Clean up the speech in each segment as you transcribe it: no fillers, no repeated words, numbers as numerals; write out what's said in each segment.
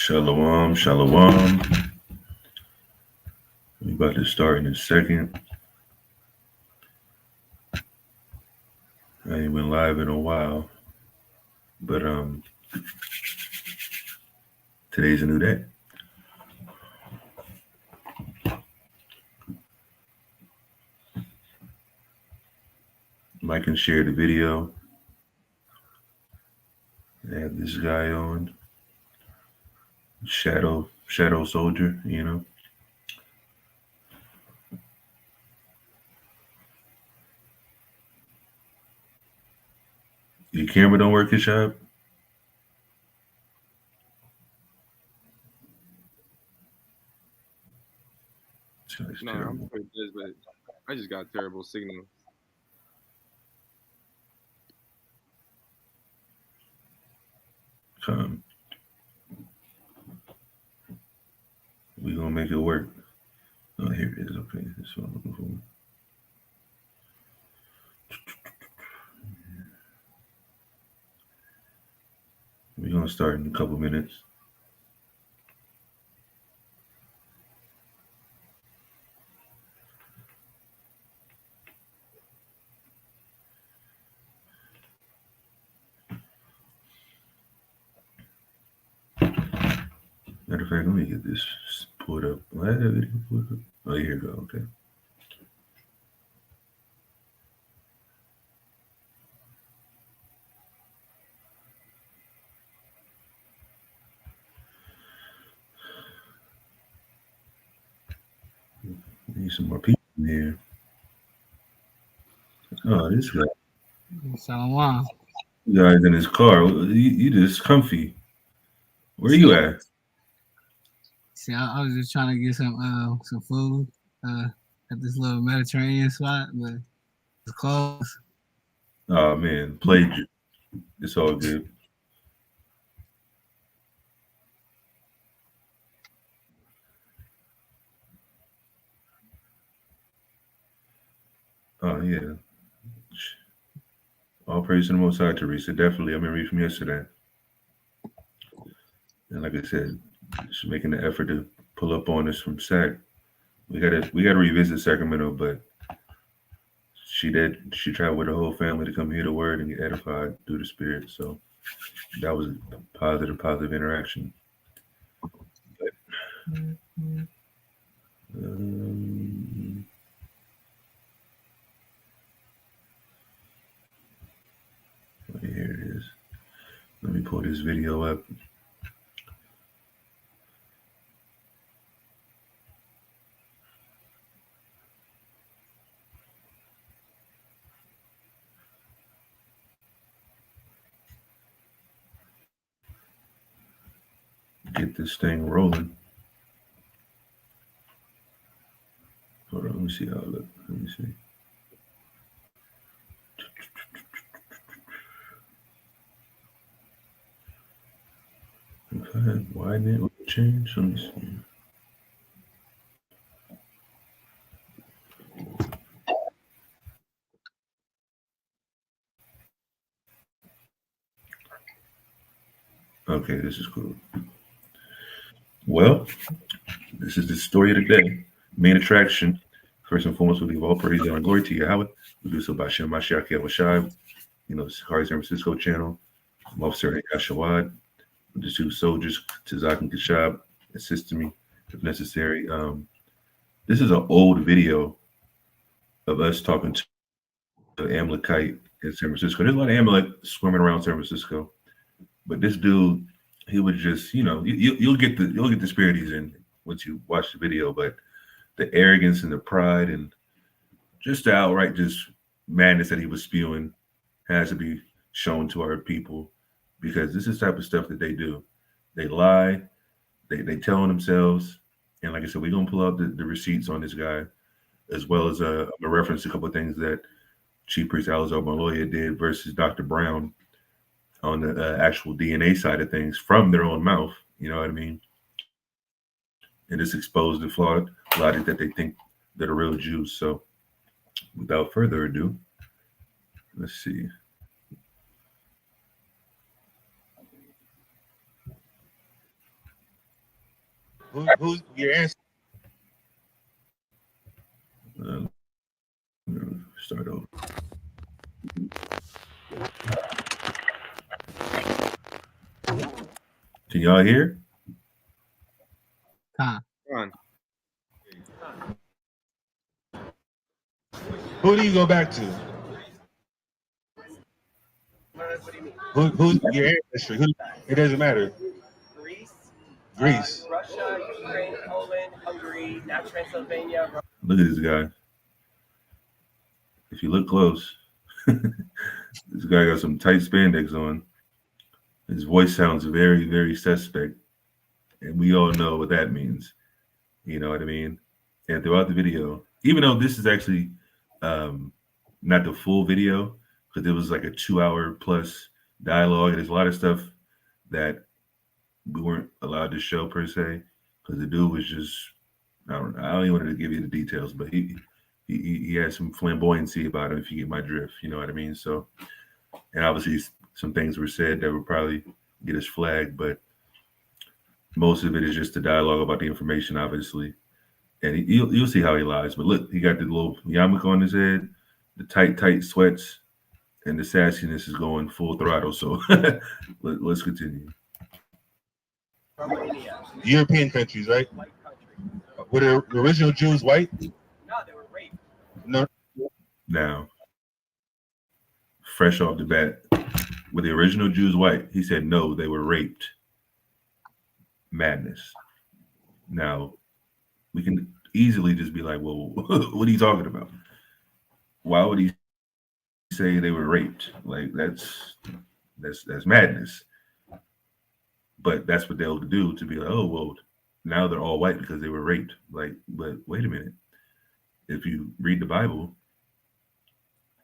Shalom, shalom. We about to start in a second. I ain't been live in a while, but today's a new day. Like and share the video. I have this guy on. Shadow Soldier, you know. Your camera don't work, Ishab? No, I'm pretty good, but I just got terrible signal. We gonna make it work. Oh, here it is. Okay, that's what I'm looking for. We're gonna start in a couple minutes. Matter of fact, let me get this pulled up. Why did that video pulled up? Oh, here we go. Okay. Need some more people in here. Oh, this guy. Shalom. You guys in his car. You just comfy. Where you at? See, I was just trying to get some food at this little Mediterranean spot, but it's closed. Oh man, played you. It's all good. Oh yeah. All praise to the Most High, Teresa. Definitely, I'm gonna read from yesterday. And like I said, just making the effort to pull up on us from SAC. We gotta revisit Sacramento, but she traveled with her whole family to come hear the word and get edified through the Spirit. So that was a positive interaction. But, here it is. Let me pull this video up. Get this thing rolling. Hold on, let me see how it looks. Let me see. Okay, why didn't it change? Let me see. Okay, this is cool. Well, this is the story of the day. Main attraction. First and foremost, we give all praise and glory to Yahweh. We do so by Shem Mashiach Yahushai. You know, the SICARII San Francisco channel. I'm Officer Yashawad. The two soldiers, Tizak and Kashab, assisting me if necessary. This is an old video of us talking to the Amalekite in San Francisco. There's a lot of Amalek swimming around San Francisco, but this dude, he was just, you know, you'll get the spirit he's in once you watch the video. But the arrogance and the pride and just the outright just madness that he was spewing has to be shown to our people, because this is the type of stuff that they do. They lie, they tell on themselves, and like I said, we're gonna pull out the receipts on this guy, as well as a reference to a couple of things that Chief Priest Alazar Maloya did versus Dr. Brown on the actual DNA side of things from their own mouth. You know what I mean? And it's exposed the flawed logic that they think that are real Jews. So without further ado, let's see. Who's your answer? Start over. Can y'all hear? Con. Who do you go back to? Who's your ancestry? It doesn't matter. Greece. Russia, Ukraine, Poland, Hungary, now Transylvania. Look at this guy. If you look close, this guy got some tight spandex on. His voice sounds very, very suspect. And we all know what that means. You know what I mean? And throughout the video, even though this is actually not the full video, because it was like a 2-hour plus dialogue, there's a lot of stuff that we weren't allowed to show per se, because the dude was just, I don't even want to give you the details, but he had some flamboyancy about him, if you get my drift, you know what I mean? So, and obviously some things were said that would probably get us flagged, but most of it is just the dialogue about the information, obviously. And you'll see how he lies. But look, he got the little yarmulke on his head, the tight sweats, and the sassiness is going full throttle. So let's continue. Romania. European countries, right? White country. Were the original Jews white? No, they were raped. No. Now, fresh off the bat, were the original Jews white? He said no, they were raped. Madness. Now, we can easily just be like, well, what are you talking about? Why would he say they were raped? Like that's madness. But that's what they'll do, to be like, oh, well, now they're all white because they were raped. Like, but wait a minute. If you read the Bible,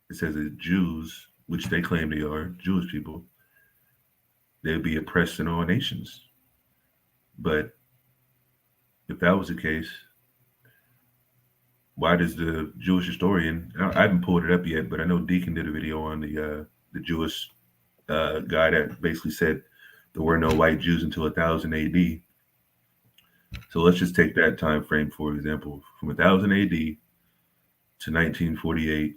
it says that Jews, which they claim they are, Jewish people, they'd be oppressed in all nations. But if that was the case, why does the Jewish historian, I haven't pulled it up yet, but I know Deacon did a video on the Jewish guy that basically said there were no white Jews until 1000 AD. So let's just take that time frame, for example, from 1000 AD to 1948,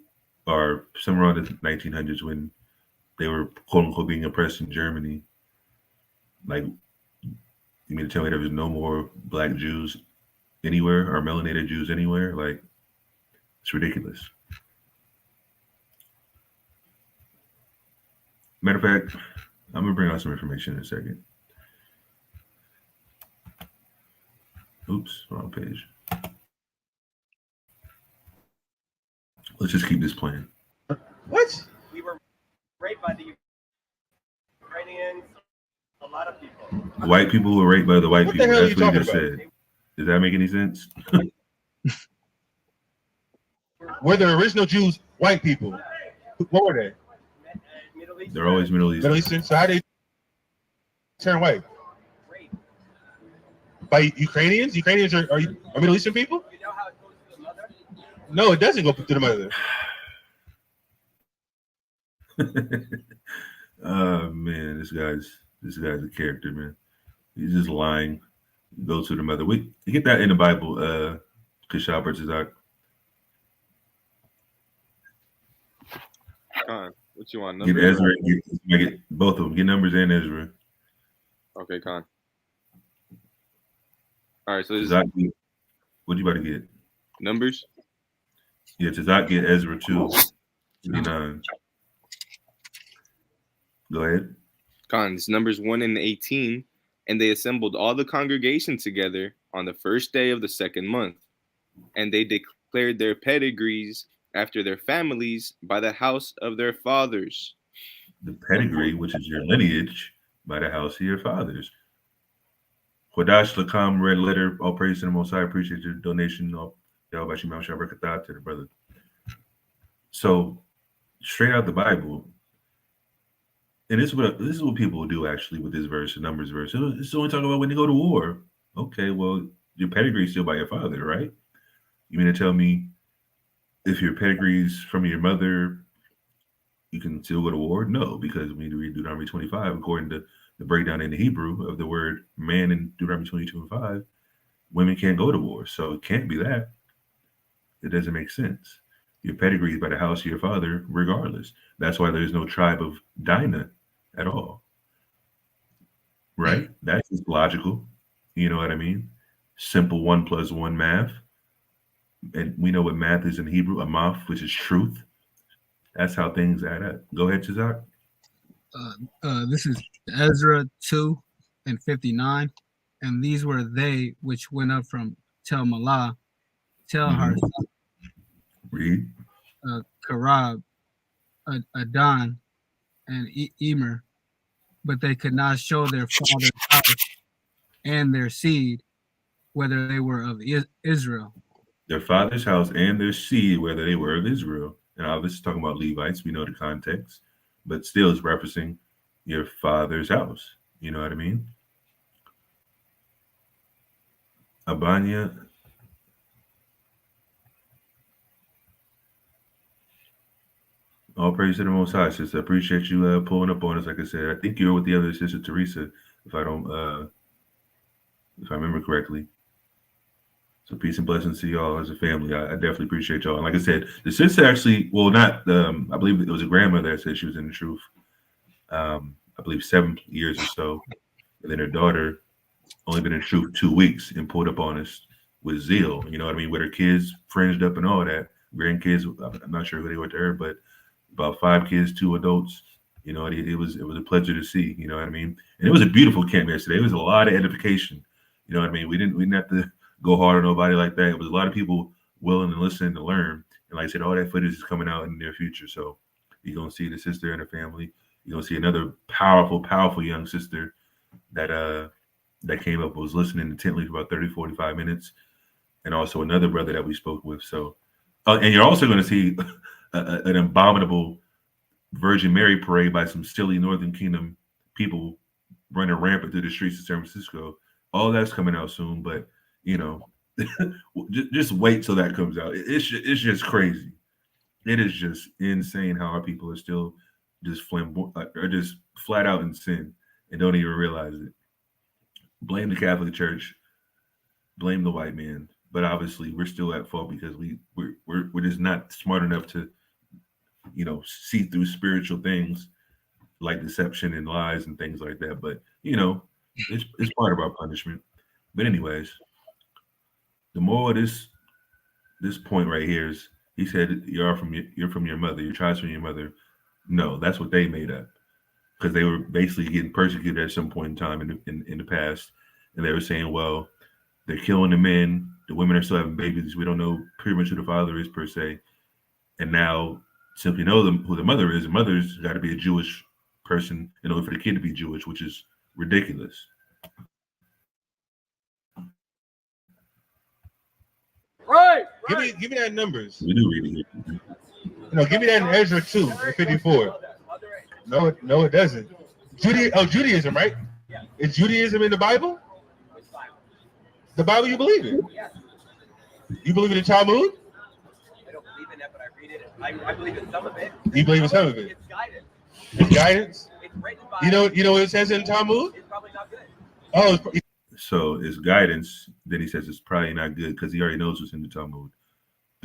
or somewhere around the 1900s when they were quote unquote being oppressed in Germany. Like, you mean to tell me there was no more black Jews anywhere or melanated Jews anywhere? Like, it's ridiculous. Matter of fact, I'm gonna bring out some information in a second. Oops, wrong page. Let's just keep this playing. What? We were raped by the Ukrainians. A lot of people. White people were raped by the white What the people. hell are That's you what he talking just about? said. Does that make any sense? Were the original Jews white people? What were they? Middle East. They're always Middle Eastern. Middle Eastern. So how they turn white? Rape. By Ukrainians? Ukrainians are Middle Eastern people? You know how it goes to the mother? No, it doesn't go to the mother. Oh man, this guy's a character, man. He's just lying. Go to the mother. We get that in the Bible. Kashab versus Isaac. Con, what you want? Get Numbers? Ezra. Get both of them. Get Numbers and Ezra. Okay, Con. All right, so this is Tazak, what you about to get? Numbers. Yeah, Tazak get Ezra 2:29. Go ahead. Con, it's Numbers 1 and 18. And they assembled all the congregation together on the first day of the second month. And they declared their pedigrees after their families by the house of their fathers. The pedigree, which is your lineage, by the house of your fathers. Kodash Lakam, red letter, all praise to the Most High. Appreciate your donation. To the brother. So, straight out the Bible, and this is what people do actually with this verse, the Numbers verse. It's only talking about when they go to war. Okay, well, your pedigree is still by your father, right? You mean to tell me if your pedigree's from your mother, you can still go to war? No, because when you read Deuteronomy 25, according to the breakdown in the Hebrew of the word man in Deuteronomy 22 and 5, women can't go to war. So it can't be that. It doesn't make sense. Your pedigree is by the house of your father, regardless. That's why there's no tribe of Dinah at all. Right? That's just logical. You know what I mean? Simple 1+1 math. And we know what math is in Hebrew, amath, which is truth. That's how things add up. Go ahead, Chazak. This is Ezra 2:59. And these were they which went up from Tel Malah, Tel Harsa, Read. Karab, Adon, and Emer, but they could not show their father's house and their seed, whether they were of Israel. Their father's house and their seed, whether they were of Israel. And obviously talking about Levites, we know the context, but still it's referencing your father's house. You know what I mean? Abanya. All praise to the Most High, sister. I appreciate you pulling up on us. Like I said, I think you were with the other sister Teresa, if I remember correctly. So peace and blessings to y'all as a family. I definitely appreciate y'all. And like I said, the sister actually, well, not I believe it was a grandmother that said she was in the truth. I believe 7 years or so, and then her daughter only been in the truth 2 weeks and pulled up on us with Zeal. You know what I mean? With her kids fringed up and all that. Grandkids, I'm not sure who they were to her, but about 5 kids, 2 adults. You know, it was a pleasure to see. You know what I mean? And it was a beautiful camp yesterday. It was a lot of edification. You know what I mean? We didn't have to go hard on nobody like that. It was a lot of people willing to listen to learn. And like I said, all that footage is coming out in the near future. So you're gonna see the sister and her family. You're gonna see another powerful, powerful young sister that came up, was listening intently for about 30, 45 minutes. And also another brother that we spoke with. So and you're also gonna see an abominable Virgin Mary parade by some silly Northern Kingdom people running rampant through the streets of San Francisco. All that's coming out soon, but you know, just wait till that comes out. It's just crazy. It is just insane how our people are still just or just flat out in sin and don't even realize it. Blame the Catholic Church, blame the white man, but obviously we're still at fault because we're just not smart enough to, you know, see through spiritual things like deception and lies and things like that. But you know, it's part of our punishment. But anyways, the moral of this point right here is, he said you're from your mother, your tribes from your mother. No, that's what they made up, because they were basically getting persecuted at some point in time in the past, and they were saying, well, they're killing the men, the women are still having babies. We don't know pretty much who the father is per se, and now simply know who the mother is. The mother's got to be a Jewish person in order for the kid to be Jewish, which is ridiculous. Right. Give me that numbers. We do read it. No, give me that in Ezra 2:54. No, it doesn't. Judaism, right? Is Judaism in the Bible? The Bible you believe in? You believe in the Talmud? I don't believe in it, but I read it. I believe in some of it. You believe in some of it? It's guidance. It's guidance? It's written by. You know what it says in Talmud? It's probably not good. Oh, So it's guidance. Then he says it's probably not good because he already knows what's in the Talmud.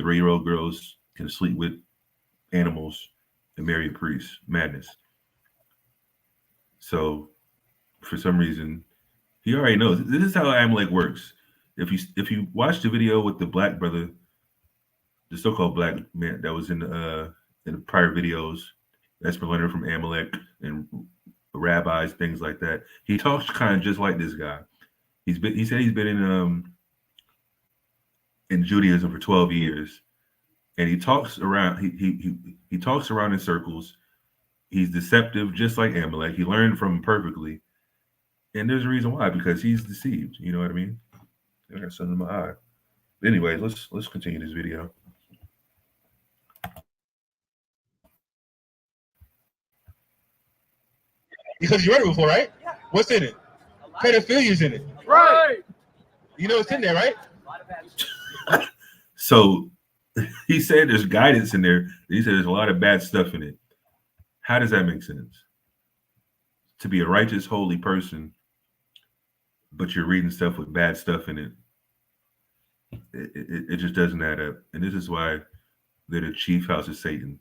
3-year-old girls can sleep with animals and marry a priest. Madness. So for some reason, he already knows. This is how Amalek works. If you watch the video with the black brother, the so-called black man that was in the prior videos, that's been learning from Amalek and rabbis, things like that. He talks kind of just like this guy. He said he's been in Judaism for 12 years, and he talks around. He talks around in circles. He's deceptive, just like Amalek. He learned from him perfectly, and there's a reason why, because he's deceived. You know what I mean? I got something in my eye. Anyways, let's continue this video. because you read it before, right? Yeah. What's in it? Pedophilia's in it. Right. You know it's in there, right? A lot of bad. So he said there's guidance in there. He said there's a lot of bad stuff in it. How does that make sense? To be a righteous, holy person, but you're reading stuff with bad stuff in it. It just doesn't add up. And this is why they're the chief house of Satan.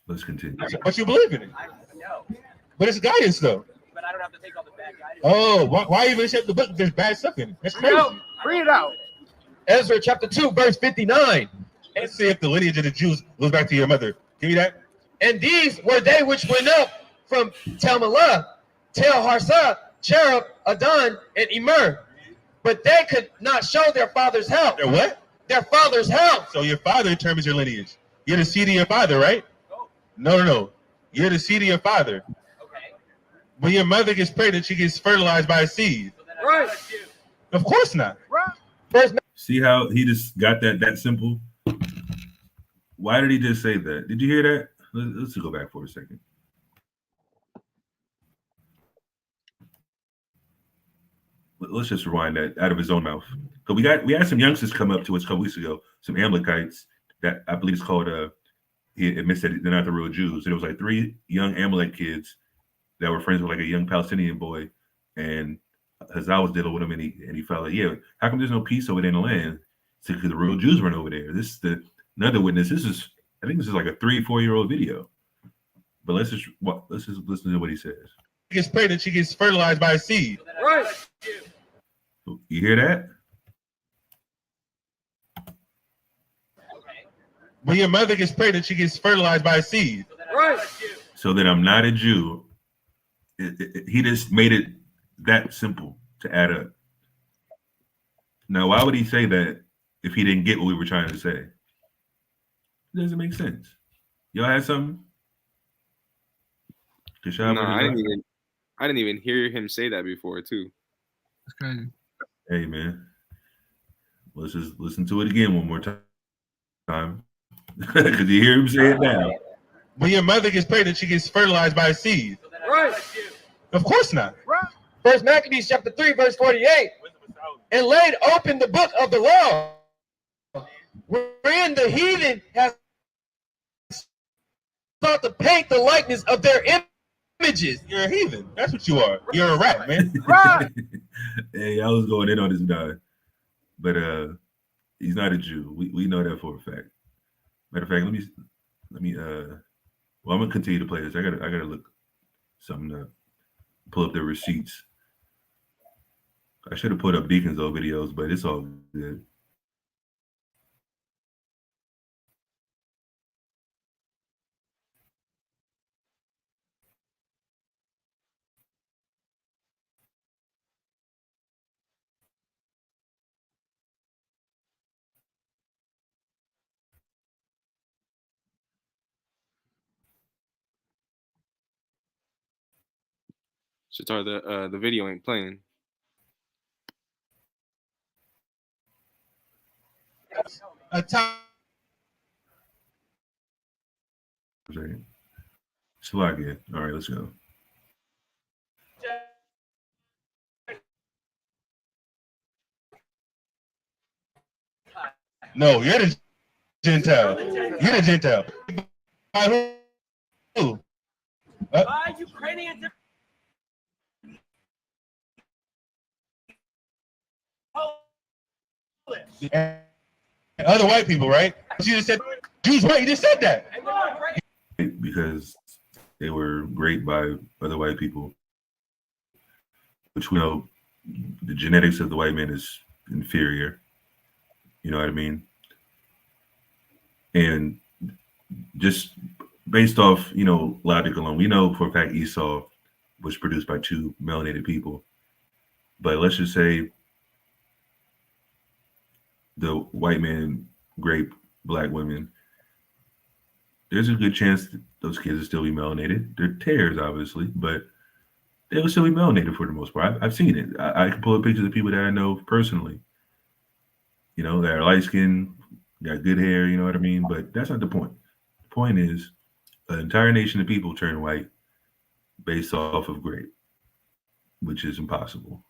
Let's continue. But you believe in it. No, But it's guidance, though. but I don't have to take all the bad guys. Oh, why even accept the book if there's bad stuff in it? That's crazy. Read it out. Ezra chapter 2, verse 59. Let's see if the lineage of the Jews goes back to your mother. Give me that. And these were they which went up from Telmelah, Tel-Harsah, Cherub, Adon, and Immer. But they could not show their father's help. They're what? Their father's help. So your father determines your lineage. You're the seed of your father, right? No. You're the seed of your father. Okay. When your mother gets pregnant, she gets fertilized by a seed. So then I'm not a Jew. Of course not. First See how he just got that simple? Why did he just say that? Did you hear that? Let's go back for a second. Let's just rewind that out of his own mouth. Because we had some youngsters come up to us a couple weeks ago, some Amalekites that I believe it's called he admits that they're not the real Jews. And it was like 3 young Amalek kids that were friends with like a young Palestinian boy, and Zeal was dealing with him, and he felt like, yeah, how come there's no peace over there in the land? Because the real Jews weren't over there. This is another witness. I think this is like a 3-4-year-old video. But let's just listen to what he says. She gets pregnant, she gets fertilized by a seed. So then I'm not a Jew. You hear that? Okay. When your mother gets pregnant, she gets fertilized by a seed. So then I'm not a Jew. So that I'm not a Jew. He just made it that simple to add up. Now, why would he say that if he didn't get what we were trying to say? It doesn't make sense. Y'all had something? No, I didn't even hear him say that before too. That's crazy. Hey, man. Let's just listen to it again one more time. Because you hear him say it now. When your mother gets pregnant, she gets fertilized by a seed. So then I'm not a Jew. Of course not. First Maccabees chapter 3, verse 48. And laid open the book of the law, wherein the heathen has sought to paint the likeness of their images. You're a heathen. That's what you are. You're a rat, man. Hey, I was going in on this guy. But he's not a Jew. We know that for a fact. Matter of fact, let me well, I'm gonna continue to play this. I gotta look something up. Pull up the receipts. I should have put up Deacon's old videos, but it's all good. Shatar, the video ain't playing. A time. Slagia. All right, let's go. No, you're the Gentile. You're the Gentile. By who? By Ukrainians. And other white people, right? You just said Jews, right? You just said that. Because they were raped by other white people, which we know the genetics of the white man is inferior. You know what I mean? And just based off, logic alone, we know for a fact Esau was produced by 2 melanated people. But let's just say the white man raped black women. There's a good chance that those kids will still be melanated. They're tares, obviously, but they will still be melanated for the most part. I've seen it. I can pull up pictures of people that I know personally. That are light skinned, got good hair, you know what I mean? But that's not the point. The point is an entire nation of people turn white based off of grape, which is impossible.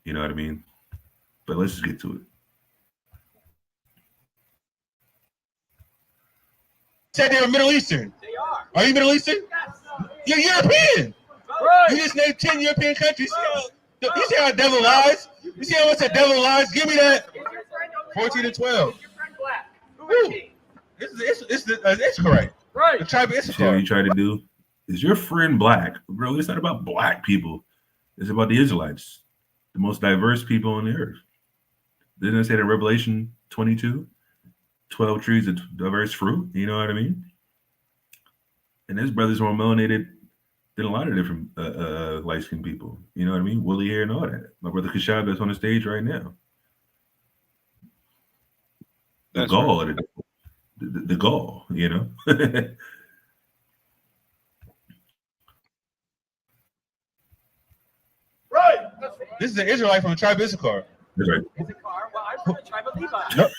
You know what I mean? But let's just get to it. Said they were Middle Eastern. They are. Are you Middle Eastern? Yes. You're European. Right. You just named 10 European countries. You see how the devil lies? You see how much the devil lies? Give me that. 14 and 12. Is your friend black? Who Woo. is he? It's correct. Right. The tribe of See what you Issachar. try to do? Is your friend black? Bro, it's not about black people. It's about the Israelites, the most diverse people on the earth. Didn't it say that in Revelation 22? 12 trees of diverse fruit, you know what I mean? And his brothers more melanated than a lot of different light-skinned people, you know what I mean? Woolly hair and all that. My brother Kashab that's on the stage right now. The That's gall, the gall, you know? Right. This is an Israelite from the tribe of Issachar. That's right. Issachar. Well, I'm from the tribe of Levi. Nope.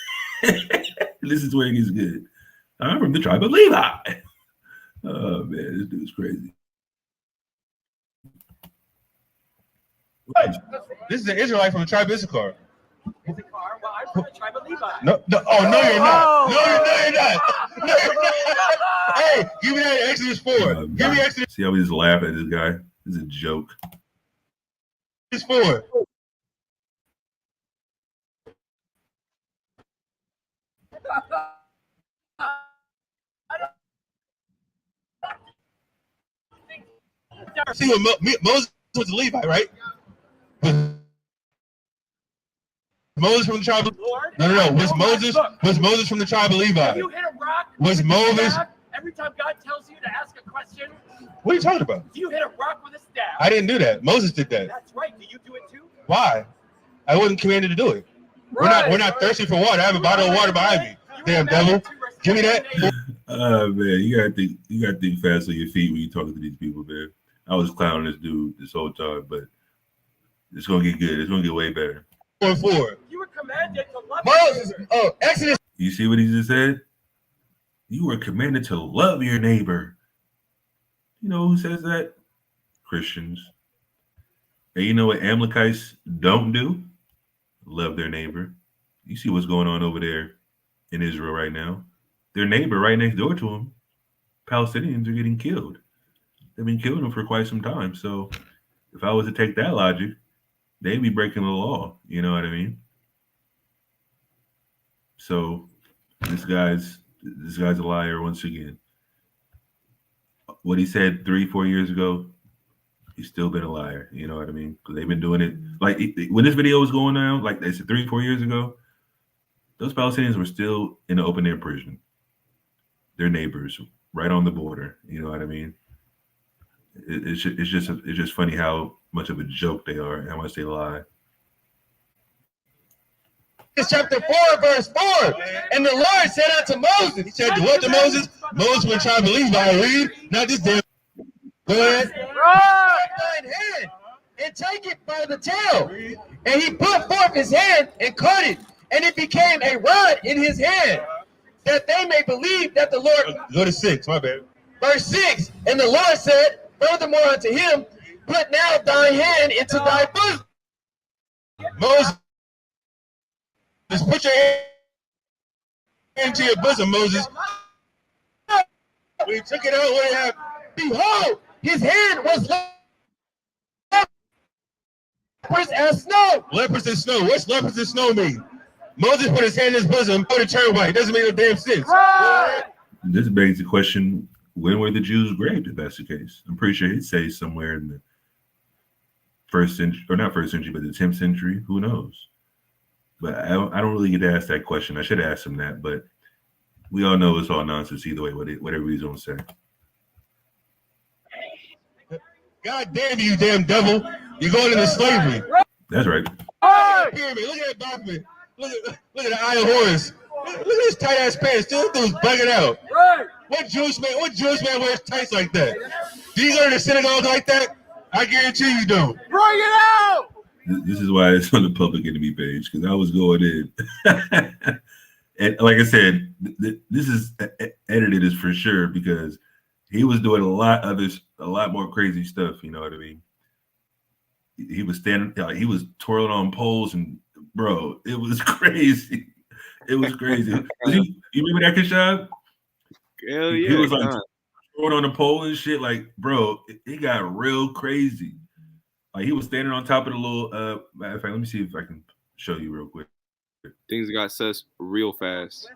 This is where it gets good. I'm from the tribe of Levi. Oh, man, this dude's crazy. This is an Israelite from the tribe of Issachar. Issachar. Well, I'm from the tribe of Levi. No, oh, no, you're not. No, you're not. No, you're not. Hey, give me that Exodus 4. Give me Exodus See how we just laugh at this guy? This is a joke. 4. See, when Moses was a Levite, right? Moses from the tribe of Lord. No. Was Moses from the tribe of Have Levi? you hit a rock? Was with a Moses- staff Every time God tells you to ask a question, What are you talking about? do you hit a rock with a staff? I didn't do that. Moses did that. That's right. Do you do it too? Why? I wasn't commanded to do it. We're not thirsty for water. I have a bottle of water behind me. Damn devil. Give me that. Oh man, you gotta think fast on your feet when you talking to these people, man. I was clowning this dude this whole time, but it's gonna get good. It's gonna get way better. 4. You were commanded to love Moses, your neighbor. oh, Exodus You see what he just said? You were commanded to love your neighbor. You know who says that? Christians. And you know what Amalekites don't do? Love their neighbor. You see what's going on over there in Israel right now. Their neighbor right next door to them, Palestinians are getting killed. They've been killing them for quite some time. So if I was to take that logic, they'd be breaking the law. You know what I mean? So this guy's a liar once again. What he said 3-4 years ago, he's still been a liar. You know what I mean? Because they've been doing it. Like when this video was going on, like they said 3-4 years ago, those Palestinians were still in the open air prison. Their neighbors, right on the border. You know what I mean? It's just funny how much of a joke they are and how much they lie. chapter 4, verse 4. And the Lord said unto Moses, He said to what to Moses? Moses would try to believe by read, not this damn. Go ahead. take thine hand and take it by the tail. And he put forth his hand and caught it, and it became a rod in his hand, that they may believe that the Lord. Go to 6, my bad. Verse 6. And the Lord said furthermore unto him, put now thy hand into thy bosom. Moses, just put your hand into your bosom, Moses. When he took it out, what did happen? Behold, his hand was leprous as snow. Leprous and snow. What's leprous and snow mean? Moses put his hand in his bosom, put a turn white. Doesn't make no damn sense. This begs the question, when were the Jews raped, if that's the case? I'm pretty sure it says somewhere in the first century, or not first century, but the 10th century. Who knows? But I don't really get to ask that question. I should ask him that, but we all know it's all nonsense either way, whatever he's going to say. God damn you, damn devil. You're going into slavery. That's right. Pyramid. Look at that document. Look at the eye of Horus. Look at his tight ass pants. This dude's bugging out. What Jewish man wears tights like that? Do you go to the synagogue like that? I guarantee you don't. Bring it out! This is why it's on the public enemy page, because I was going in. And like I said, this is edited is for sure, because he was doing a lot more crazy stuff. You know what I mean? He was he was twirling on poles, and bro, it was crazy. It was crazy. You remember that, Kashab? Hell yeah. He was like throwing on the pole and shit. Like, bro, it got real crazy. Like he was standing on top of the little. Matter of fact, let me see if I can show you real quick. Things got sus real fast.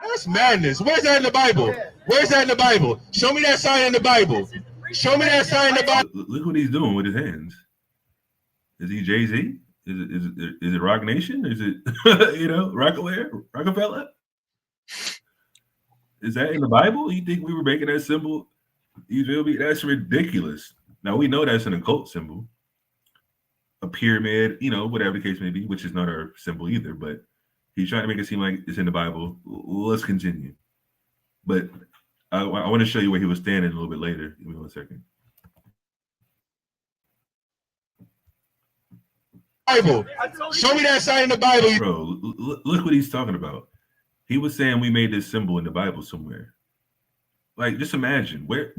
That's madness. Where's that in the Bible? Where's that in the Bible? Show me that sign in the Bible. Show me that sign in the Bible. Look what he's doing with his hands. Is he Jay-Z? Is it Rock Nation? Is it Rockefeller? Is that in the Bible? You think we were making that symbol? You feel me? That's ridiculous. Now we know that's an occult symbol, a pyramid, whatever the case may be, which is not our symbol either. But he's trying to make it seem like it's in the Bible. Let's continue. But I want to show you where he was standing a little bit later. Give me 1 second. Bible. Show me that sign in the Bible. Bro, look what he's talking about. He was saying we made this symbol in the Bible somewhere. Like, just imagine where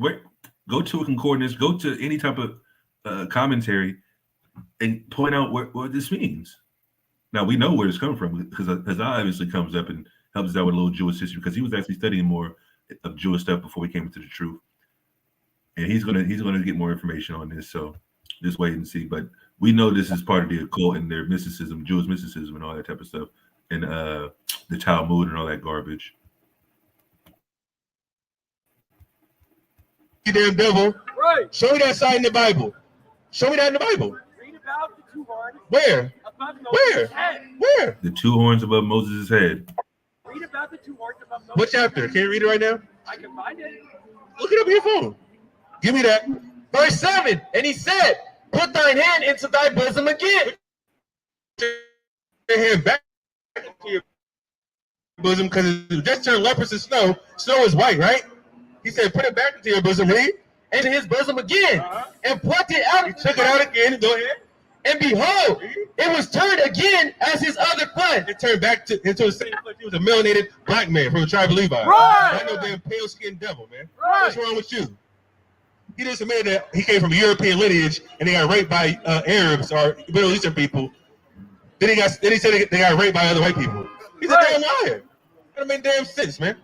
go to a concordance, go to any type of commentary, and point out what this means. Now we know where it's coming from because Hazai obviously comes up and helps us out with a little Jewish history because he was actually studying more of Jewish stuff before we came into the truth, and he's gonna get more information on this. So just wait and see. But we know this is part of the occult and their mysticism, Jewish mysticism, and all that type of stuff, and the Talmud and all that garbage. You damn devil! Right. Show me that sign in the Bible. Show me that in the Bible. Read about the two horns Where? above Where? Moses' head. Where? The two horns above Moses' head. Read about the two horns above Moses' What chapter? Can you read it right now? I can find it. Look it up on your phone. Give me that. Verse 7, and he said, put thine hand into thy bosom again. Your hand back to your bosom because it just turned leprous and snow. Snow is white, right? He said, put it back into your bosom, read. Into his bosom again, and plucked it out. He took it out again. Go ahead. And behold, it was turned again as his other foot. It turned back into the same foot. He was a melanated black man from the tribe of Levi. Right. Not no damn pale-skinned devil, man. Right. What's wrong with you? He just admitted that he came from a European lineage and they got raped by Arabs or Middle Eastern people. Then he said they got raped by other white people. He's a damn liar. That don't make damn sense, man.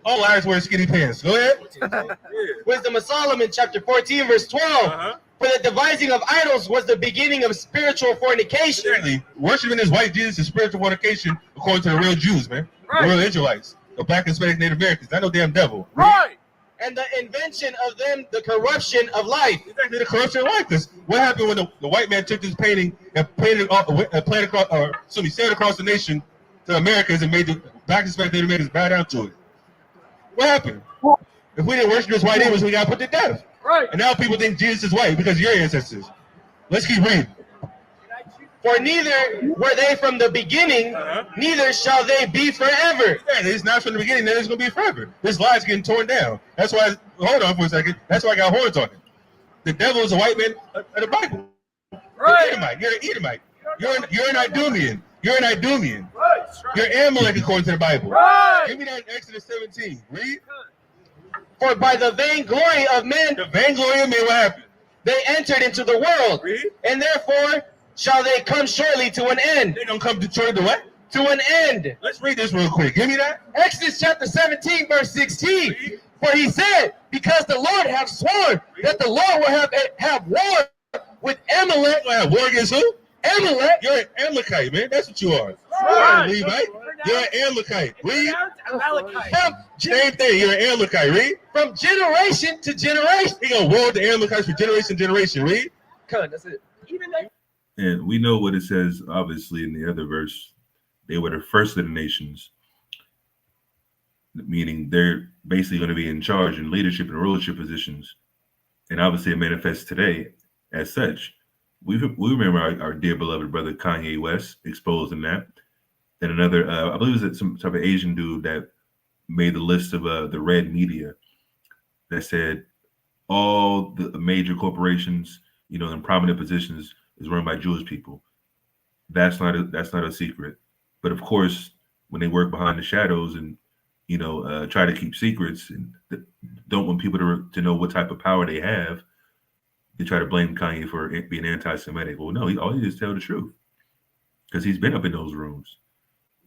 All liars wear skinny pants. Go ahead. Wisdom of Solomon, chapter 14, verse 12. For the devising of idols was the beginning of spiritual fornication. Exactly. Worshiping this white Jesus is spiritual fornication according to the real Jews, man. Right. The real Israelites. The black and Hispanic Native Americans. Not no damn devil. Right. And the invention of them, the corruption of life. Exactly, the corruption of life. Because what happened when the white man took this painting and painted sailed across the nation to Americas and made the black and Hispanic Native Americans bow down to it? What happened? If we didn't worship this white image, we got put to death. Right. And now people think Jesus is white because of your ancestors. Let's keep reading. For neither were they from the beginning, neither shall they be forever. Yeah, it's not from the beginning, then it's going to be forever. This lie is getting torn down. That's why, hold on for a second. That's why I got horns on it. The devil is a white man of the Bible. Right. You're an Edomite. You're an Idumean. You're an Idumean. Right. You're Amalek according to the Bible. Right. Give me that in Exodus 17. Read. For by the vainglory of men, The vainglory of men, what happened? they entered into the world, Read. and therefore shall they come surely to an end. They don't come to Detroit the what? To an end. Let's read this real quick. Give me that. Exodus chapter 17, verse 16. For he said, because the Lord hath sworn that the Lord will have war with Amalek. You have war against who? Amalek. You're an Amalekite, man. That's what you are. Right. You're an Levite. You're an Amalekite. Read. Amalekite. Same thing. You're an Amalekite. Read. From generation to generation. He gonna war with the Amalekites for generation to generation. Read. Good, that's it. Even they And we know what it says, obviously, in the other verse. They were the first of the nations, meaning they're basically going to be in charge in leadership and rulership positions. And obviously, it manifests today as such. We remember our dear beloved brother Kanye West exposed in that. And another, I believe it was some type of Asian dude that made the list of the red media that said all the major corporations, in prominent positions is run by Jewish people. That's not a secret. But of course, when they work behind the shadows and try to keep secrets and don't want people to know what type of power they have, they try to blame Kanye for being anti-Semitic. Well, no, all he does is tell the truth because he's been up in those rooms.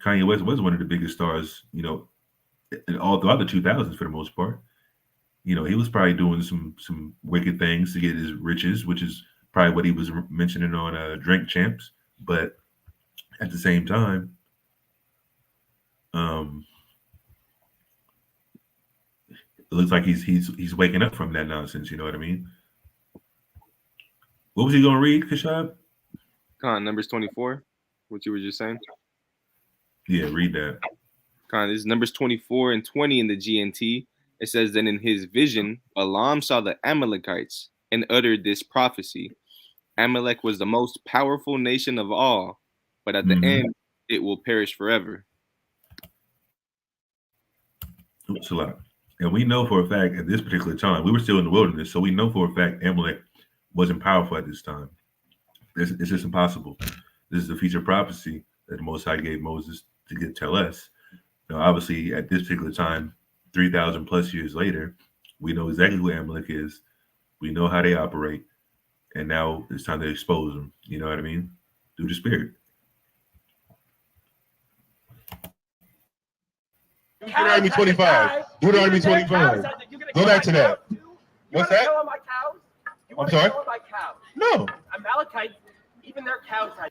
Kanye West was one of the biggest stars, in all throughout the 2000s for the most part. You know, he was probably doing some wicked things to get his riches, which is probably what he was mentioning on Drink Champs. But at the same time, it looks like he's waking up from that nonsense. You know what I mean? What was he going to read, Kashab? Numbers 24, what you were just saying. Yeah, read that. This is Numbers 24 and 20 in the GNT. It says, then in his vision, Balaam saw the Amalekites and uttered this prophecy. Amalek was the most powerful nation of all, but at the end, it will perish forever. It's a lot. And we know for a fact at this particular time, we were still in the wilderness, so we know for a fact Amalek wasn't powerful at this time. It's just impossible. This is a future prophecy that the Most High gave Moses to tell us. Now, obviously, at this particular time, 3,000 plus years later, we know exactly who Amalek is. We know how they operate. And now it's time to expose them. You know what I mean? Through the Spirit. Deuteronomy 25. Deuteronomy 25. Go back to that. What's that? I'm sorry? No. Amalekites, even their cows had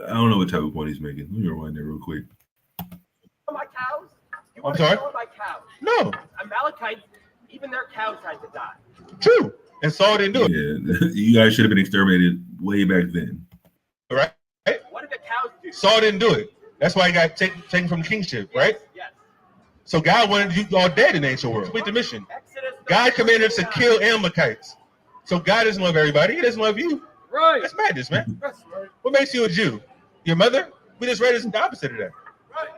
I don't know what type of point he's making. Let me rewind that real quick. my cows. You I'm want sorry? to kill my cows? No. Amalekites, even their cows had to die. True. And Saul didn't do it. Yeah, you guys should have been exterminated way back then. Right? What did the cows do? Saul didn't do it. That's why he got taken from kingship, right? Yes. So God wanted you all dead in the ancient world. Complete the mission. Exodus God commanded us to kill Amalekites. So God doesn't love everybody. He doesn't love you. Right. That's madness, man. That's right. What makes you a Jew? Your mother? We just read it's the opposite of that. Right.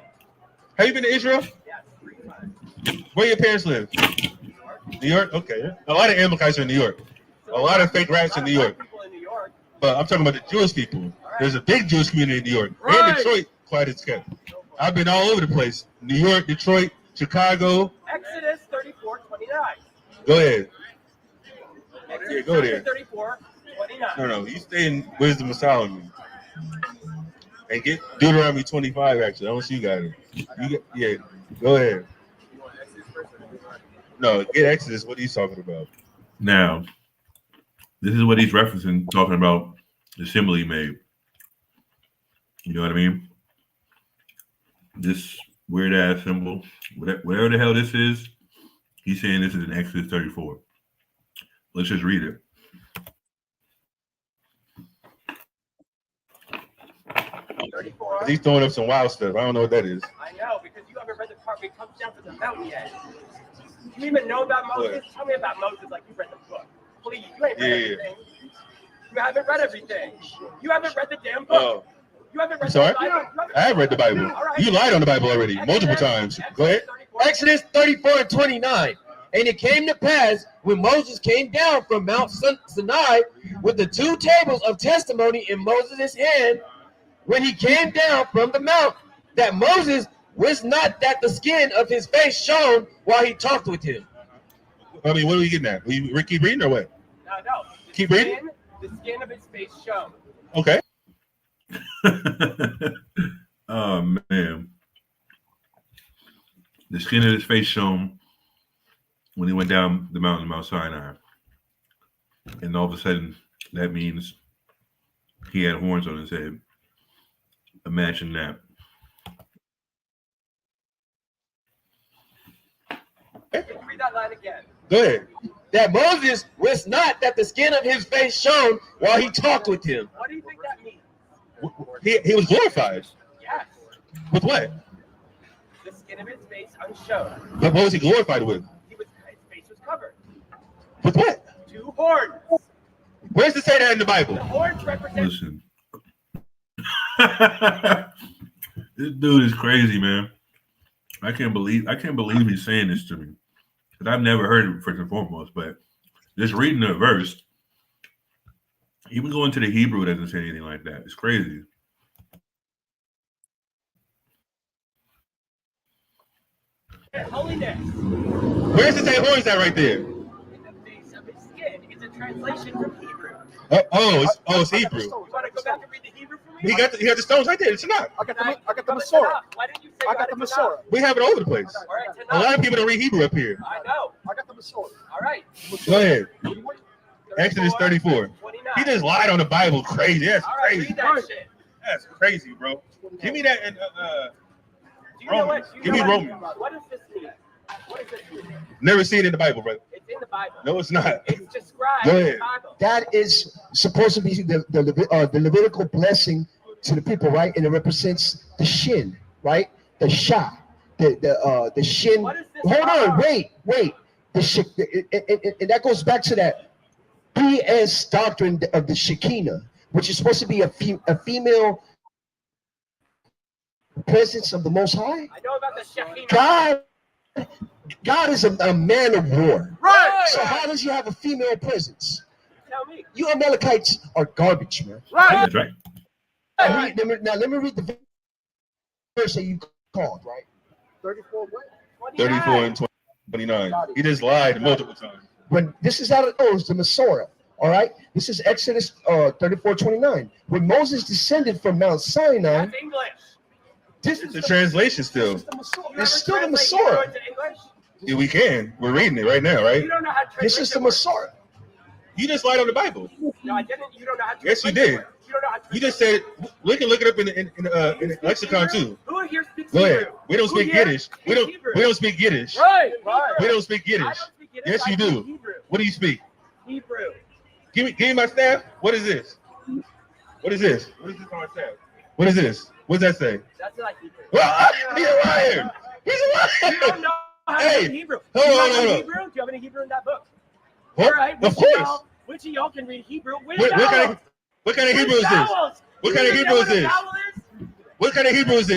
Have you been to Israel? Yes, 3 times. Where your parents live? New York? Okay. A lot of Amalekites are in New York. A lot of fake rats in New York. People in New York. But I'm talking about the Jewish people. There's a big Jewish community in New York. And Right. Detroit, quite as kept. I've been all over the place. New York, Detroit, Chicago. Exodus 34:29. Go ahead. Exodus Yeah, go there. 34:29. No, you stay in Wisdom of Solomon. And get Deuteronomy 25, actually. I don't see you got it. Yeah, go ahead. No, get Exodus. What are you talking about? Now, this is what he's referencing, talking about the symbol he made. You know what I mean? This weird ass symbol, whatever the hell this is, he's saying this is in Exodus 34. Let's just read it. He's throwing up some wild stuff. I don't know what that is. I know, because you haven't read the part where he comes down to the mountain yet. Do you even know about Moses? Tell me about Moses like you read the book. Please, you ain't read everything. You haven't read everything. You haven't read the damn book. Oh, You haven't read I'm sorry? the Bible. I have read the Bible. All right. You lied on the Bible already multiple times. Go ahead. Exodus 34:29. And it came to pass when Moses came down from Mount Sinai with the 2 tables of testimony in Moses' hand, when he came down from the mount, that Moses wist not that the skin of his face shone while he talked with him. I mean, what are we getting at? We keep reading or what? No. Keep reading? The skin of his face shone. Okay. Oh man, the skin of his face shone when he went down the mountain of Mount Sinai, and all of a sudden that means he had horns on his head. Imagine that. Read that line again. Go ahead. That Moses wist not that the skin of his face shone while he talked with him. What do you think that means? He was glorified. Yes. With what? The skin of his face unshone. What was he glorified with? His face was covered. With what? 2 horns. Where's it say that in the The Bible? horns represent. Listen, this dude is crazy, man. I can't believe he's saying this to me, because I've never heard it first and foremost. But just reading the verse, even going to the Hebrew doesn't say anything like that. It's crazy. Holiness. Where's it say horns at right there? In the face of his skin. It's a translation from Hebrew. It's Hebrew. You want to go back and read the Hebrew for me? He got the stones right there. It's not. I got the Masorah. Why didn't you say I got the Masorah. We have it all over the place. All right, A lot of people don't read Hebrew up here. I know. I got the Masorah. All right. Go ahead. Exodus 34. 29. He just lied on the Bible. Crazy. That's All right, crazy. read that shit. That's crazy, bro. Give me that. And Do you know what? Romans. Give me Romans. What does this mean? What does this mean? Never seen it in the Bible, brother. It's in the Bible. No, it's not. It's described Go in ahead. the Bible. That is supposed to be the Levitical blessing to the people, right? And it represents the shin, right? The shah, the shin. What is this Hold on, about? wait. The and that goes back to that BS doctrine of the Shekinah, which is supposed to be a female presence of the Most High. I know about the Shekinah. God is a man of war. Right. So how does he have a female presence? Tell me. You Amalekites are garbage, man. That's right. Let me read the verse that you called, right? 34 what? 34 and 29. He just lied multiple times. When this is out of the Masorah, all right? This is Exodus 34:29. When Moses descended from Mount Sinai, That's English. this It's is a translation still. the Masorah. You It's ever still the translate Hebrew Masorah. into English? Yeah, we can. We're reading it right now, right? You don't know how to translate This is the words. Masorah. You just lied on the Bible. No, I didn't. You don't know how to Yes, you translate did. words. You don't know how to You just translate said we can look it up in the lexicon Hebrew? too. Who here speaks Go Hebrew? ahead. We don't Who speak here Yiddish. speaks We don't Hebrew? speak Yiddish. Right. We don't speak I Yiddish. don't speak Yiddish. Yes, I you speak do. Hebrew. What do you speak? Hebrew. Give me my staff. What is this? What is this? What is this on my staff? What is this? What does that say? That's like Hebrew. Well, he's a liar. He's a You don't liar. know how to Hey, read Hebrew. hold Do you on, have hold any on. Hebrew? Do you have any Hebrew in that book? What? All right. Of course. Which of y'all can read Hebrew? With What kind vowels? of Hebrew is this? Vowels. What kind of You Hebrew know is what a this? vowel is? What kind of Hebrew is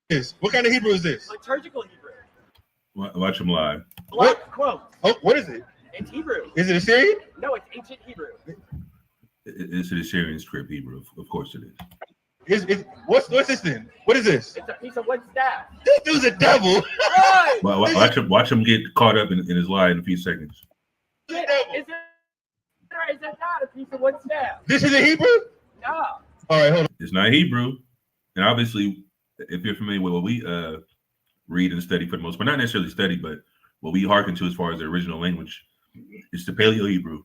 this? What kind of Hebrew is this? Liturgical Hebrew. Watch him lie. Block quote. Oh, what is it? It's Hebrew. Is it Assyrian? No, it's ancient Hebrew. It's an Assyrian script Hebrew. Of course it is. What's this then? What is this? It's a piece of wood staff. This dude's a devil. Right. Well, watch him get caught up in his lie in a few seconds. Is it not a piece of wood staff? This is a Hebrew? No. All right, hold on. It's not Hebrew, and obviously, if you're familiar with what we read and study for the most, but not necessarily study, but what we hearken to as far as the original language, it's the Paleo Hebrew.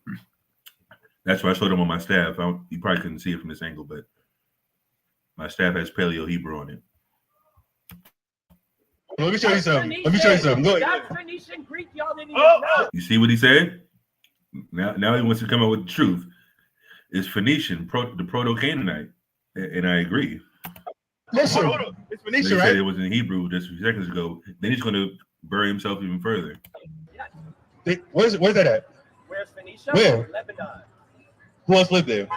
That's why I showed them on my staff. You probably couldn't see it from this angle, but my staff has Paleo Hebrew on it. Let me show you something. Let me show you something. Go ahead. That's Phoenician Greek. Y'all didn't even know. You see what he said? Now he wants to come up with the truth. It's Phoenician, the Proto-Canaanite, and I agree. Listen, Hold on. It's They Phoenician, said right? it was in Hebrew just a few seconds ago. Then he's going to bury himself even further. Yes. Where's that at? Where's Phoenicia? Where? Lebanon. Who else lived there?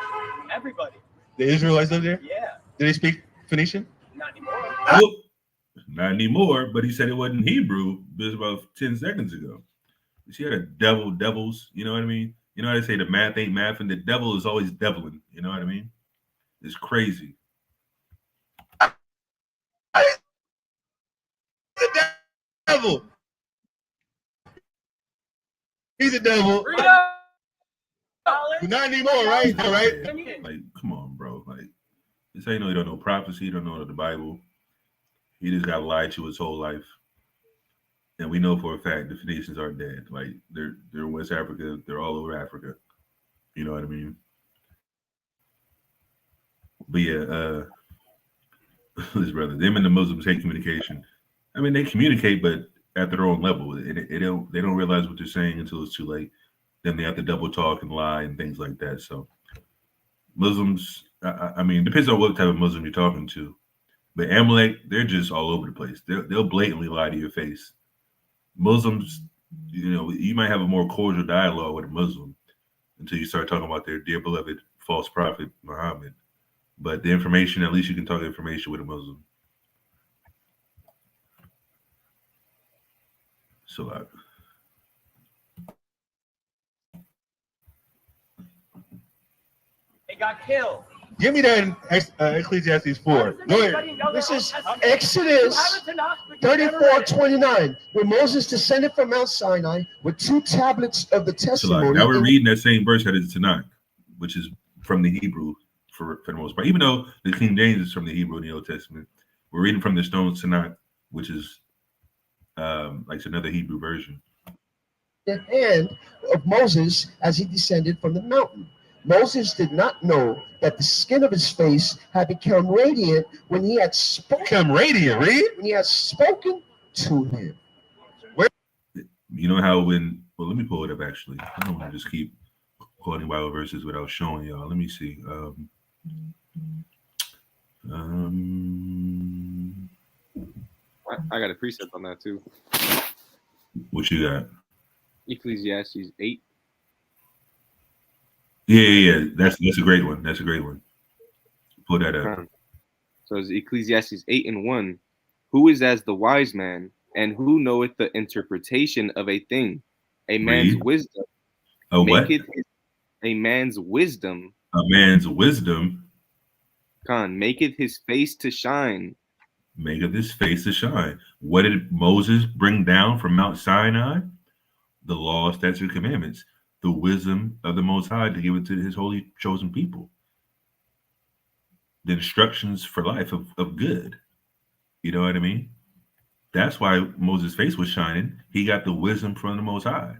Everybody. The Israelites lived there? Yeah. Did they speak Phoenician? Not anymore. Well, not anymore, but he said it wasn't Hebrew just about 10 seconds ago. You see how the devils, you know what I mean? You know how they say the math ain't math, and the devil is always deviling. You know what I mean? It's crazy. The devil. He's a devil. Read up. Not anymore, right? All right. Like, come on, bro. Like, this ain't no, he don't know prophecy, he don't know the Bible. He just got lied to his whole life. And we know for a fact the Phoenicians are dead. Like, they're West Africa, they're all over Africa. You know what I mean? But yeah, this brother, them and the Muslims hate communication. I mean, they communicate, but at their own level. They don't realize what they're saying until it's too late. Then they have to double talk and lie and things like that. So Muslims, I mean, depends on what type of Muslim you're talking to. But Amalek, they're just all over the place. They'll blatantly lie to your face. Muslims, you know, you might have a more cordial dialogue with a Muslim until you start talking about their dear beloved false prophet Muhammad. But the information, at least you can talk information with a Muslim. So They got killed. Give me that in Ecclesiastes 4. Go ahead. this is Exodus 34:29, where Moses descended from Mount Sinai with 2 tablets of the So testimony. now we're reading that same verse that is Tanakh, which is from the Hebrew for the most part. Even though the King James is from the Hebrew in the Old Testament, we're reading from the Stone Tanakh, which is like it's another Hebrew version. the hand of Moses as he descended from the mountain. Moses did not know that the skin of his face had become radiant when he had spoken. Become radiant, read. When he had spoken to him. You know how when, well, let me pull it up actually. I don't want to just keep quoting Bible verses without showing y'all. Let me see. I got a precept on that too. What you got? Ecclesiastes 8. Yeah. That's a great one. That's a great one. Pull that up. So it's Ecclesiastes 8:1. Who is as the wise man, and who knoweth the interpretation of a thing? A man's wisdom. A what? A man's wisdom. A man's wisdom. Maketh his face to shine. Maketh his face to shine. What did Moses bring down from Mount Sinai? The law, statutes, commandments. The wisdom of the Most High to give it to his holy chosen people. The instructions for life of good. You know what I mean? That's why Moses' face was shining. He got the wisdom from the Most High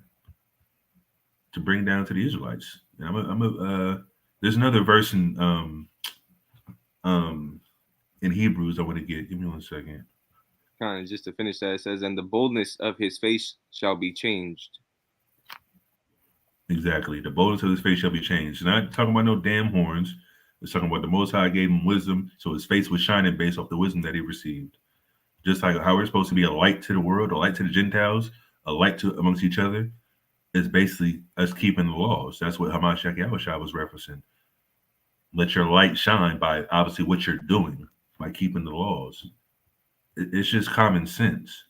to bring down to the Israelites. And there's another verse in Hebrews I want to get. Give me 1 second. Just to finish that, it says, and the boldness of his face shall be changed. Exactly. The boldness of his face shall be changed. It's not talking about no damn horns. It's talking about the Most High gave him wisdom, so his face was shining based off the wisdom that he received. Just like how we're supposed to be a light to the world, a light to the Gentiles, a light to amongst each other, is basically us keeping the laws. That's what Hamashiach Yahushua was referencing. Let your light shine by obviously what you're doing, by keeping the laws. It's just common sense.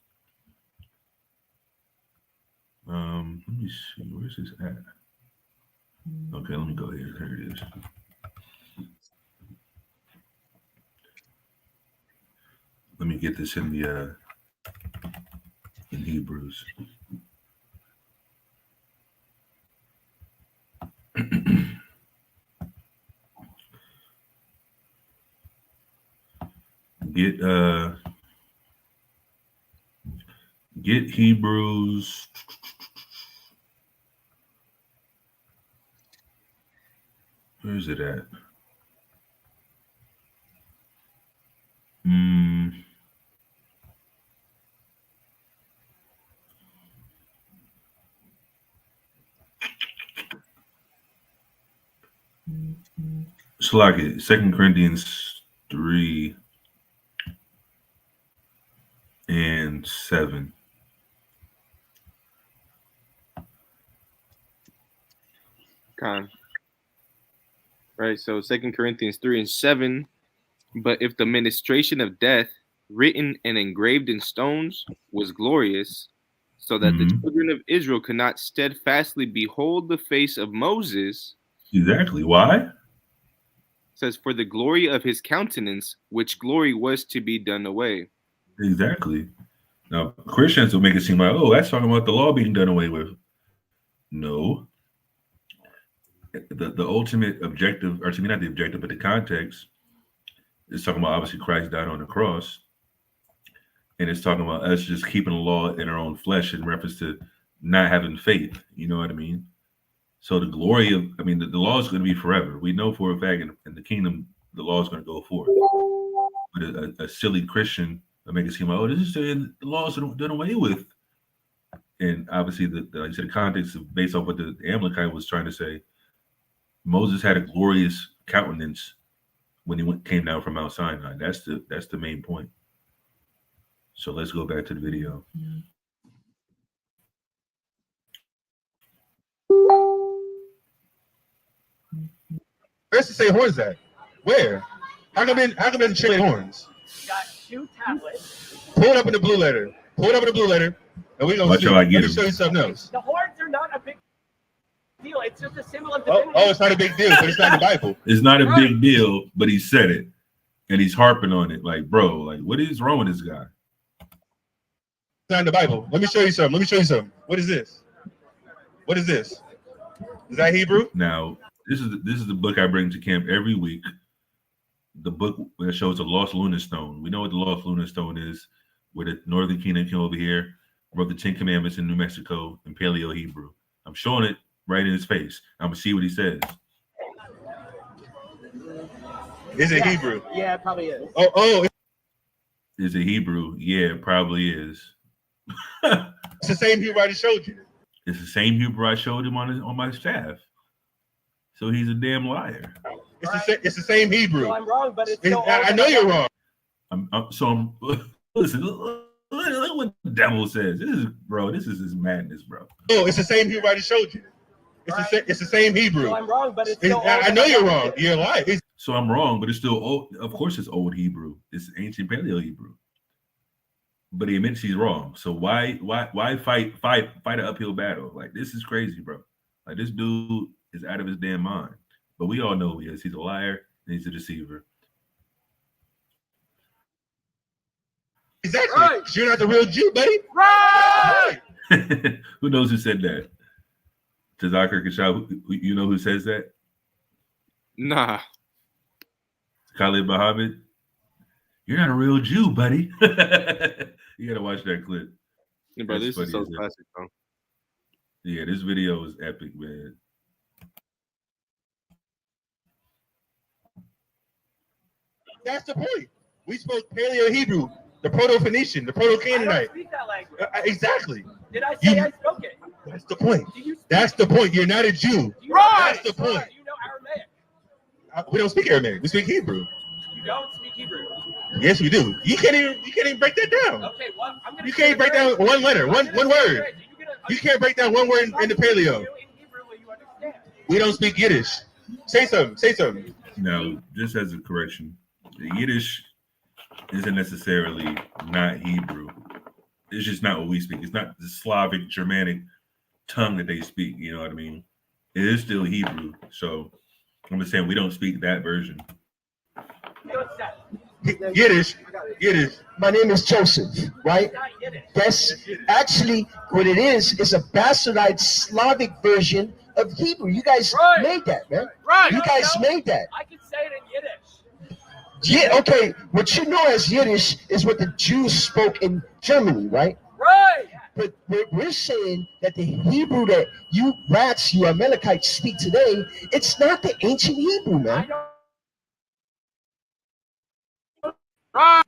Let me see, where's this at? Okay, let me go here. There it is. Let me get this in the in Hebrews. Get Hebrews. Where's it at? It's like it. 2 Corinthians 3:7. Right, so 2 Corinthians 3:7. But if the ministration of death, written and engraved in stones, was glorious, so that the children of Israel could not steadfastly behold the face of Moses. Exactly. Why? It says, for the glory of his countenance, which glory was to be done away. Exactly. Now, Christians will make it seem like, oh, that's talking about the law being done away with. No. The ultimate objective, or to me, not the objective, but the context, is talking about obviously Christ died on the cross. And it's talking about us just keeping the law in our own flesh in reference to not having faith. You know what I mean? So the glory of, the law is going to be forever. We know for a fact in the kingdom, the law is going to go forth. But a silly Christian will make it seem like, oh, this is saying the law is done away with. And obviously, like I said, the context of based off what the Amalekite was trying to say, Moses had a glorious countenance when he came down from Mount Sinai. That's the main point. So let's go back to the video. Where's the say horns at? Where? How come in chain horns? You got 2 tablets. Pull it up in the blue letter. Pull it up in the blue letter, and we're gonna see. Let me show you something else. The horns are not a big deal. It's just a symbol of divinity. Oh, it's not a big deal, but it's not in the Bible. It's not a big deal, but he said it, and he's harping on it. Like, bro, like, what is wrong with this guy? It's not in the Bible. Let me show you something. What is this? What is this? Is that Hebrew? Now, this is the book I bring to camp every week. The book that shows the lost lunar stone. We know what the lost lunar stone is, where the northern kingdom came over here. wrote the 10 Commandments in New Mexico in Paleo Hebrew. I'm showing it right in his face. I'm gonna see what he says. Is it Hebrew? Yeah, it probably is. Oh, Is it Hebrew? Yeah, it probably is. it's the same Hebrew I just showed you. It's the same Hebrew I showed him on my staff. So he's a damn liar. It's the same Hebrew. So I'm wrong, but it's still. I know you're wrong. Listen. Look what the devil says. This is his madness, bro. Oh, it's the same Hebrew I just showed you. It's the same Hebrew. So I'm wrong, but it's still. I know you're wrong. You're lying. So I'm wrong, but it's still old. Of course, it's old Hebrew. It's ancient Paleo Hebrew. But he admits he's wrong. So why fight an uphill battle? Like, this is crazy, bro. Like, this dude is out of his damn mind. But we all know who he is. He's a liar and he's a deceiver. Exactly. Right. You're not the real Jew, buddy. Right. Who knows who said that? Tazakar Kashab, you know who says that? Nah. Khalid Muhammad. You're not a real Jew, buddy. You gotta watch that clip. Yeah, bro, this is so classic, bro. Yeah, this video is epic, man. That's the point. We spoke Paleo Hebrew, the Proto-Phoenician, the Proto-Canaanite. I don't speak that language. Exactly. Did I say I spoke it? That's the point. That's the point. You're not a Jew. Right. That's the point. Do you know Aramaic? We don't speak Aramaic. We speak Hebrew. You don't speak Hebrew. Yes, we do. You can't even break that down. Okay, well, I'm gonna. You can't break down one letter, one word. You can't break down one word in the Paleo. In Hebrew, will you understand? We don't speak Yiddish. Say something. Now, just as a correction, the Yiddish isn't necessarily not Hebrew. It's just not what we speak. It's not the Slavic, Germanic tongue that they speak. You know what I mean? It is still Hebrew. So I'm just saying we don't speak that version. Yiddish. My name is Joseph, right? That's actually what it is. It's a bastardized Slavic version of Hebrew. You guys made that, man. Right. You guys made that. I can say it in Yiddish. Yeah, okay. What you know as Yiddish is what the Jews spoke in Germany, right? Right. But we're saying that the Hebrew that you rats, you Amalekites speak today, it's not the ancient Hebrew, man. Right.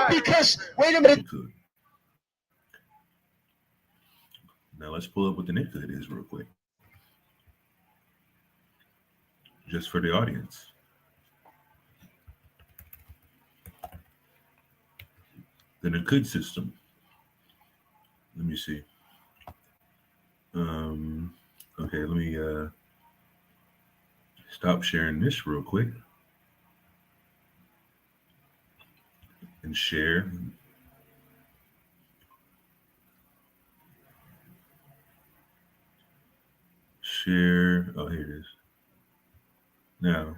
Because, wait a minute. Now let's pull up what the Nikud is real quick. Just for the audience. The Nikud system. Let me see. Okay, let me stop sharing this real quick. And share. Share. Oh, here it is. Now,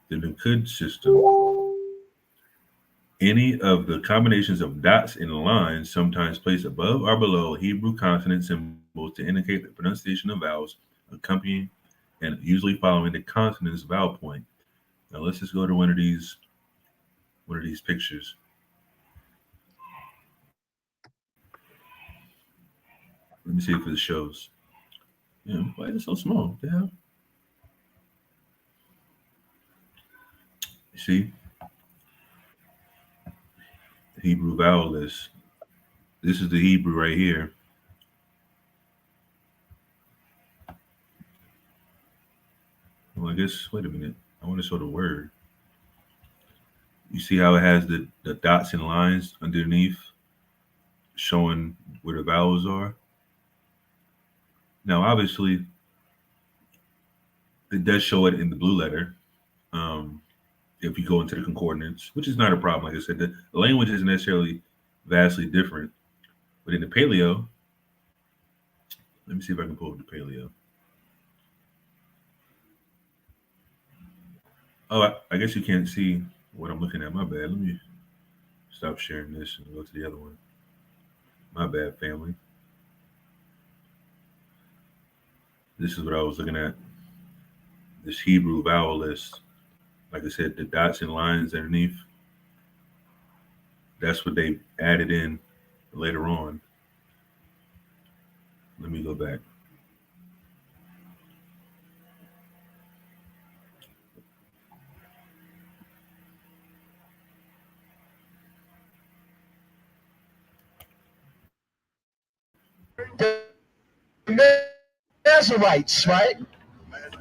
the Nikud system. Any of the combinations of dots and lines, sometimes placed above or below Hebrew consonant symbols to indicate the pronunciation of vowels, accompanying and usually following the consonant's vowel point. Now let's just go to one of these pictures. Let me see if it shows. Yeah, why is it so small? What the hell? You see? Hebrew vowel list. This is the Hebrew right here. Well, I guess, wait a minute. I want to show the word. You see how it has the dots and lines underneath showing where the vowels are? Now, obviously, it does show it in the blue letter. If you go into the concordance, which is not a problem. Like I said, the language isn't necessarily vastly different. But in the Paleo, let me see if I can pull up the Paleo. Oh, I guess you can't see what I'm looking at. My bad. Let me stop sharing this and go to the other one. My bad, family. This is what I was looking at. This Hebrew vowel list. like I said, the dots and lines underneath. That's what they added in later on. Let me go back. The Nazarites, right?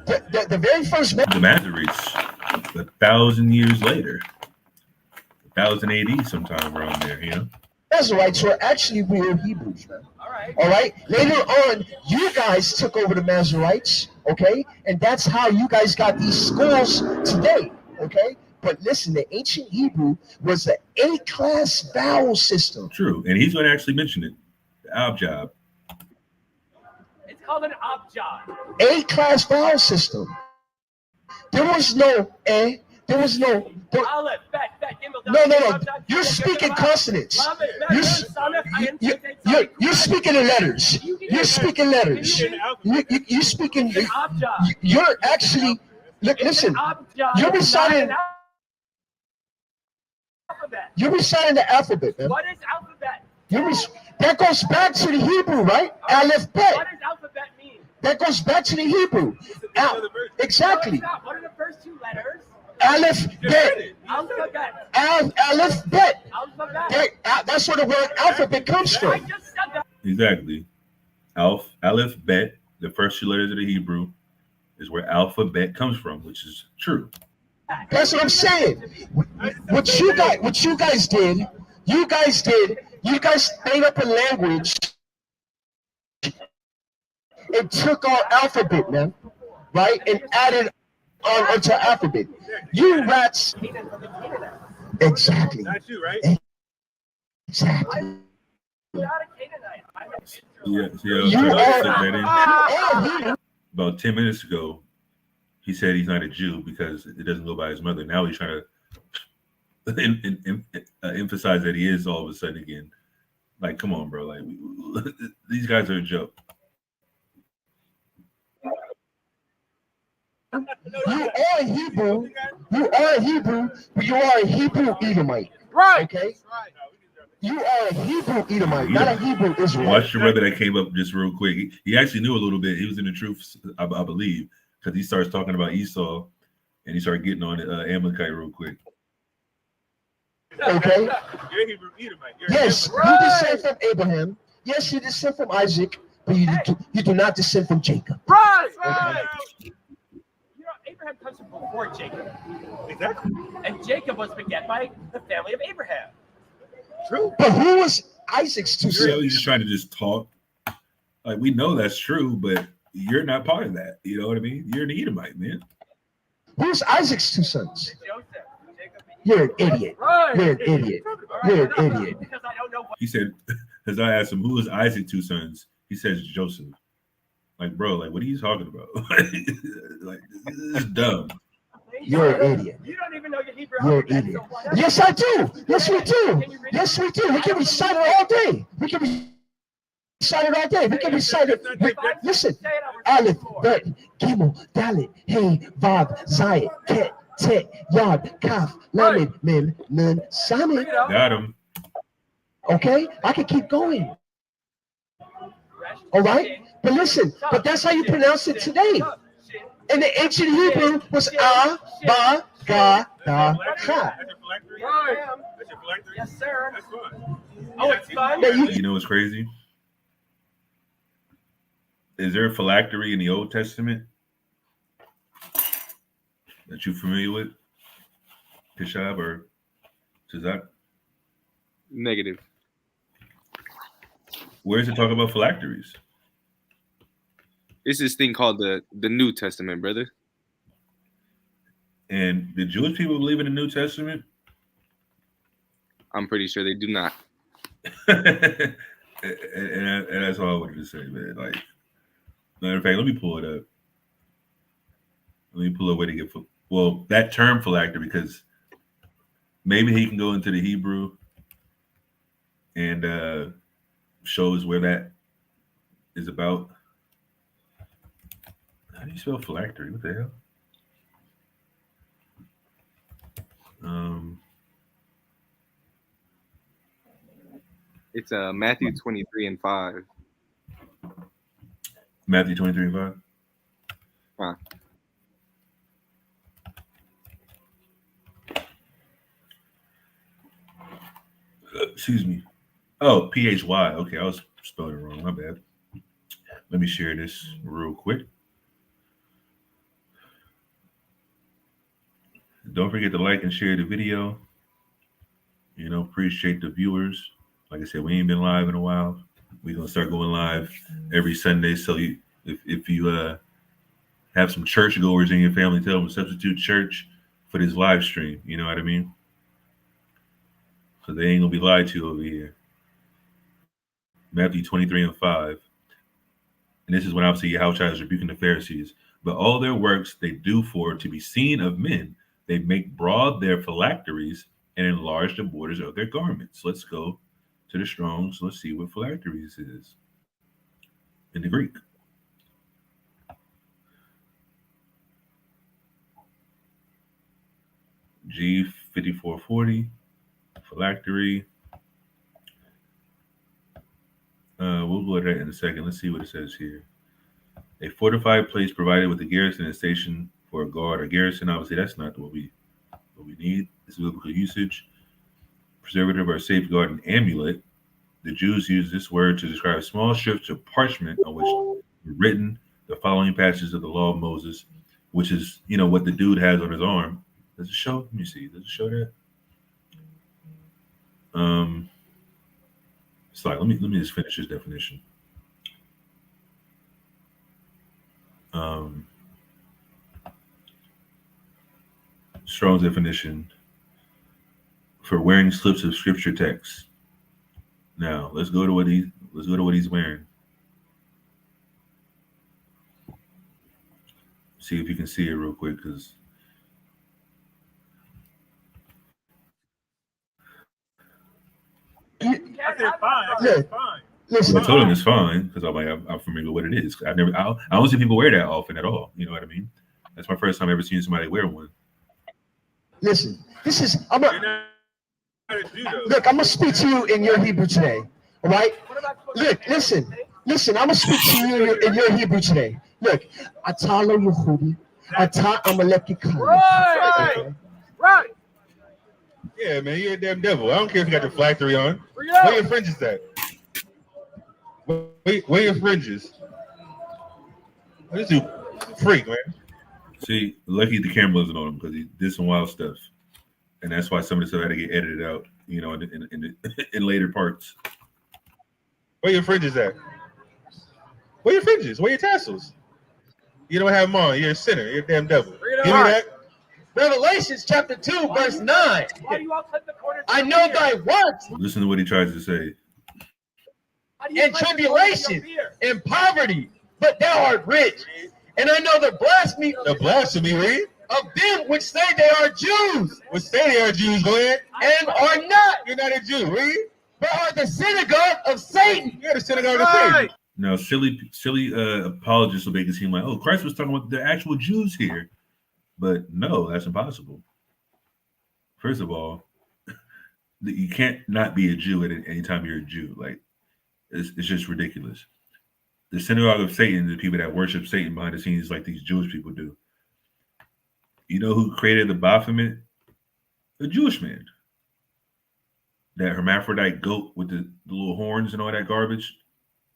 The very first The Masoretes, 1,000 years later, 1,000 AD, sometime around there, you know. Nazarites were actually real Hebrews, man. All right. Later on, you guys took over the Nazarites, okay, and that's how you guys got these schools today, okay. But listen, the ancient Hebrew was an A-class vowel system. True, and he's going to actually mention it. The Abjad. It's called an abjad. A-class vowel system. There was no A. There was no. Aleph, bet, gimel, No. You're speaking consonants. You're speaking in letters. You're speaking letters. You're speaking. You're actually. Listen. You're reciting. You're reciting the alphabet, man. What is alphabet? That goes back to the Hebrew, right? Aleph bet. What does alphabet mean? That goes back to the Hebrew. Exactly. What are the first two letters? Aleph bet. Alphabet. Aleph bet. Alphabet. That's where the word alphabet comes I from. just said that. Exactly. Aleph bet, the first two letters of the Hebrew, is where alphabet comes from, which is true. That's what I'm saying. What you guys did, you guys made up a language and took our alphabet, man, right, and added on onto alphabet. You rats. Exactly. That's you, right? Exactly. Yeah, You are. About 10 minutes ago, he said he's not a Jew because it doesn't go by his mother. Now he's trying to emphasize that he is all of a sudden again. Like, come on, bro. Like, these guys are a joke. You are a Hebrew. You are a Hebrew, but you are a Hebrew Edomite. Right. Okay. You are a Hebrew Edomite, not a Hebrew Israelite. Watch your brother that came up just real quick. He actually knew a little bit. He was in the truth, I believe, because he starts talking about Esau, and he started getting on Amalekite real quick. Okay. You're a Hebrew Edomite. Yes, you descend from Abraham. Yes, you descend from Isaac, but you do not descend from Jacob. Right. Okay. You know, Abraham comes from before Jacob. Exactly. And Jacob was beget by the family of Abraham. True. But who was Isaac's two You're really sons? just trying to just talk. Like, we know that's true, but you're not part of that. You know what I mean? You're an Edomite, man. Who's Isaac's two sons? Joseph. Jacob and You're an idiot. Right. You're an idiot. You're an idiot. Because I don't know what. He said, as I asked him, who is Isaac's two sons? He says Joseph. Like, bro, like, what are you talking about? Like, this is dumb. You're an idiot. You don't even know your Hebrew You're an alphabet, idiot. so whatever. Yes, I do. Yes, we do. Can you read Yes, it? we do. We can recite it all day. We can recite it all day. We can recite it. Listen. Say it, I'll Aleph, repeat it more. Bet, Gimel, Dalet, Hey, Vav, Zayat, Ket, Tet, Yod, Kaf, Lamed, Mem, Nun, Samit. Got him. Okay? I can keep going. All right? But listen, but that's how you pronounce it today. In the ancient Hebrew was A, Ba, Ga, Da, Ha. That's your phylactery? Right. That's your phylactery? Yes, sir. That's fun. Oh, it's fun? Now You know what's crazy? Is there a phylactery in the Old Testament that you're familiar with? Kishab or Tazak? Negative. Where does it talk about phylacteries? It's this thing called the New Testament, brother. And the Jewish people believe in the New Testament? I'm pretty sure they do not. and that's all I wanted to say, man. Like, matter of fact, let me pull it up. Let me pull a way to get that term phylactery, because maybe he can go into the Hebrew and show us where that is about. How do you spell phylactery? What the hell? It's Matthew 23:5. Matthew 23:5. Huh. Excuse me. Oh, PHY. Okay, I was spelling it wrong. My bad. Let me share this real quick. Don't forget to like and share the video. You know, appreciate the viewers. Like I said, we ain't been live in a while. We're gonna start going live every Sunday. So if you have some churchgoers in your family, tell them to substitute church for this live stream. You know what I mean? So they ain't gonna be lied to over here. Matthew 23:5. And this is when obviously Yahushua is rebuking the Pharisees. But all their works they do for to be seen of men. They make broad their phylacteries and enlarge the borders of their garments. Let's go to the Strong's. Let's see what phylacteries is in the Greek. G5440, phylactery. We'll go to that in a second. Let's see what it says here. A fortified place provided with a garrison and station for a guard or garrison. Obviously, that's not what we need. This is biblical usage. Preservative or safeguard, an amulet. The Jews use this word to describe small strips of parchment on which were written the following passages of the law of Moses, which is, you know, what the dude has on his arm. Does it show? Let me see. Does it show that? Sorry, let me just finish this definition. Strong's definition for wearing slips of scripture text. Now let's go to what he's wearing. See if you can see it real quick, because I said fine. I said fine. Listen, I told him it's fine because I'm familiar with what it is. I don't see people wear that often at all. You know what I mean? That's my first time ever seeing somebody wear one. Listen, this is look, I'm gonna speak to you in your Hebrew today. All right? Look, listen, I'm gonna speak to you in your Hebrew today. Look, Atalo Yehudi, Ata Amalek. Right. Yeah, man, you're a damn devil. I don't care if you got the phylactery on. Where your fringes at? Where your fringes? This dude freak, man. See, lucky the camera wasn't on him because he did some wild stuff, and that's why some of the stuff had to get edited out. You know, in later parts. Where your fringes at? Where your fringes? Where your tassels? You don't have them on. You're a sinner. You're a damn devil. Give me that. Revelations chapter 2, verse 9. I know thy works. Listen to what he tries to say. In tribulation, in poverty, but thou art rich. And I know the blasphemy, read, of them which say they are Jews. Which say they are Jews, go ahead. And are not. You're not a Jew, read. But are the synagogue of Satan. You're the synagogue of Satan. Now, silly apologists will make it seem like, oh, Christ was talking about the actual Jews here. But no, that's impossible. First of all, you can't not be a Jew at any time you're a Jew. Like, it's just ridiculous. The synagogue of Satan, the people that worship Satan behind the scenes like these Jewish people do. You know who created the Baphomet? A Jewish man. That hermaphrodite goat with the little horns and all that garbage.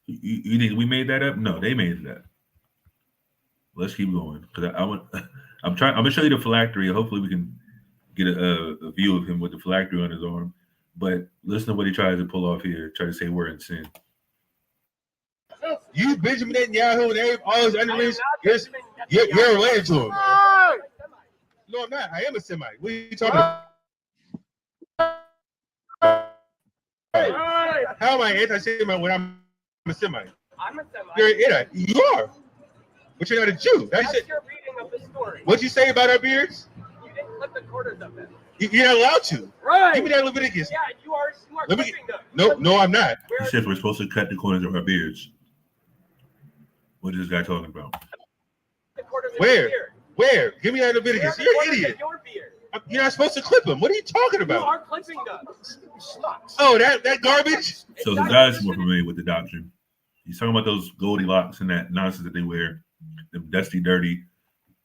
You think we made that up? No, they made that. Let's keep going. Because I'm gonna show you the phylactery. Hopefully we can get a view of him with the phylactery on his arm. But listen to what he tries to pull off here. Try to say we're in sin. You, Benjamin Netanyahu, and all his underlings, you're related to him. No, I'm not. I am a Semite. What are you talking about? How am I anti-Semite when I'm a Semite? I'm a Semite. You're an Hittite. You are. But you're not a Jew. That's your reading of the story. What'd you say about our beards? You didn't clip the quarters of it. You're not allowed to. Right. Give me that Leviticus. Yeah, you are clipping them. No, I'm not. He says we're supposed to cut the corners of our beards. What is this guy talking about? Where? Give me that Leviticus. You're an idiot. Your beard. You're not supposed to clip them. What are you talking You about? are clipping them. Oh, that garbage. So the guy's more familiar with the doctrine. He's talking about those Goldilocks and that nonsense that they wear, the dusty, dirty,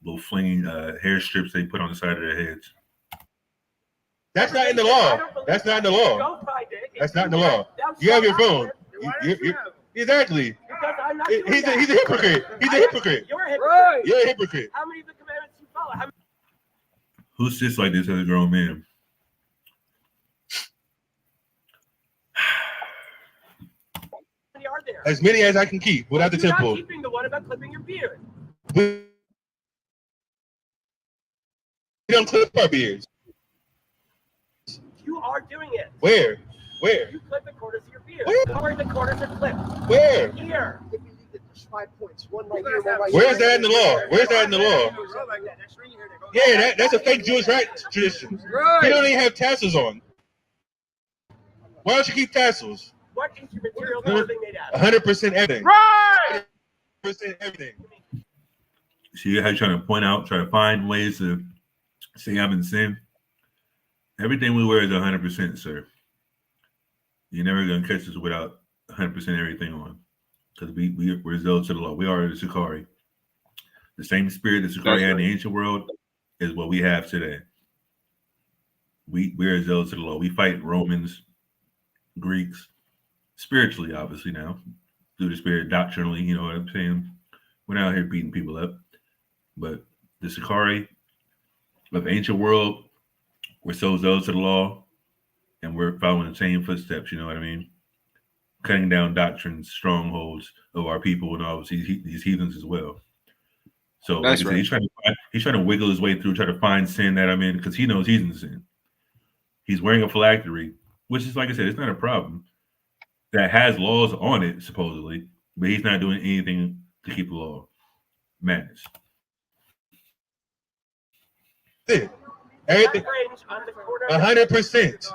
little flinging hair strips they put on the side of their heads. That's not in the law. That's not in the law. Go find it. That's not in the law. You have your phone. Exactly. Because I'm not doing He's a that. hypocrite. He's a hypocrite. You're a hypocrite. Right. You're a hypocrite. How many of the commandments you follow? How Who sits like this as a grown man? many are there? As many as I can keep without the You're temple. not keeping the one about clipping your beard. We don't clip our beards. You are doing it. Where? Where? You clip the corners of your beard. Where? Where the corners are clipped. Where? Here. Where's that in the law? Where's that in the law? Yeah, that's a fake Jewish right tradition. They don't even have tassels on. Why don't you keep tassels? What ancient material are they made out of? 100% everything. Right. 100% everything. See how you're trying to point out, try to find ways to say I'm in sin. Everything we wear is 100%, sir. You're never going to catch us without 100% everything on. Because we're zealous to the law. We are the SICARII. The same spirit that SICARII had in the ancient world is what we have today. We are zealous to the law. We fight Romans, Greeks, spiritually, obviously now, through the spirit, doctrinally, you know what I'm saying? We're not out here beating people up. But the SICARII of ancient world, we're so zealous to the law, and we're following the same footsteps, you know what I mean? Cutting down doctrines, strongholds of our people, and obviously these heathens as well. So like I said, he's trying to wiggle his way through, try to find sin that I'm in, because he knows he's in sin. He's wearing a phylactery, which is, like I said, it's not a problem. That has laws on it, supposedly, but he's not doing anything to keep the law. Madness. Everything. That fringe on the corner. 100%.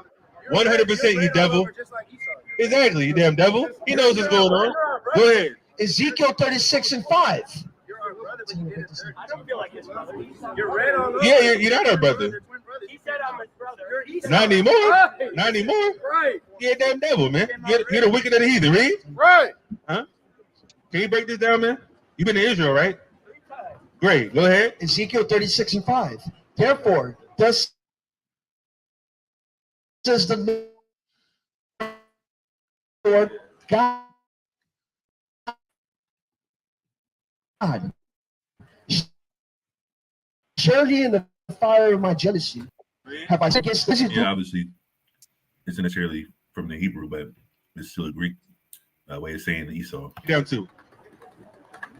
100%, you devil. Exactly, you damn devil. He knows what's going on. Go ahead. Ezekiel 36:5. I don't feel like his brother. You're red on Yeah, you're not our brother. He said I'm his brother. Not anymore. Not anymore. Right. You're a damn devil, man. You're the wicked of the heathen, read? Right. Huh? Can you break this down, man? You've been to Israel, right? Great. Go ahead. Ezekiel 36:5. Therefore, thus says the Lord God. Surely in the fire of my jealousy have I against this. Yeah, obviously, it's not necessarily from the Hebrew, but it's still a Greek way of saying Esau. Down two.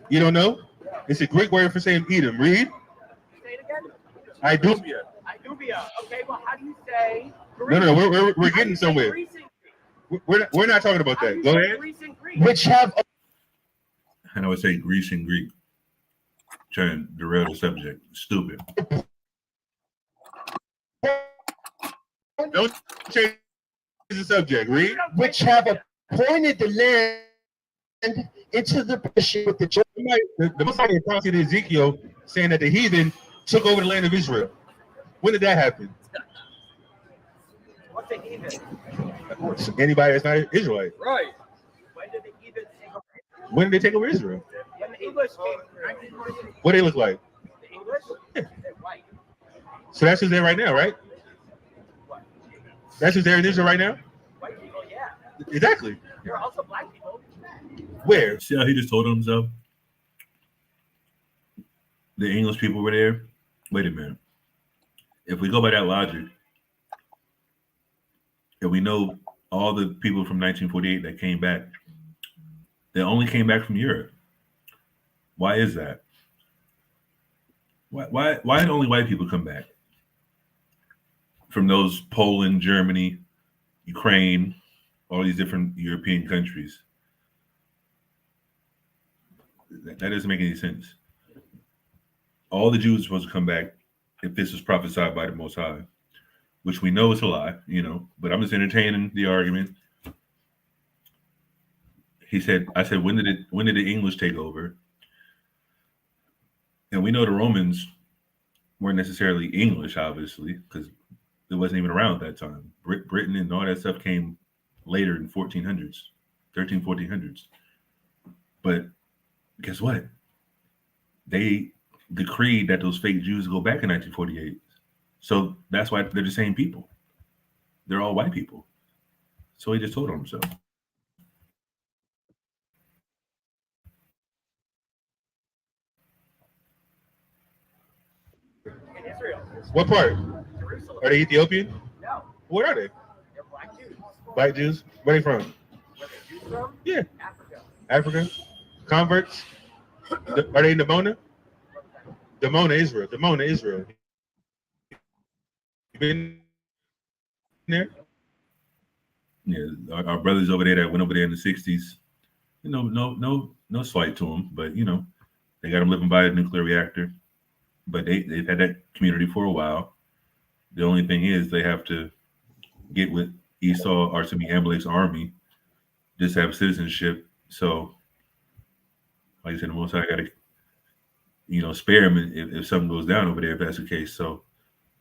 You don't know? It's a Greek word for saying Edom. Read. Say it again. Idumia. Idumia. Okay, well, how do you say? No, we're getting somewhere. We're not talking about that. Go ahead. Which have And I would say Greece and Greek. Trying to derail the subject. Stupid. Don't change the subject. Read. which have appointed the land into the possession with the children. The Messiah talking to Ezekiel saying that the heathen took over the land of Israel. When did that happen? What's the heathen? Anybody that's not Israelite. Right. When did the heathen take over? When did they take over Israel? When the English came through. What do they look like? The English? They're white. So that's who's there right now, right? What? That's who's there in Israel right now? White people, yeah. Exactly. There are also black people. Where? See how he just told himself? The English people were there? Wait a minute. If we go by that logic, and we know all the people from 1948 that came back, they only came back from Europe. Why is that? Why did only white people come back? From those Poland, Germany, Ukraine, all these different European countries. That doesn't make any sense. All the Jews are supposed to come back if this was prophesied by the Most High, which we know is a lie, you know, but I'm just entertaining the argument. I said, when did the English take over? And we know the Romans weren't necessarily English, obviously, because it wasn't even around at that time. Britain and all that stuff came later in 1400s, 1400s. But guess what? They decreed that those fake Jews go back in 1948. So that's why they're the same people. They're all white people. So he just told on himself. In Israel. What part? Jerusalem. Are they Ethiopian? No. Where are they? They're black Jews. Black Jews? Where are they from? Where the Jews from? Yeah. Africa. Africa? Converts? Are they in Dimona? Dimona, Israel. Dimona, Israel. You been there? Yeah, our brothers over there that went over there in the 60s, you know, no slight to them, but you know, they got them living by a nuclear reactor. But they've had that community for a while. The only thing is they have to get with Esau or to be Amalek's army, just have citizenship. So, like I said, the most I got to, you know, spare them if something goes down over there, if that's the case. So,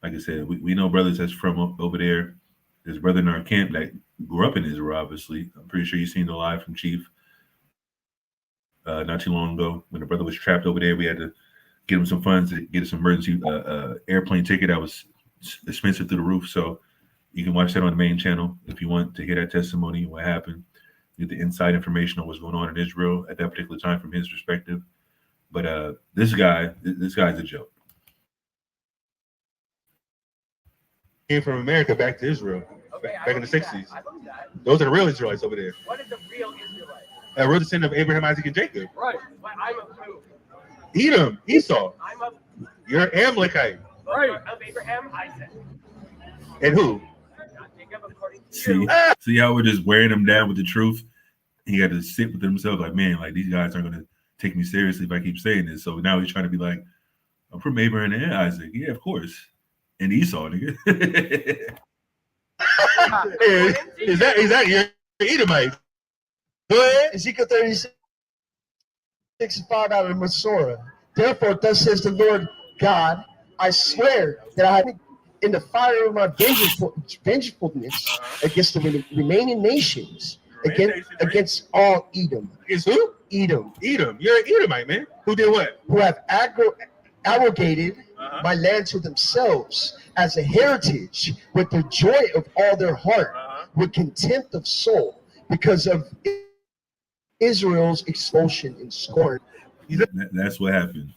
like I said, we know brothers that's from over there. There's a brother in our camp that grew up in Israel, obviously. I'm pretty sure you've seen the live from Chief not too long ago when the brother was trapped over there. We had to get him some funds to get some emergency airplane ticket that was expensive through the roof. So you can watch that on the main channel if you want to hear that testimony, what happened, get the inside information on what's going on in Israel at that particular time from his perspective. But this guy's a joke. Came from America back to Israel. Okay, Back in the 60s. I believe that. Those are the real Israelites over there. What is a real Israelite? A real descendant of Abraham, Isaac, and Jacob. Right. But I'm of who? Edom, Esau. I'm of You're Amalekite. of Abraham, Isaac. And who? Not Jacob, according to you. See how we're just wearing him down with the truth? He had to sit with himself like, man, like these guys aren't going to take me seriously if I keep saying this. So now he's trying to be like, I'm from Abraham and Isaac. Yeah, of course. And Esau, nigga. Is that your Edomite? Go ahead. Ezekiel 36 and 5 out of Masorah. Therefore, thus says the Lord God, I swear that I have in the fire of my vengefulness against the remaining nations, against all Edom. Against who? Edom. Edom. You're an Edomite, man. Who did what? Who have arrogated my land to themselves as a heritage with the joy of all their heart, with contempt of soul, because of Israel's expulsion and scorn. That's what happened.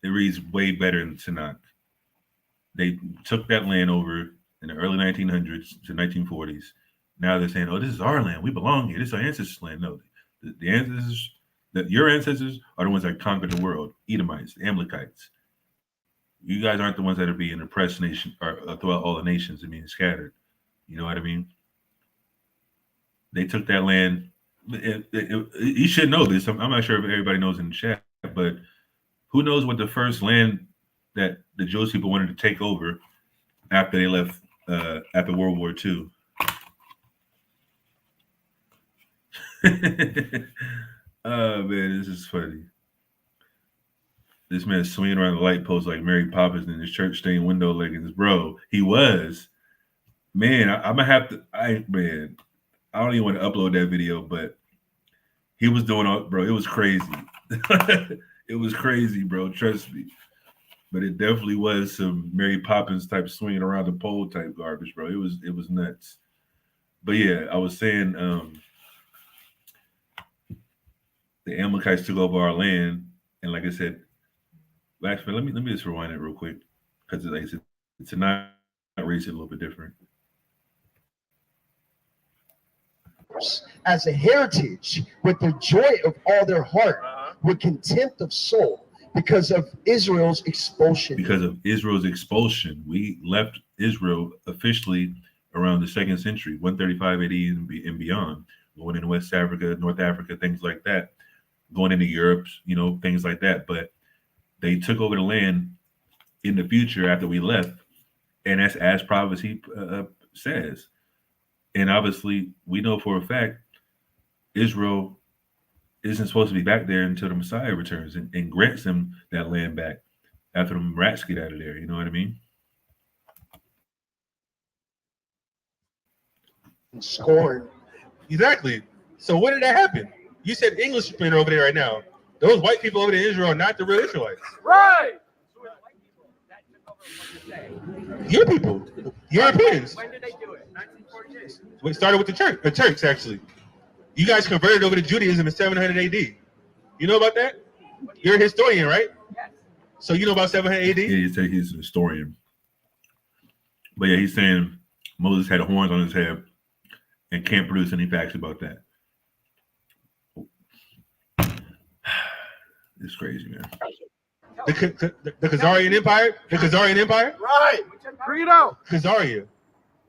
It reads way better in Tanakh. They took that land over in the early 1900s to 1940s. Now they're saying, oh, this is our land. We belong here. This is our ancestors' land. No, the ancestors, your ancestors are the ones that conquered the world. Edomites, Amalekites. You guys aren't the ones that are being oppressed nation or throughout all the nations and being scattered. You know what I mean? They took that land. You should know this. I'm not sure if everybody knows in the chat, but who knows what the first land that the Jewish people wanted to take over after they left after World War II? Oh man, this is funny. This man's swinging around the light post like Mary Poppins in his church stained window leggings, bro. He was, man. I'm gonna have to. I don't even want to upload that video, but he was doing all, bro. It was crazy. It was crazy, bro. Trust me. But it definitely was some Mary Poppins type swinging around the pole type garbage, bro. It was nuts. But yeah, I was saying the Amalekites took over our land, and like I said, actually, let me just rewind it real quick because it's not race it a little bit different. As a heritage with the joy of all their heart, with contempt of soul, because of Israel's expulsion. Because of Israel's expulsion, we left Israel officially around the 2nd century, 135 AD and beyond, going into West Africa, North Africa, things like that, going into Europe, you know, things like that. But they took over the land in the future after we left, and that's as prophecy says. And obviously, we know for a fact Israel isn't supposed to be back there until the Messiah returns and grants them that land back. after them rats get out of there. You know what I mean? Scorn. Exactly. So when did that happen? You said Englishmen over there right now. Those white people over there in Israel are not the real Israelites. Right. Your people, Europeans. When did they do it? 1946. We started with the Turks actually. You guys converted over to Judaism in 700 AD. You know about that? You're a historian, right? Yes. So you know about 700 AD? Yeah, he's a historian. But yeah, he's saying Moses had horns on his head and can't produce any facts about that. It's crazy, man. The Khazarian Empire? The Khazarian Empire? Right. Bring it out. Khazaria.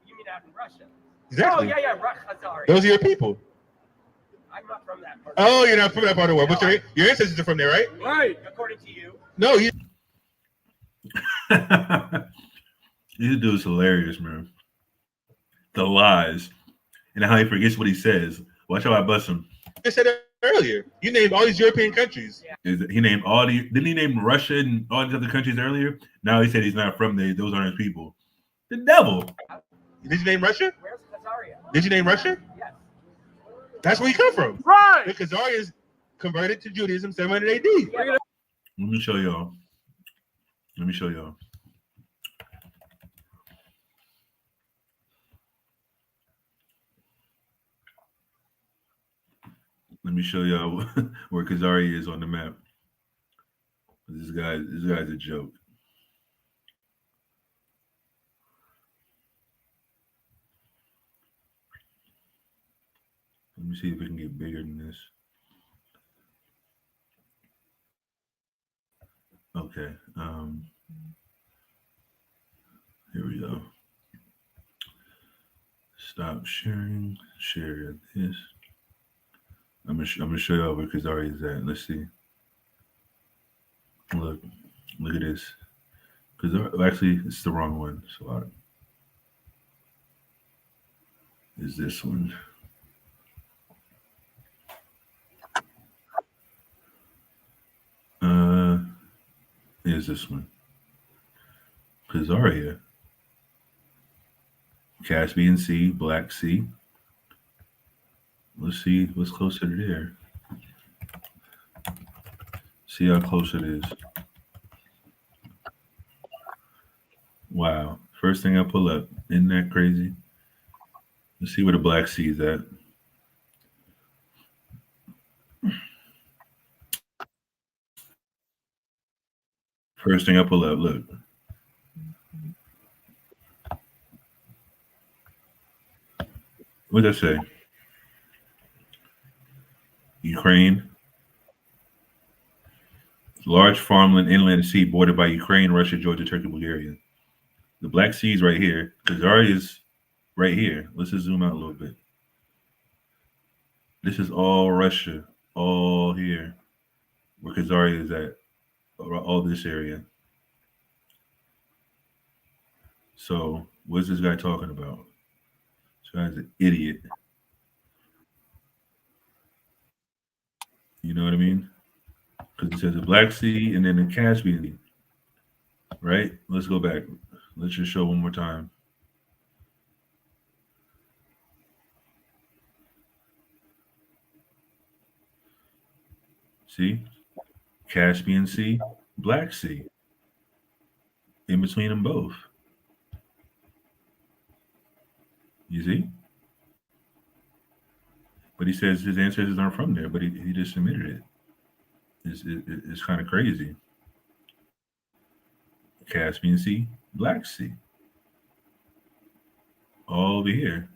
You mean out in Russia? Exactly. Oh, yeah, Khazari. Those are your people. I'm not from that part. Oh, you're not from that part of the world. But your ancestors are from there, right? Right. According to you. No, you. This dude's hilarious, man. The lies and how he forgets what he says. Watch how I bust him. I said that earlier. You named all these European countries. He named all the. Didn't he name Russia and all these other countries earlier? Now he said he's not from there. Those aren't his people. The devil. Did you name Russia? Where's Khazaria? Did you name Russia? Yes. That's where you come from. Right. The Khazarians converted to Judaism 700 AD. Let me show y'all. Let me show y'all. Let me show y'all where Khazari is on the map. This guy's a joke. Let me see if we can get bigger than this. Okay. Here we go. Stop sharing. Share this. I'm gonna show y'all where Khazari is at. Let's see. Look at this. Khazari, actually, it's the wrong one. So is this one? Is this one? Khazaria. Caspian Sea, Black Sea. Let's see what's closer to there. See how close it is. Wow. First thing I pull up. Isn't that crazy? Let's see where the Black Sea is at. First thing I pull up, look. What did I say? Ukraine. Large farmland, inland sea bordered by Ukraine, Russia, Georgia, Turkey, Bulgaria. The Black Sea is right here. Khazari is right here. Let's just zoom out a little bit. This is all Russia, all here, where Khazari is at, all this area. So what's this guy talking about? This guy's an idiot. You know what I mean? Because it says the Black Sea and then the Caspian Sea, right? Let's go back. Let's just show one more time. See? Caspian Sea, Black Sea. In between them both. You see? But he says his ancestors aren't from there, but he just admitted it. It's kind of crazy. Caspian Sea, Black Sea. All over here.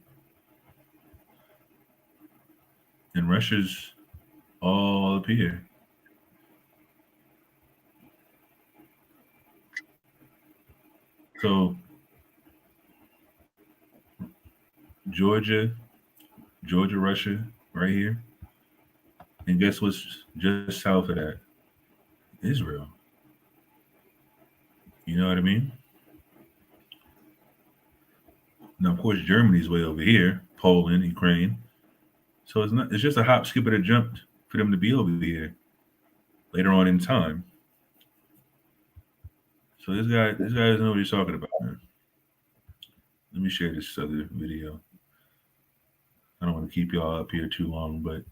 And Russia's all up here. So Georgia, Russia, right here. And guess what's just south of that? Israel. You know what I mean? Now, of course, Germany's way over here, Poland, Ukraine. So it's just a hop, skip, and a jump for them to be over here later on in time. So this guy doesn't know what he's talking about, man. Let me share this other video. I don't want to keep y'all up here too long, but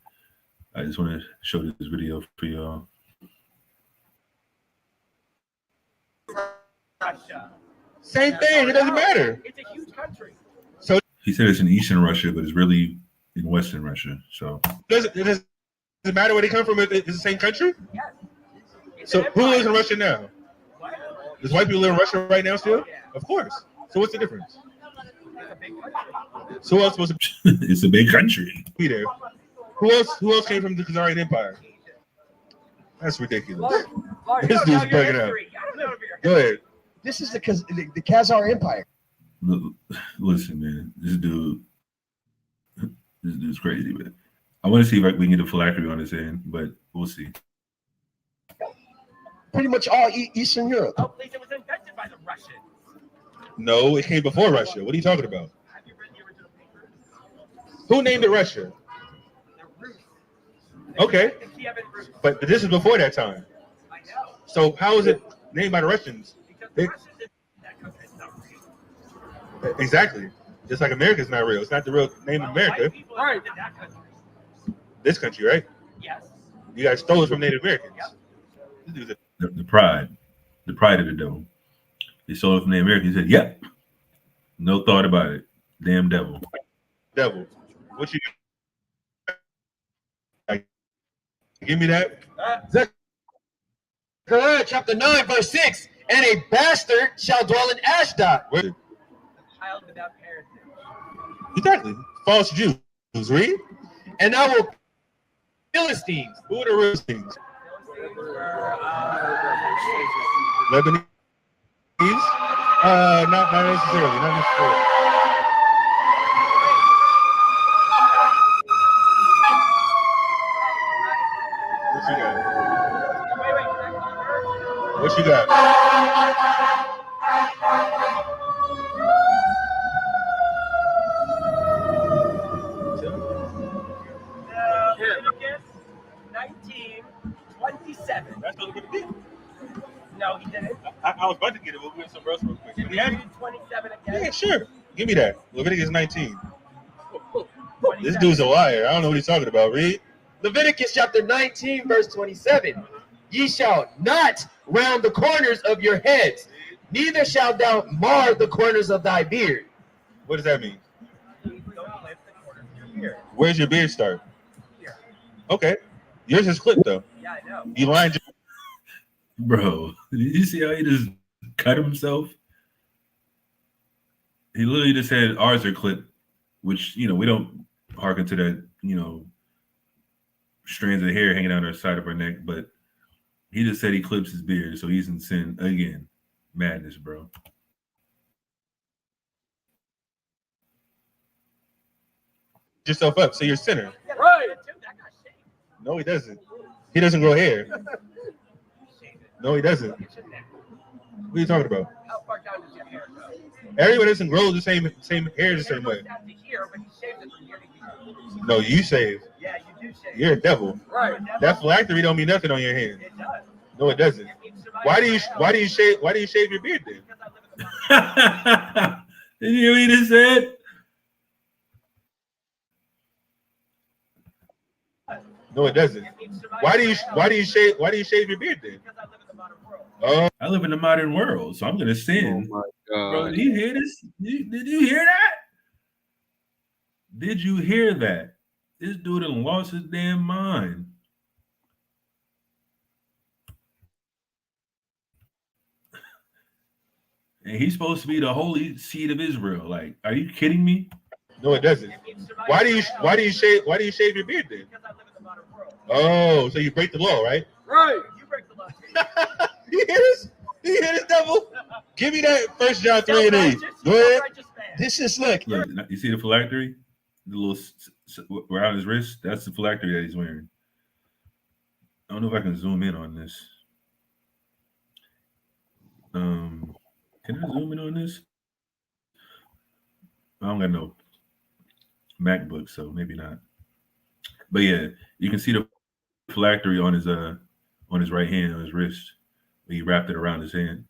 I just want to show this video for y'all. Russia. Same thing. It doesn't matter. It's a huge country. So He said it's in Eastern Russia, but it's really in Western Russia. So it doesn't matter where they come from. It's the same country. Yes. It's So an who empire. lives in Russia now? What? Does white people live in Russia right now still? Yeah. Of course. So what's the difference? It's a big country. So who else supposed to it's a big country. be there? Who else came from the Khazarian Empire? That's ridiculous. Lord, This you don't dude's know your bugging out. history. I don't know your Go ahead. This is the Khazar Empire. Listen, man, this dude's crazy, man. I want to see if we can get a phylactery on his end, but we'll see. Pretty much all Eastern Europe. Oh, please, it was invented by the Russians. No, it came before Russia. What are you talking about? Have you read the original papers? Who named it Russia? The Rus. Okay, The Kievan Rus. but this is before that time. I know. So how is it named by the Russians? Because the They- Russians didn't that country. It's not real. Exactly. Just like America's not real. It's not the real name of America. White people invented that country. This country, right? Yes. You guys stole it from Native Americans. Yep. This dude's a The pride of the devil. He sold it from the American. He said, "Yep, no thought about it. Damn devil." devil. What you give me that? Zechariah chapter 9, verse 6. And a bastard shall dwell in Ashdod. What? A child without parents. Exactly. False Jews. Read. And I will Philistines. Who are the real things? Those were, Lebanese? Not necessarily. Not necessarily. What you got? wait, What you got? Leviticus 19:27. That's what we're gonna get. No, he didn't. I was about to get it. We'll get some else real quick. Did we Yeah, read 27 again? yeah, sure. Give me that. Leviticus 19. 27. This dude's a liar. I don't know what he's talking about. Read. Leviticus chapter 19, verse 27. Ye shall not round the corners of your heads, neither shalt thou mar the corners of thy beard. What does that mean? Don't lift the corner of your beard. Where's your beard start? Here. Okay. Yours is clipped though. Yeah, I know. You lying. Bro, did you see how he just cut himself? He literally just said ours are clipped, which, we don't hearken to that, strands of hair hanging out our side of our neck, but he just said he clips his beard, so he's in sin again. Madness, bro. Yourself up. So you're a sinner. Right. That got shaved. No, he doesn't. He doesn't grow hair. Shave it. No, he doesn't. Look at your neck. What are you talking about? How far down does your hair go? Everyone doesn't grow the same hair the same Your way. goes down to here, but he shaves it from here to here. No, you shave. Yeah, you do shave. You're a devil. Right. That phylactery don't mean nothing on your hand. It does. No, it doesn't. It means survival. Why do you shave your beard then? Because I live in the Did you hear what he just said? No, it doesn't. It means survival. Why do you shave your beard then? Because I live in the modern world. Oh, I live in the modern world, so I'm gonna Oh sin. my Bro, god. did you hear this? Did you hear that? Did you hear that? This dude done lost his damn mind. And he's supposed to be the holy seed of Israel. Like, are you kidding me? no, it doesn't. It means survival. Why do you shave your beard then? Because I live in the modern world. Oh, so you break the law, right? Right. You break the law. You hear this? You hear this, devil? Give me that 1 John 3 and 8. Go ahead. This is look. Look, you see the phylactery? The little around his wrist? That's the phylactery that he's wearing. I don't know if I can zoom in on this. Can I zoom in on this? I don't got no MacBook, so maybe not. But yeah, you can see the phylactery on his right hand, on his wrist. He wrapped it around his hand.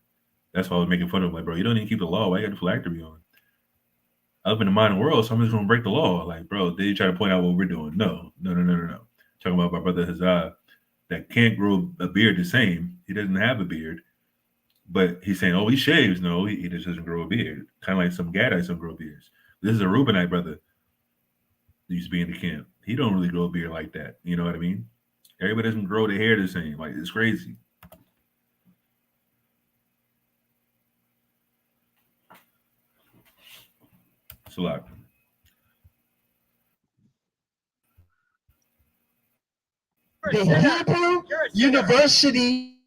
That's why I was making fun of him. Like, bro, you don't even keep the law. Why you got the phylactery on? I live in the modern world, so I'm just gonna break the law. Like, bro, they try to point out what we're doing. No. Talking about my brother Hazah that can't grow a beard the same. He doesn't have a beard, but he's saying, oh, he shaves. No, he just doesn't grow a beard. Kind of like some Gadites don't grow beards. This is a Reubenite brother who used to be in the camp. He don't really grow a beard like that. You know what I mean? Everybody doesn't grow their hair the same. Like, it's crazy. It's a lot. The Hebrew University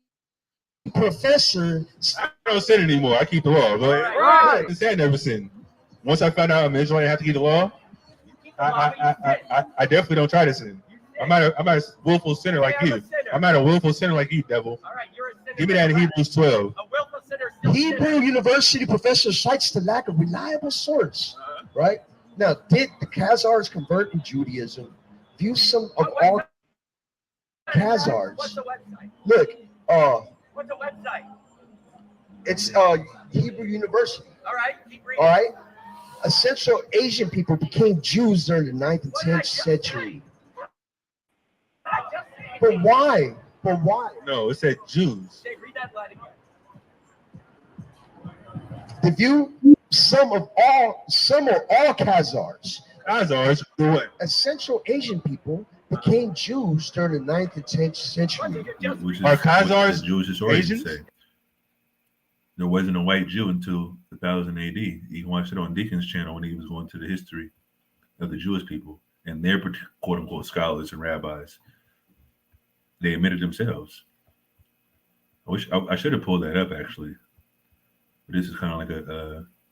professor. I don't sin anymore. I keep the law. But Right. I never sin. Once I found out I'm an Israelite, I have to keep the law. I definitely don't try to sin. I'm not a willful sinner like you. I'm not a willful sinner like you, devil. All right, you're a sinner. Give me that in Hebrews 12. A willful sinner is still Hebrew sinner. University professor cites the lack of reliable source. Right now, did the Khazars convert in Judaism? View some of all Khazars. What's the website? Look, What's the website? it's Hebrew University. All right, keep reading. All right. Central Asian people became Jews during the 9th and 10th century. But why? But why? No, it said Jews. Jay, read that line again. The view some or all Khazars. Khazars do what? Central Asian people became Jews during the 9th and 10th century. Which is Are what Khazars the Jewish historians Asians? say. There wasn't a white Jew until 1000 AD. He watched it on Deacon's channel when he was going to the history of the Jewish people and their quote unquote scholars and rabbis. They admitted themselves. I should have pulled that up actually. But this is kind of like I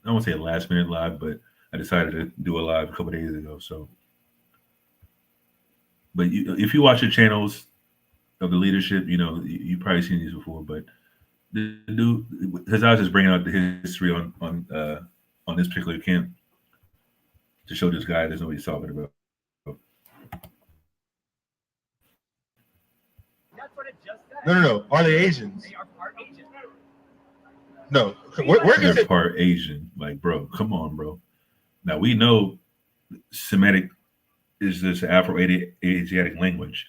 don't want to say a last minute live, but I decided to do a live a couple days ago. So, but if you watch the channels of the leadership, you've probably seen these before. But the dude, his eyes is bringing out the history on this particular camp to show this guy there's nobody talking about. That's what it just said. No. Are they Asians? They are part Asian. No. Where is They're it? part Asian. Like, bro, come on, bro. Now we know Semitic is this Afro-Asiatic language.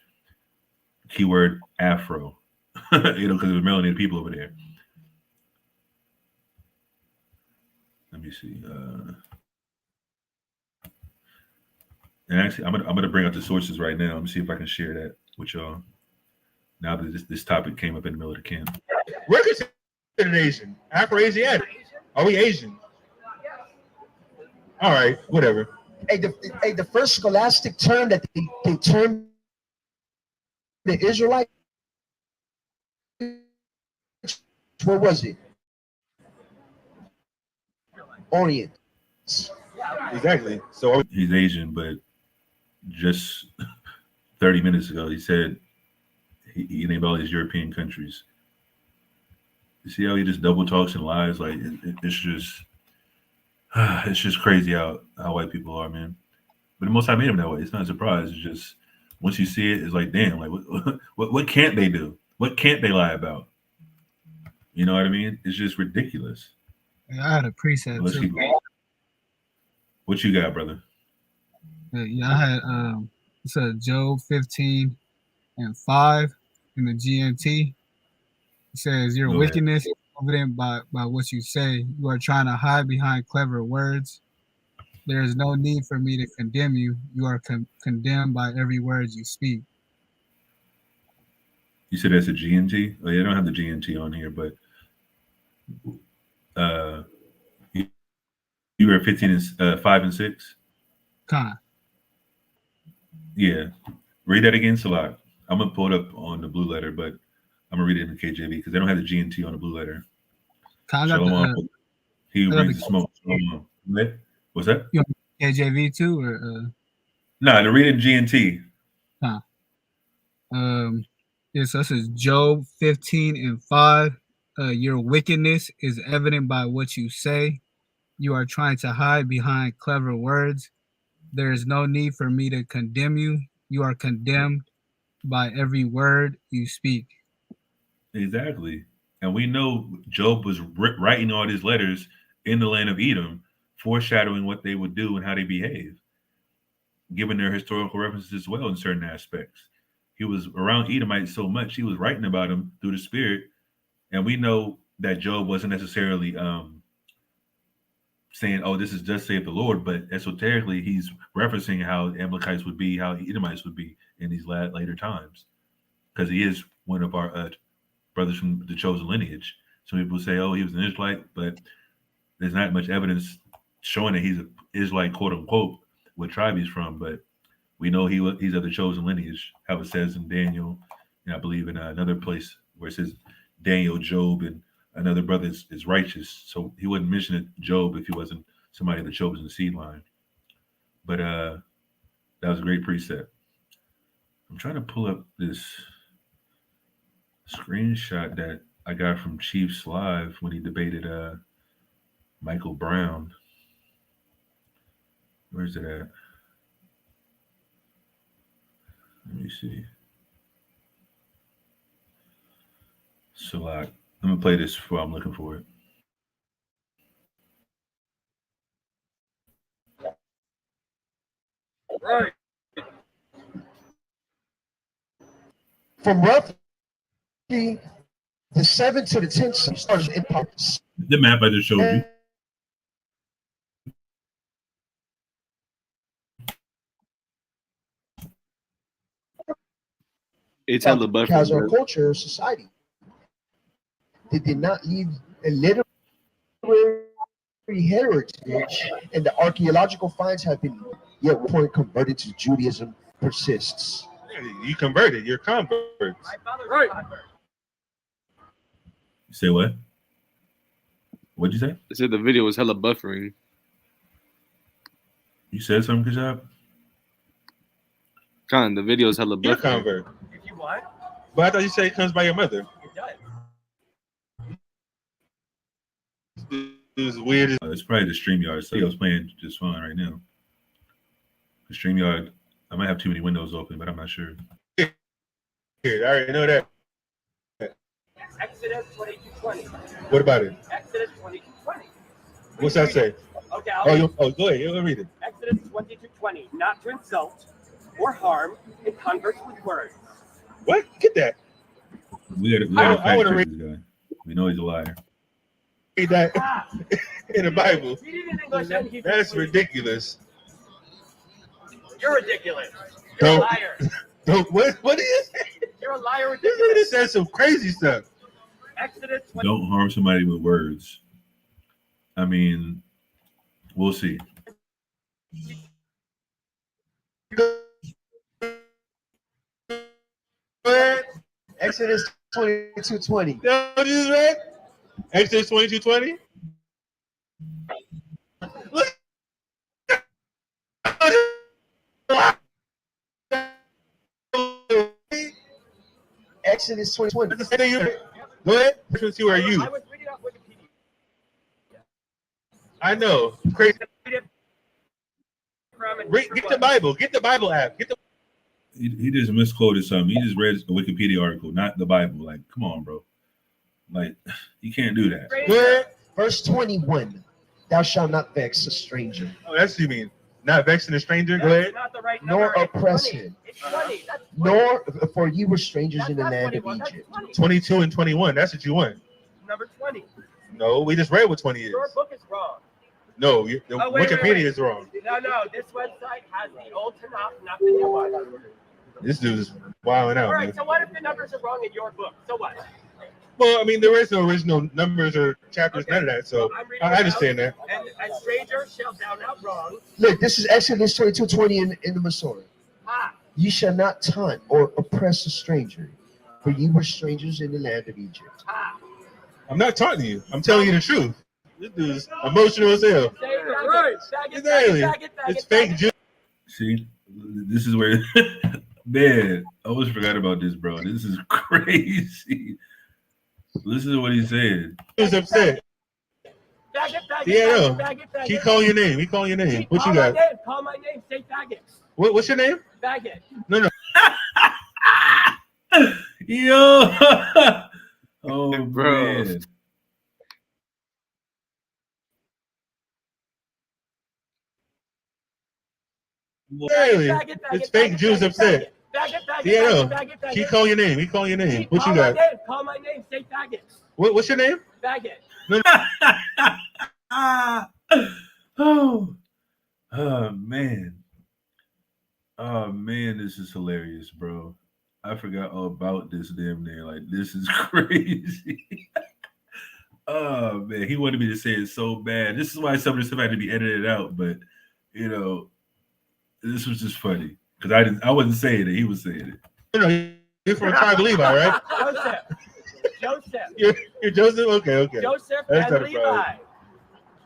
Keyword Afro. Because there's melanated people over there. Let me see. And actually, I'm gonna bring up the sources right now. Let me see if I can share that with y'all. Now that this topic came up in the middle of the camp. We're considered Asian. Afro-Asiatic. Are we Asian? All right, whatever. Hey, the first scholastic term that they termed the Israelite, what was it? Orient. Exactly. So He's Asian, but just 30 minutes ago, he said he named all these European countries. You see how he just double talks and lies? Like it's just crazy how white people are, man. But the Most High made them that way. It's not a surprise. It's just once you see it, it's like, damn, like what can't they do? What can't they lie about? You know what I mean? It's just ridiculous. Yeah, I had a preset too. What you got, brother? Yeah, I had it said Job 15:5 in the GMT. It says your wickedness is evident by what you say. You are trying to hide behind clever words. There is no need for me to condemn you. You are condemned by every word you speak. You said that's a GNT? Oh, yeah, I don't have the GNT on here, but you were 5 and 6? Con. Yeah. Read that again, Salah. I'm going to pull it up on the blue letter, but I'm going to read it in the KJV because they don't have the GNT on the blue letter. Con, he brings the smoke. What's that? You want KJV too? Or, No, to read it in GNT. Huh. Yeah, so this is Job 15:5. Your wickedness is evident by what you say. You are trying to hide behind clever words. There is no need for me to condemn you. You are condemned by every word you speak. Exactly. And we know Job was writing all these letters in the land of Edom, foreshadowing what they would do and how they behave, given their historical references as well in certain aspects. He was around Edomites so much, he was writing about them through the Spirit. And we know that Job wasn't necessarily saying, oh, this is just save the Lord, but esoterically, he's referencing how Amalekites would be, how Edomites would be in these later times, because he is one of our brothers from the chosen lineage. Some people say, oh, he was an Israelite, but there's not much evidence showing that he's an Israelite, quote unquote, what tribe he's from. But we know he's of the chosen lineage, how it says in Daniel, and I believe in another place where it says Daniel, Job, and another brother is righteous. So he wouldn't mention Job if he wasn't somebody of the chosen seed line. But that was a great precept. I'm trying to pull up this screenshot that I got from Chief's Live when he debated Michael Brown. Where's it at? Let me see. So I'm gonna play this while I'm looking for it. Right. From roughly the 7th to the 10th stars in parts. The map I just showed you. It's hella buffer. Because our culture, society, they did not leave a literary heritage, and the archaeological finds have been yet point converted to Judaism persists. You converted. You're convert. Right. You say what? What'd you say? I said the video was hella buffering. You said something, Kajab? Con, the video is hella You're buffering. convert. If you want, But I thought you said it comes by your mother. it does. This is weird. It's probably the StreamYard. So it's playing just fine right now. The StreamYard, I might have too many windows open, but I'm not sure. I already know that. Exodus 22:20. What about it? Exodus 22:20. What's that say? Okay, Go ahead. You read it. Exodus 22:20. Not to insult or harm in converse with words. What? Get that. We gotta I wanna fact check this guy. We know he's a liar. Read that in the Bible. Read it in English and Hebrew. That's please. ridiculous. You're ridiculous. You're a Don't- liar. What is it? You're a liar. This Ridiculous. nigga said some crazy stuff. Exodus 20. Don't harm somebody with words. I mean, we'll see. Go ahead. Exodus 22:20. No, this is right. Exodus 22:20. Look. Exodus 20:20. Go ahead. Let's see where I you. was reading off Wikipedia. I know. Crazy. From Get the Bible. Get the Bible app. Get the. He just misquoted something. He just read a Wikipedia article, not the Bible. Like, come on, bro. Like, you can't do that. Go ahead. Verse 21. Thou shalt not vex a stranger, Oh, that's what you mean. Not vexing a stranger. Go ahead. Not the right nor number. It's oppress 20. him, It's 20. That's 20. nor for you were strangers in the That's land of 21. That's Egypt. 20. 22 and 21. That's what you want. Number 20. No, we just read what 20 is. Your book is wrong. No, the Wait, Wikipedia is wrong. No, this website has the old Tanakh, not the new one. This dude is wilding out, All right, man. so what if the numbers are wrong in your book? So what? Well, I mean, there is no original numbers or chapters, Okay. none of that. So I'm reading I it understand that. out. And a stranger shall thou not wrong. Look, this is Exodus 22:20 in the Masorah. Ah, You shall not taunt or oppress a stranger, for you were strangers in the land of Egypt. ah. I'm not taunting you. I'm telling you the truth. This dude is emotional as hell. Say it right. Bag it, It's bag it, alien. bag it, bag It's it, bag fake it. Jew. See, this is where, man, I almost forgot about this, bro. This is crazy. Listen to what he said. He was upset. Bag it, bag it, Yeah, bag no. it, bag it, bag He it. calling your name. He calling your name. What you Call got? my name. Call my name. Say bag it. What's your name? Bag it. Yo, Oh, Bro. man. Really? It's fake Jews upset. He call your name. He call your name. What you got? Call my name. Say faggot. What's your name? Faggot. Oh, man. Oh, man, this is hilarious, bro. I forgot all about this damn near. Like, this is crazy. Oh, man. He wanted me to say it so bad. This is why some of this stuff had to be edited out. But, you know, this was just funny. Because I wasn't saying it. He was saying it. You know, you're from tribe of Levi, right? Joseph. You're Joseph? Okay. Joseph That's and not a Levi. problem.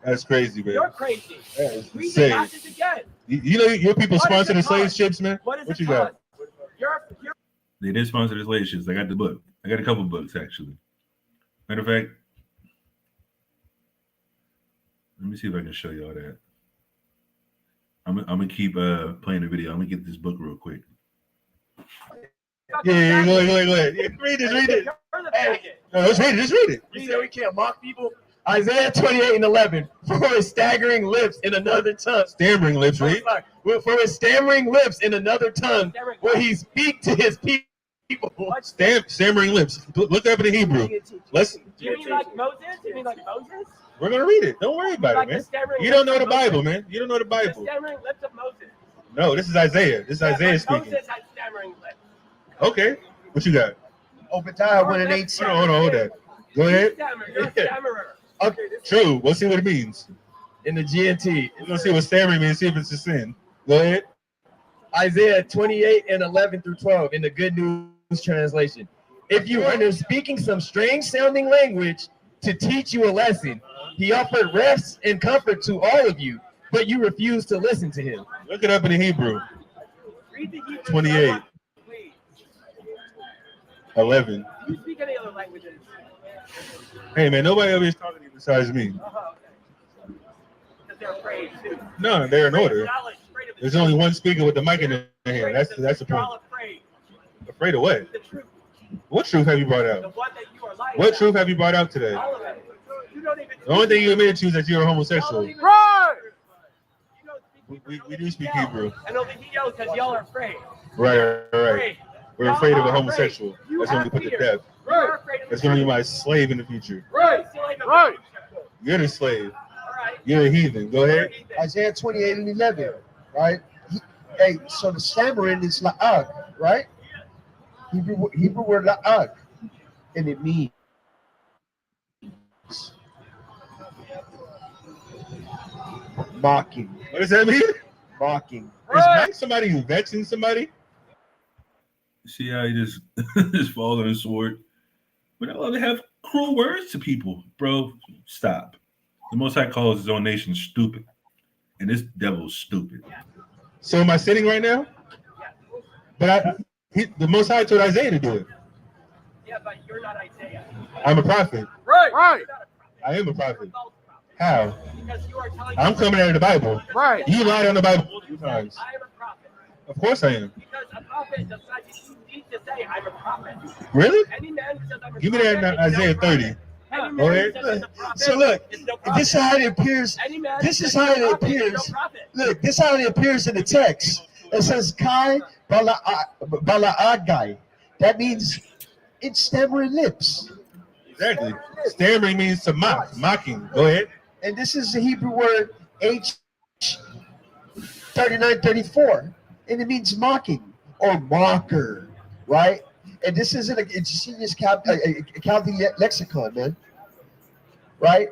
That's crazy, man. You're crazy. That is Read the insane. passage again. You know your people What is sponsor it the slave called? ships, man? What you called? got? You're They did sponsor the slave ships. I got the book. I got a couple books, actually. Matter of fact, let me see if I can show y'all that. I'm gonna keep playing the video. I'm gonna get this book real quick. Yeah, go ahead. Yeah, read it. You're the faggot. No, let's read it. Just read it. You say we can't mock people? Isaiah 28:11. For his staggering lips in another tongue. Stammering lips, read. For his stammering lips in another tongue, will he speak to his people? Stammering lips. Look up in the Hebrew. Let's. Do you mean like Moses? We're gonna read it. Don't worry about it, man. You don't know the Bible, man. You don't know the The Bible. stammering lips of Moses. No, this is Isaiah. This is Isaiah speaking. Moses had stammering lips. Okay. What you got? Obadiah 1:8. Hold on. Go ahead. You're a stammerer. Okay, True. We'll see what it means. in the GNT. We're gonna see what stammering means. See if it's a sin. Go ahead. Isaiah 28:11-12 in the Good News translation. If you are speaking some strange sounding language to teach you a lesson, he offered rest and comfort to all of you, but you refused to listen to him. Look it up in the Hebrew. Read the Hebrew. 28. Please. 11. Do you speak any other languages? Hey, man, nobody ever is talking to you besides me. Because they're afraid too. No, they're in order. Knowledge, afraid of the There's only one speaker with the mic in their hand. That's the You're point. all afraid. Afraid of what? The truth. What truth have you brought The out? one that you are lying What about. truth have you brought out today? All of it. You don't even. The only thing you admitted to is that you're a homosexual. Right. We do speak Hebrew. And only he knows because y'all are afraid. Right. Afraid. We're afraid of a Y'all are homosexual. You That's when we have put to fear. death. You are afraid of That's the going to be truth. my slave in the future. Right. Right. You're the slave. All right. You're a heathen. Go ahead. Isaiah 28:11, right? Hey, so the stammering is la'ag, right? Hebrew word la'ag, and it means mocking. What does that mean? Mocking. Is mocking somebody who's vexing somebody? See how he just just falls on his sword. We're not allowed to have cruel words to people, bro. Stop. The Most High calls his own nation stupid, and this devil's stupid. So am I sinning right now? But the Most High told Isaiah to do it. Yeah, but you're not Isaiah. I'm a prophet. Right. I am a prophet. How? Because you are telling I'm coming out of the Bible. Right. You lied on the Bible multiple times. I am a prophet. Of course I am. Because a prophet does not need to say I'm a prophet. Really? Any man who says I'm a Give me that in prophet is Isaiah no 30. prophet. Any Go man ahead. who says he's a prophet So look, is no this is prophet. how it appears. Any man This who is says how he's a it prophet is no appears. prophet. Look, this is how it appears in the text. It says Kai Bala'agai. That means it's stammering lips. Exactly. Stammering means to mock. Mocking. Go ahead. And this is the Hebrew word H3934. And it means mocking or mocker, right? And this isn't a genius Calvin lexicon, man. Right?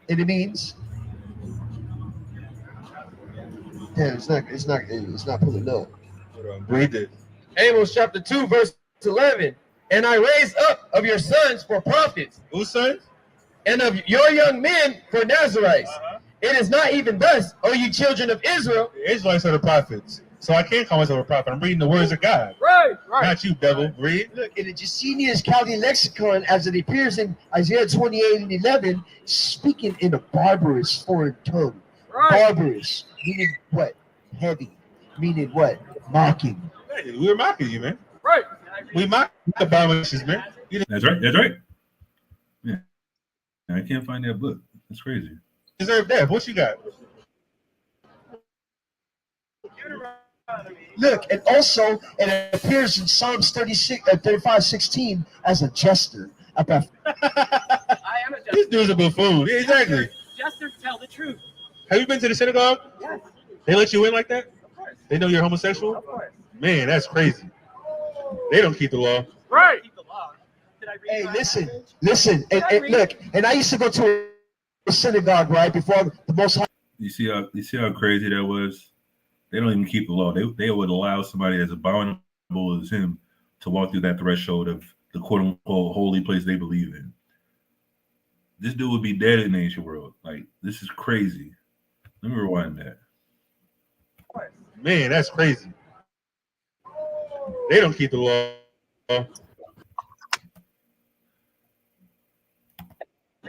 And it means it's not pulling up. Hold on. Read it. Amos chapter 2, verse 11. And I raise up of your sons for prophets, Whose son? and of your young men for Nazarites. It is not even thus, O you children of Israel. The Israelites are the prophets. So I can't call myself a prophet. I'm reading the words of God. Right. Not you, devil. Read. Look, in the Gesenius Chaldean lexicon, as it appears in Isaiah 28:11, speaking in a barbarous foreign tongue. Barbarous, meaning what? Heavy. Meaning what? Mocking. Hey, we're mocking you, man. Right. We mock the abominations, man. That's right. That's right. Yeah, I can't find that book. That's crazy. Deserve death. What you got? Look, and also it appears in Psalms 35:16 as a jester. I am a jester. This dude's a buffoon. Yeah, exactly. Jesters tell the truth. Have you been to the synagogue? Yes. They let you in like that? Of course. They know you're homosexual? Of course. Man, that's crazy. They don't keep the law. Right. Keep the law. Did I read Hey, my listen, passage? listen, and look, and I used to go to a synagogue right before the Most High. You see how crazy that was? They don't even keep the law. They would allow somebody as abominable as him to walk through that threshold of the quote unquote holy place they believe in. This dude would be dead in the ancient world. Like, this is crazy. Let me rewind that. Man, that's crazy. They don't keep the law.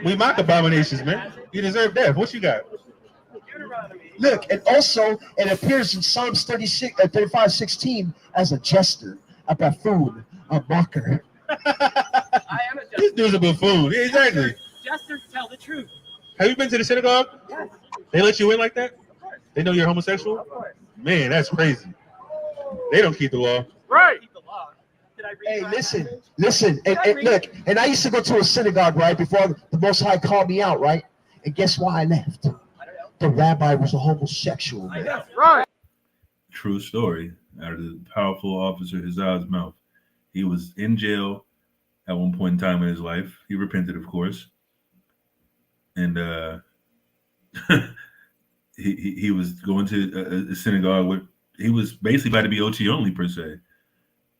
We mock abominations, man. You deserve death. What you got? Look, and also it appears in Psalms 35:16 as a jester, a buffoon, a mocker. I am a jester. This dude's a buffoon. Yeah, exactly. Jesters tell the truth. Have you been to the synagogue? Yes. They let you in like that? Of course. They know you're homosexual? Of course. Man, that's crazy. They don't keep the law. Right. Keep the law. Did I read Hey, my listen, passage? listen, and look, and I used to go to a synagogue right before the Most High called me out, right? And guess why I left? I don't know. The rabbi was a homosexual. I know. Right. True story out of the powerful officer Zeal's mouth. He was in jail at one point in time in his life. He repented, of course. And he was going to a synagogue where he was basically about to be OT only per se.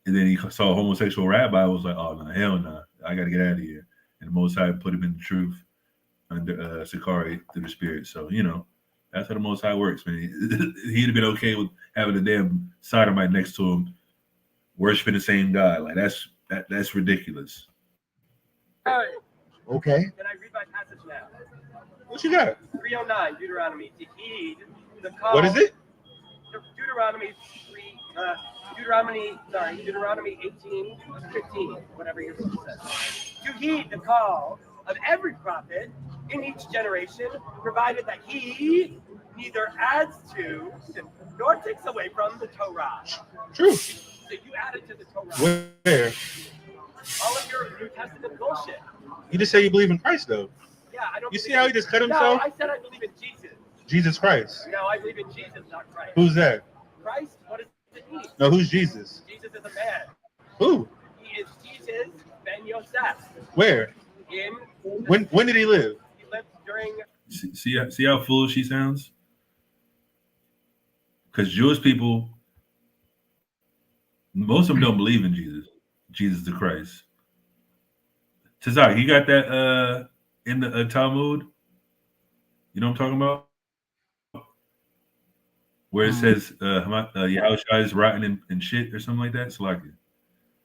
And then he saw a homosexual rabbi. Was like, oh no, hell no, I got to get out of here. And the Most High put him in the truth under SICARII through the Spirit. So that's how the Most High works, man. He'd have been okay with having a damn sodomite next to him, worshiping the same God. Like that's ridiculous. Right. Okay. Did I read my passage now? What you got? 309 Deuteronomy. To heed the call. What is it? Deuteronomy 18:15, whatever your book says. To heed the call of every prophet in each generation, provided that he neither adds to nor takes away from the Torah. True. So you added to the Torah. Where? All of your New Testament bullshit. You just say you believe in Christ, though. Yeah, I don't. You see how he just cut himself? No, I said I believe in Jesus. Jesus Christ. No, I believe in Jesus, not Christ. Who's that? Christ? What does it mean? No, who's Jesus? Jesus is a man. Who? He is Jesus ben Yosef. Where? When did he live? He lived during. See how foolish he sounds? Because Jewish people, most of them don't believe in Jesus the Christ. Tazar, you got that in the Talmud? You know what I'm talking about? Where it says Yahushua is rotten and shit or something like that? It's like,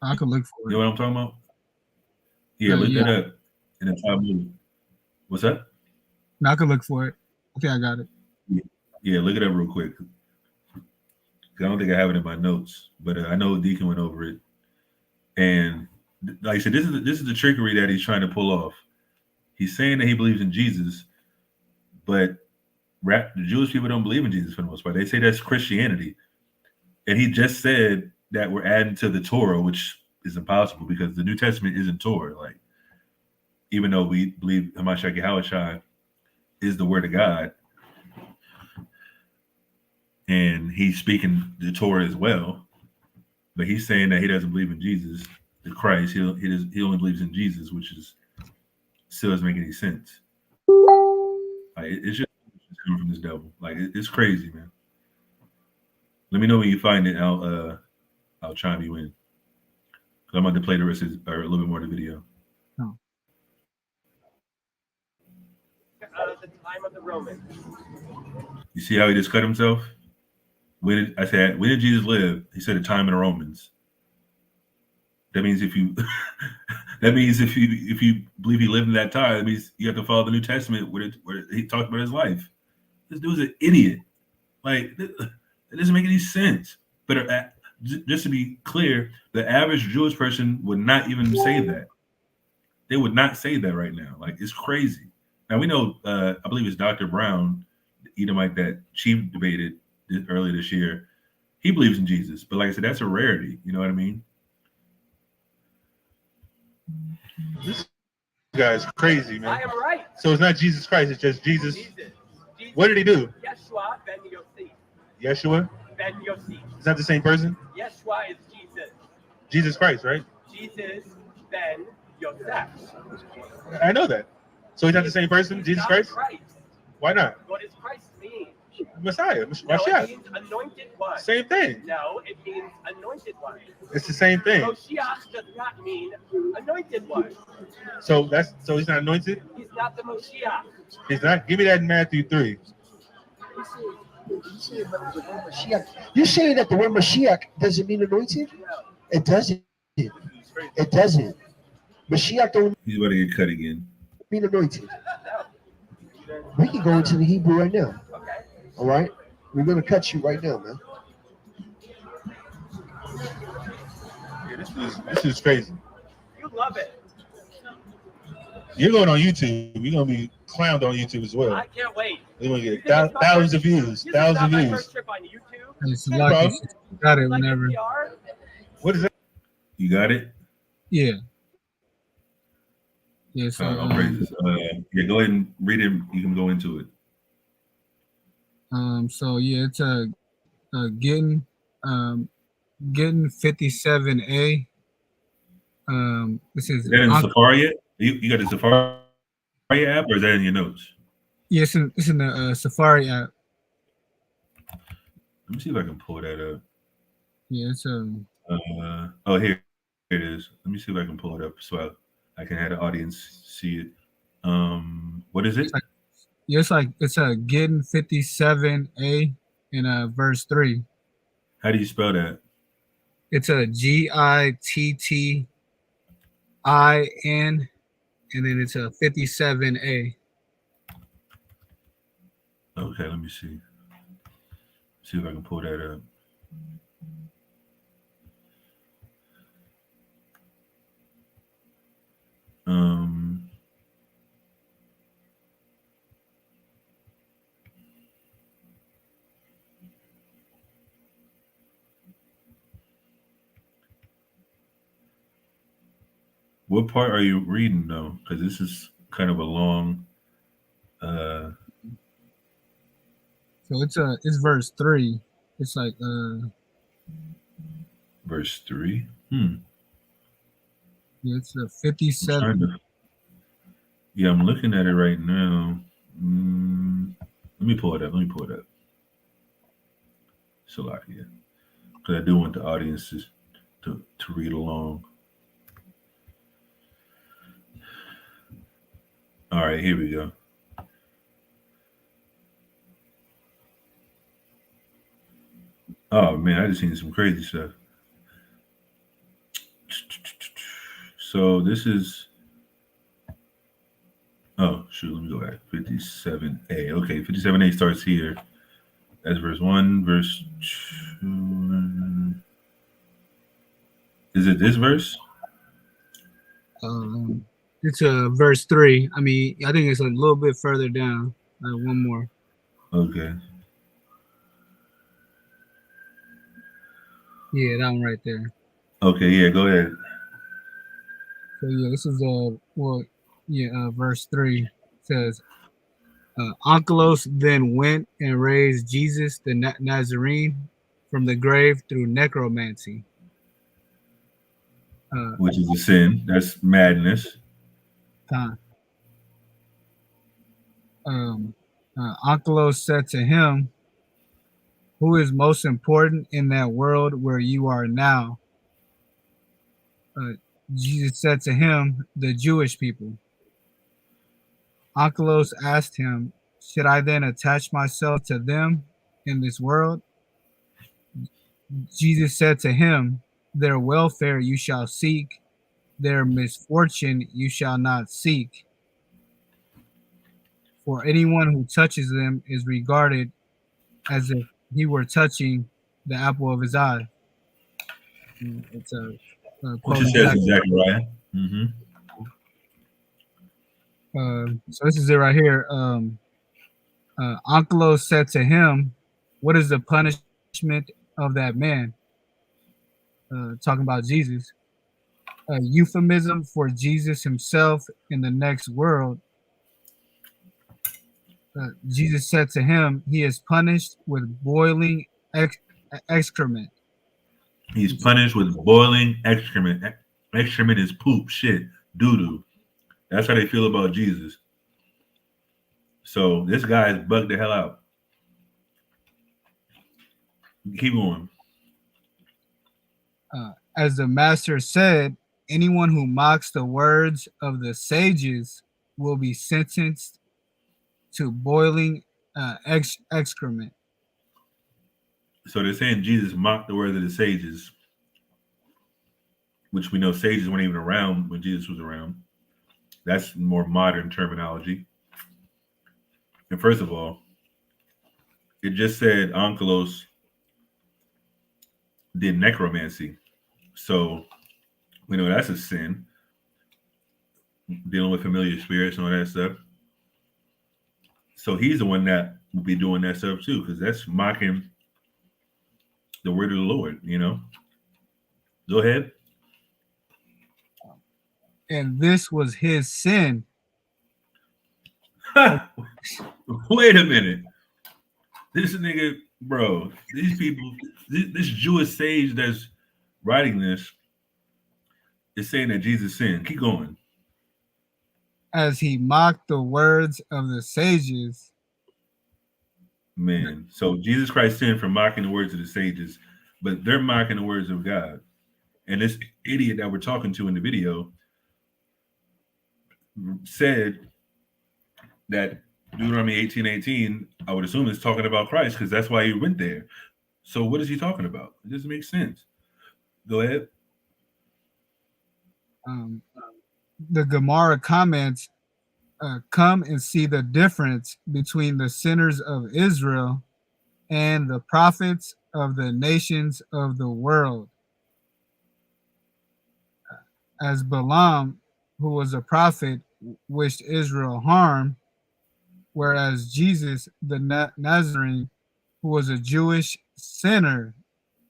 I could look for you it. know what I'm talking about? Yeah, look that up in the Talmud. What's that? No, I could look for it. Okay, I got it. Yeah, look it up real quick. I don't think I have it in my notes, but I know Deacon went over it. And like I said, this is the trickery that he's trying to pull off. He's saying that he believes in Jesus, but the Jewish people don't believe in Jesus for the most part. They say that's Christianity. And he just said that we're adding to the Torah, which is impossible because the New Testament isn't Torah. Like, even though we believe Hamashiach Yahushua is the word of God, and he's speaking the Torah as well, but he's saying that he doesn't believe in Jesus, the Christ. He only believes in Jesus, which is still doesn't make any sense. Like, it's just coming from this devil. Like, it's crazy, man. Let me know when you find it. I'll chime you in. I'm about to play the rest of or a little bit more of the video. Oh. The time of the Romans. You see how he just cut himself? When did Jesus live? He said the time of the Romans. That means if you believe he lived in that time, that means you have to follow the New Testament where he talked about his life. This dude's an idiot. Like, it doesn't make any sense. But just to be clear, the average Jewish person would not even say that. They would not say that right now. Like, it's crazy. Now we know. I believe it's Dr. Brown, the Edomite that Chief debated earlier this year. He believes in Jesus, but like I said, that's a rarity. You know what I mean? This guy's crazy, man. I am right. So it's not Jesus Christ, it's just Jesus. Jesus. What did he do? Yeshua ben Yosef. Yeshua? Ben Yosef. It's not the same person? Yeshua is Jesus. Jesus Christ, right? Jesus ben Yosef. I know that. So he's not the same person, He's Jesus not Christ? Christ. Why not? What does Christ mean? Messiah. No, Mashiach. it means anointed one. Same thing. No, it means anointed one. It's the same thing. Moshiach does not mean anointed one. So he's not anointed? He's not the Moshiach. He's not. Give me that in Matthew 3. You're saying that the word Mashiach doesn't mean anointed? It doesn't. It doesn't. Mashiach don't He's about to get cut again. mean anointed. We can go into the Hebrew right now. Okay. All right? We're going to cut you right now, man. Yeah, this is crazy. You love it. You're going on YouTube. You're going to be clowned on YouTube as well. I can't wait. You're going to You get think it's my thousands first- of views. This is Thousands not of my views. first trip on YouTube. It's lucky. Got it Like whenever. NPR. What is that? You got it? Yeah. Yeah. So All praises. Yeah, go ahead and read it. You can go into it. so yeah, it's getting 57A. This is Is that in the Safari yet? You got the Safari app, or is that in your notes? Yes, it's in the Safari app. Let me see if I can pull that up. Yeah, it's Oh, here it is. Let me see if I can pull it up so I can have the audience see it. What is it? it's getting 57A in verse 3. How do you spell that? It's a GITTIN, and then it's a 57A. Okay, let me see. See if I can pull that up. What part are you reading though? Because this is kind of a long. So it's verse 3. It's like Verse 3. yeah, it's a 57. Yeah, I'm looking at it right now. Let me pull it up. It's a lot here. Because I do want the audiences to read along. All right, here we go. Oh man, I just seen some crazy stuff. So this is. Oh shoot, let me go back. 57A. Okay, 57A starts here. That's verse 1, verse 2. Is it this verse? It's verse 3. I mean, I think it's a little bit further down. One more. Okay. Yeah, that one right there. Okay, yeah, go ahead. So yeah, this is verse 3 says, Onkelos then went and raised Jesus the Nazarene from the grave through necromancy. Which is a sin. That's madness. Onkelos said to him, who is most important in that world where you are now? Jesus said to him, the Jewish people. Onkelos asked him, should I then attach myself to them in this world? Jesus said to him, their welfare you shall seek, their misfortune you shall not seek. For anyone who touches them is regarded as if he were touching the apple of his eye. It's a Which it says in Zechariah. So this is it right here. Onkelos said to him, "What is the punishment of that man?" Talking about Jesus. A euphemism for Jesus himself in the next world. Jesus said to him, "He is punished with boiling excrement." He's punished with boiling excrement. Excrement is poop, shit, doo-doo. That's how they feel about Jesus. So this guy is bugged the hell out. Keep going. As the master said, anyone who mocks the words of the sages will be sentenced to boiling excrement. So they're saying Jesus mocked the words of the sages, which we know sages weren't even around when Jesus was around. That's more modern terminology. And first of all, it just said Onkelos did necromancy. So we know that's a sin. Dealing with familiar spirits and all that stuff. So he's the one that will be doing that stuff too, because that's mocking the word of the Lord, you know. Go ahead. And this was his sin. Wait a minute. This nigga, bro, these people, this Jewish sage that's writing this is saying that Jesus sinned. Keep going. As he mocked the words of the sages. Man, so Jesus Christ sinned for mocking the words of the sages, but they're mocking the words of God. And this idiot that we're talking to in the video said that Deuteronomy 18:18, I would assume is talking about Christ because that's why he went there. So what is he talking about? It doesn't make sense. Go ahead. The Gemara comments, come and see the difference between the sinners of Israel and the prophets of the nations of the world. As Balaam, who was a prophet, wished Israel harm, whereas Jesus, the Nazarene, who was a Jewish sinner,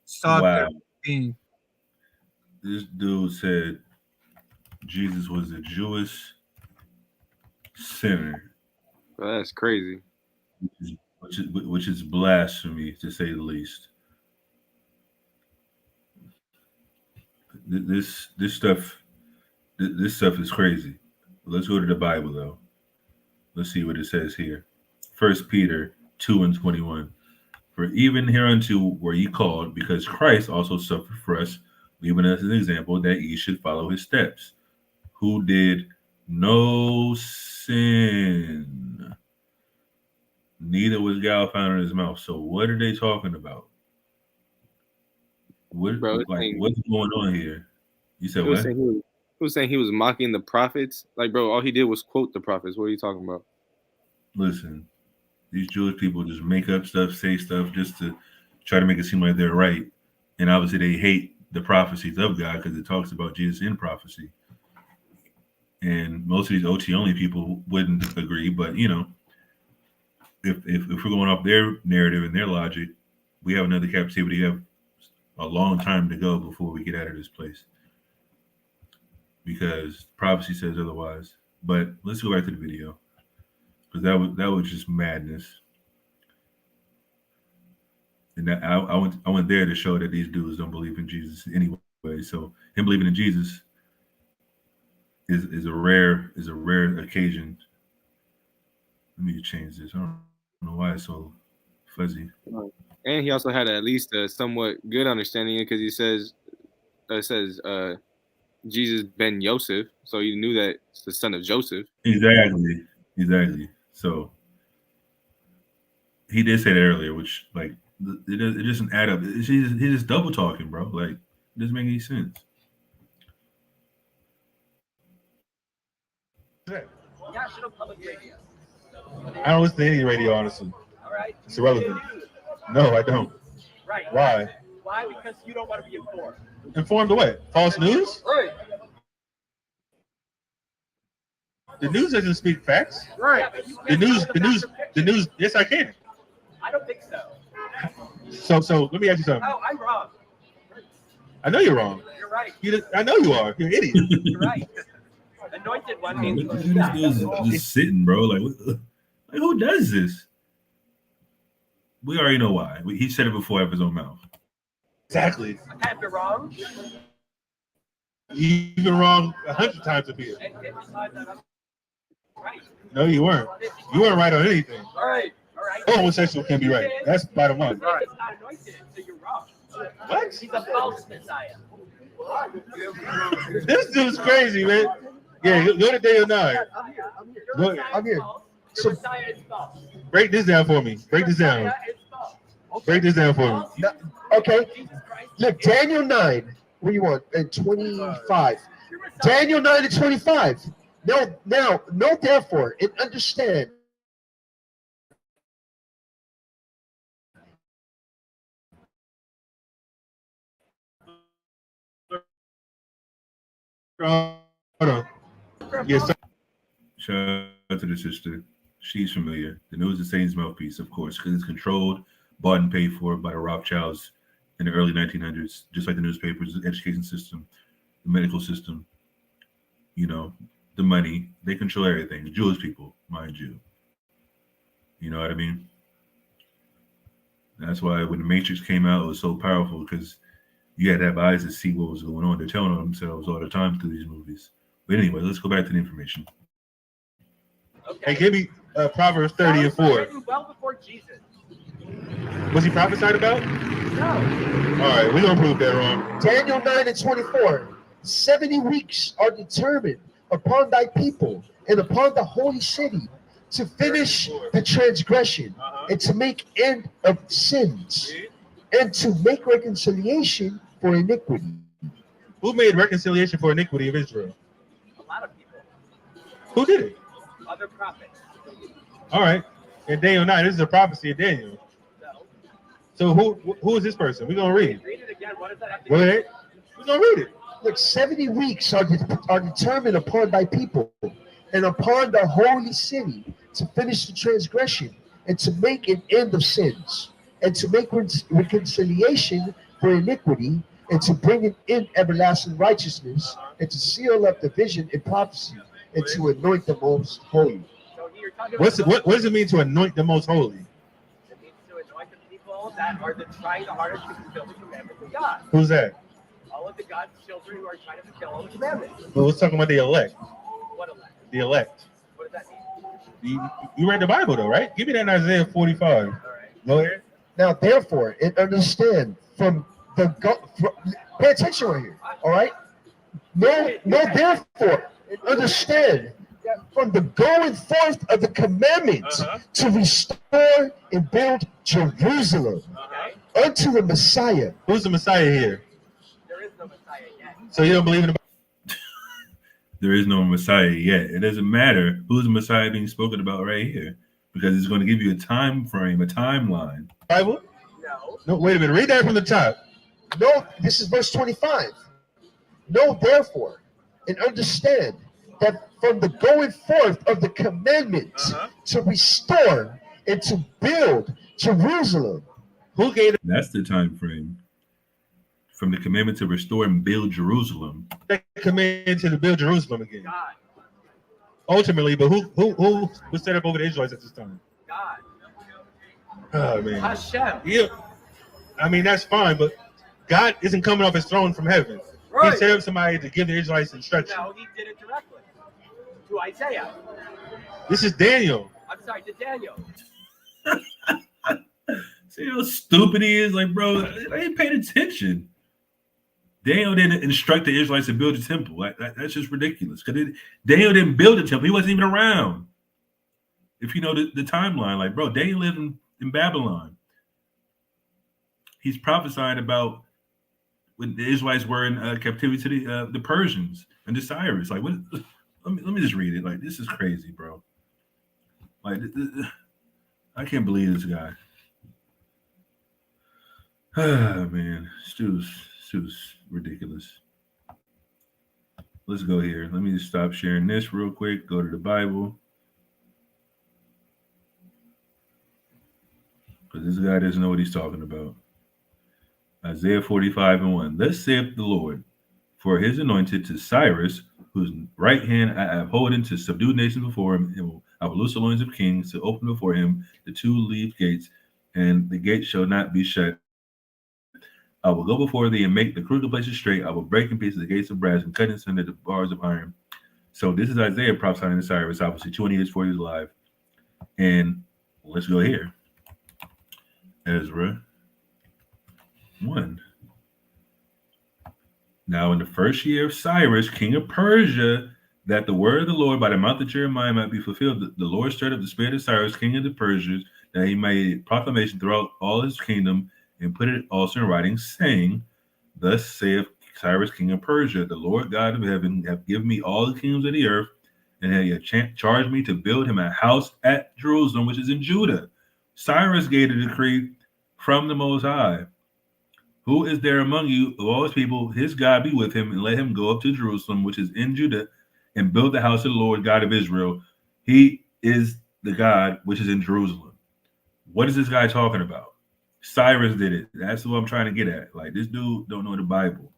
sought their being. This dude said Jesus was a Jewish sinner. Well, that's crazy. Which is blasphemy, to say the least. This stuff is crazy. Let's go to the Bible though. Let's see what it says here. 1 Peter 2:21. For even hereunto were ye called, because Christ also suffered for us, leaving us an example that ye should follow his steps, who did no sin, neither was guile found in his mouth. So what are they talking about? What, bro, what's going on here? You said what? Who was saying he was mocking the prophets? Like, bro, all he did was quote the prophets. What are you talking about? Listen, these Jewish people just make up stuff, say stuff just to try to make it seem like they're right. And obviously they hate the prophecies of God because it talks about Jesus in prophecy. And most of these OT only people wouldn't agree, but you know, if we're going off their narrative and their logic, we have another captivity. We have a long time to go before we get out of this place, because prophecy says otherwise. But let's go back to the video, because that was just madness. And that I went there to show that these dudes don't believe in Jesus anyway. So him believing in Jesus is a rare occasion. Let me change this. I don't know why it's so fuzzy. And he also had at least a somewhat good understanding because it says Jesus ben Joseph, so you knew that it's the son of Joseph. Exactly. So he did say that earlier, which like it doesn't add up. He's just double talking, bro. Like it doesn't make any sense. National Public Radio. I don't listen to any radio, honestly. All right. It's irrelevant. No, I don't. Right. Why? Why? Because you don't want to be informed. Informed of what? False news? Right. The news doesn't speak facts. Right. The news. Yes, I can. I don't think so. So let me ask you something. Oh, I'm wrong. I know you're wrong. You're right. I know you are. You're an idiot. You're right. Anointed one means Look at this dude's just sitting, bro. Like who does this? We already know why. He said it before out of his own mouth. Exactly. I can't be wrong. You've been wrong 100 times up here. And 50 times that I'm right. No, you weren't. You weren't right on anything. All right. All right. Homosexual can be right. That's bottom line. Right. It's not anointed, so you're wrong. What? He's a false Messiah. This dude's crazy, man. Yeah, go to Daniel 9. I'm here. Go, I'm here. Your Messiah is false. break this down for me. Break this down. Messiah is false. Break this down for me. No, okay. Jesus Christ. Look, Daniel 9. What do you want? And 25. Your Messiah. Daniel 9 and 25. No, therefore, and understand. Hold on. Yes, sir. Shout out to the sister. She's familiar. The news is Satan's mouthpiece, of course, because it's controlled, bought and paid for by the Rothschilds in the early 1900s, just like the newspapers, the education system, the medical system, the money. They control everything. The Jewish people, mind you. You know what I mean? That's why when the Matrix came out, it was so powerful, because you had to have eyes to see what was going on. They're telling on themselves all the time through these movies. But anyway, let's go back to the information. Hey, give me Proverbs 30 and 4. Well before Jesus. Was he prophesied about? No. All right, we're going to prove that wrong. Daniel 9 and 24. 70 weeks are determined upon thy people and upon the holy city to finish the transgression and to make end of sins and to make reconciliation for iniquity. Who made reconciliation for iniquity of Israel? A lot of people. Who did it? Other prophets. All right. In Daniel 9, this is a prophecy of Daniel. No. So who is this person? We're going to read. Read it again. What does that have to Go do? ahead. We're going to read it. Look, 70 weeks are determined upon thy people and upon the holy city to finish the transgression and to make an end of sins and to make reconciliation for iniquity and to bring in everlasting righteousness and to seal up the vision and prophecy and to anoint the most holy. So you're talking about What does it mean to anoint the most holy? It means to anoint the people that are trying the hardest to fulfill the commandments of God. Who's that? All of the God's children who are trying to fulfill all the commandments. Well, let's talk about the elect. What elect? The elect. What does that mean? You read the Bible, though, right? Give me that in Isaiah 45. All right. Go ahead. Now, therefore, and understand pay attention right here, all right? No, therefore, and understand that from the going forth of the commandments to restore and build Jerusalem Okay. unto the Messiah. Who's the Messiah here? There is no Messiah yet. So you don't believe in the There is no Messiah yet. It doesn't matter who's the Messiah being spoken about right here, because it's going to give you a time frame, a timeline. Bible? No. No, wait a minute. Read that from the top. No, this is verse 25. Know therefore and understand that from the going forth of the commandments to restore and to build Jerusalem. Who gave That's the time frame. From the commandment to restore and build Jerusalem. that command to build Jerusalem again? God. Ultimately, but who was set up over the Israelites at this time? God. Oh man. Hashem. Yeah. I mean, that's fine, but God isn't coming off his throne from heaven. Right. He set up somebody to give the Israelites instruction. No, he did it directly to Isaiah. This is Daniel. I'm sorry, to Daniel. See how stupid he is? Like, bro, they ain't paying attention. Daniel didn't instruct the Israelites to build a temple. That's just ridiculous. Because Daniel didn't build a temple. He wasn't even around. If you know the timeline, like, bro, Daniel lived in Babylon. He's prophesied about when the Israelites were in captivity to the Persians and the Cyrus. Like, what? Let me just read it. Like, this is crazy, bro. Like, I can't believe this guy. Ah, man, Stu's ridiculous. let's go here. Let me just stop sharing this real quick. Go to the Bible. Because this guy doesn't know what he's talking about. Isaiah 45:1. Thus saith the Lord, for his anointed to Cyrus, whose right hand I have holden to subdue nations before him, and I will loose the loins of kings to open before him the two-leaved gates, and the gates shall not be shut. I will go before thee and make the crooked places straight. I will break in pieces the gates of brass and cut in sunder the bars of iron. So this is Isaiah prophesying to Cyrus, obviously 20 years before he was alive. And let's go here. Ezra 1. Now in the first year of Cyrus, king of Persia, that the word of the Lord by the mouth of Jeremiah might be fulfilled, the Lord stirred up the spirit of Cyrus, king of the Persians, that he made proclamation throughout all his kingdom, and put it also in writing, saying, thus saith Cyrus, king of Persia, the Lord God of heaven hath given me all the kingdoms of the earth, and he hath charged me to build him a house at Jerusalem, which is in Judah. Cyrus gave a decree from the Most High. Who is there among you of all his people? His God be with him, and let him go up to Jerusalem, which is in Judah, and build the house of the Lord God of Israel. He is the God which is in Jerusalem. What is this guy talking about? Cyrus did it. That's what I'm trying to get at. Like, this dude don't know the Bible.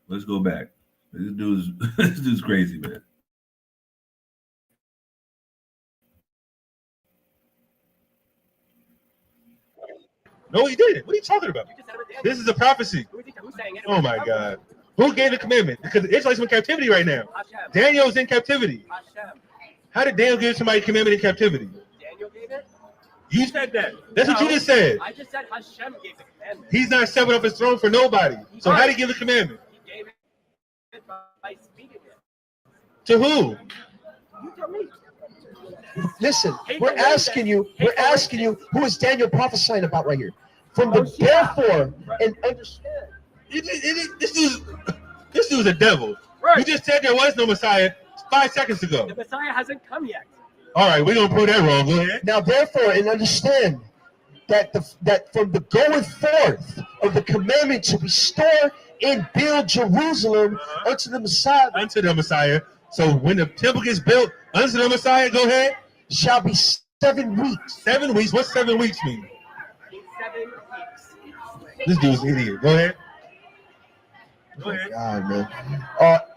Let's go back. This dude's crazy, man. No, he didn't. What are you talking about? This is a prophecy. Oh my God. Who gave the commandment? Because the Israelites are in captivity right now. Daniel's in captivity. How did Daniel give somebody a commandment in captivity? Daniel gave it? You said that. That's what you just said. I just said Hashem gave the commandment. He's not stepping off his throne for nobody. So how did he give the commandment? He gave it by speaking it. To who? You tell me. Listen, we're asking you, who is Daniel prophesying about right here? From the therefore and understand. This dude's a devil. Right. You just said there was no Messiah 5 seconds ago. The Messiah hasn't come yet. All right, we're gonna prove that wrong. Go ahead. Now, therefore, and understand that that from the going forth of the commandment to restore and build Jerusalem unto the Messiah. Unto the Messiah. So when the temple gets built unto the Messiah, go ahead. Shall be 7 weeks. 7 weeks. What's 7 weeks mean? 7 weeks. This dude's an idiot. Go ahead. Go ahead. God, man.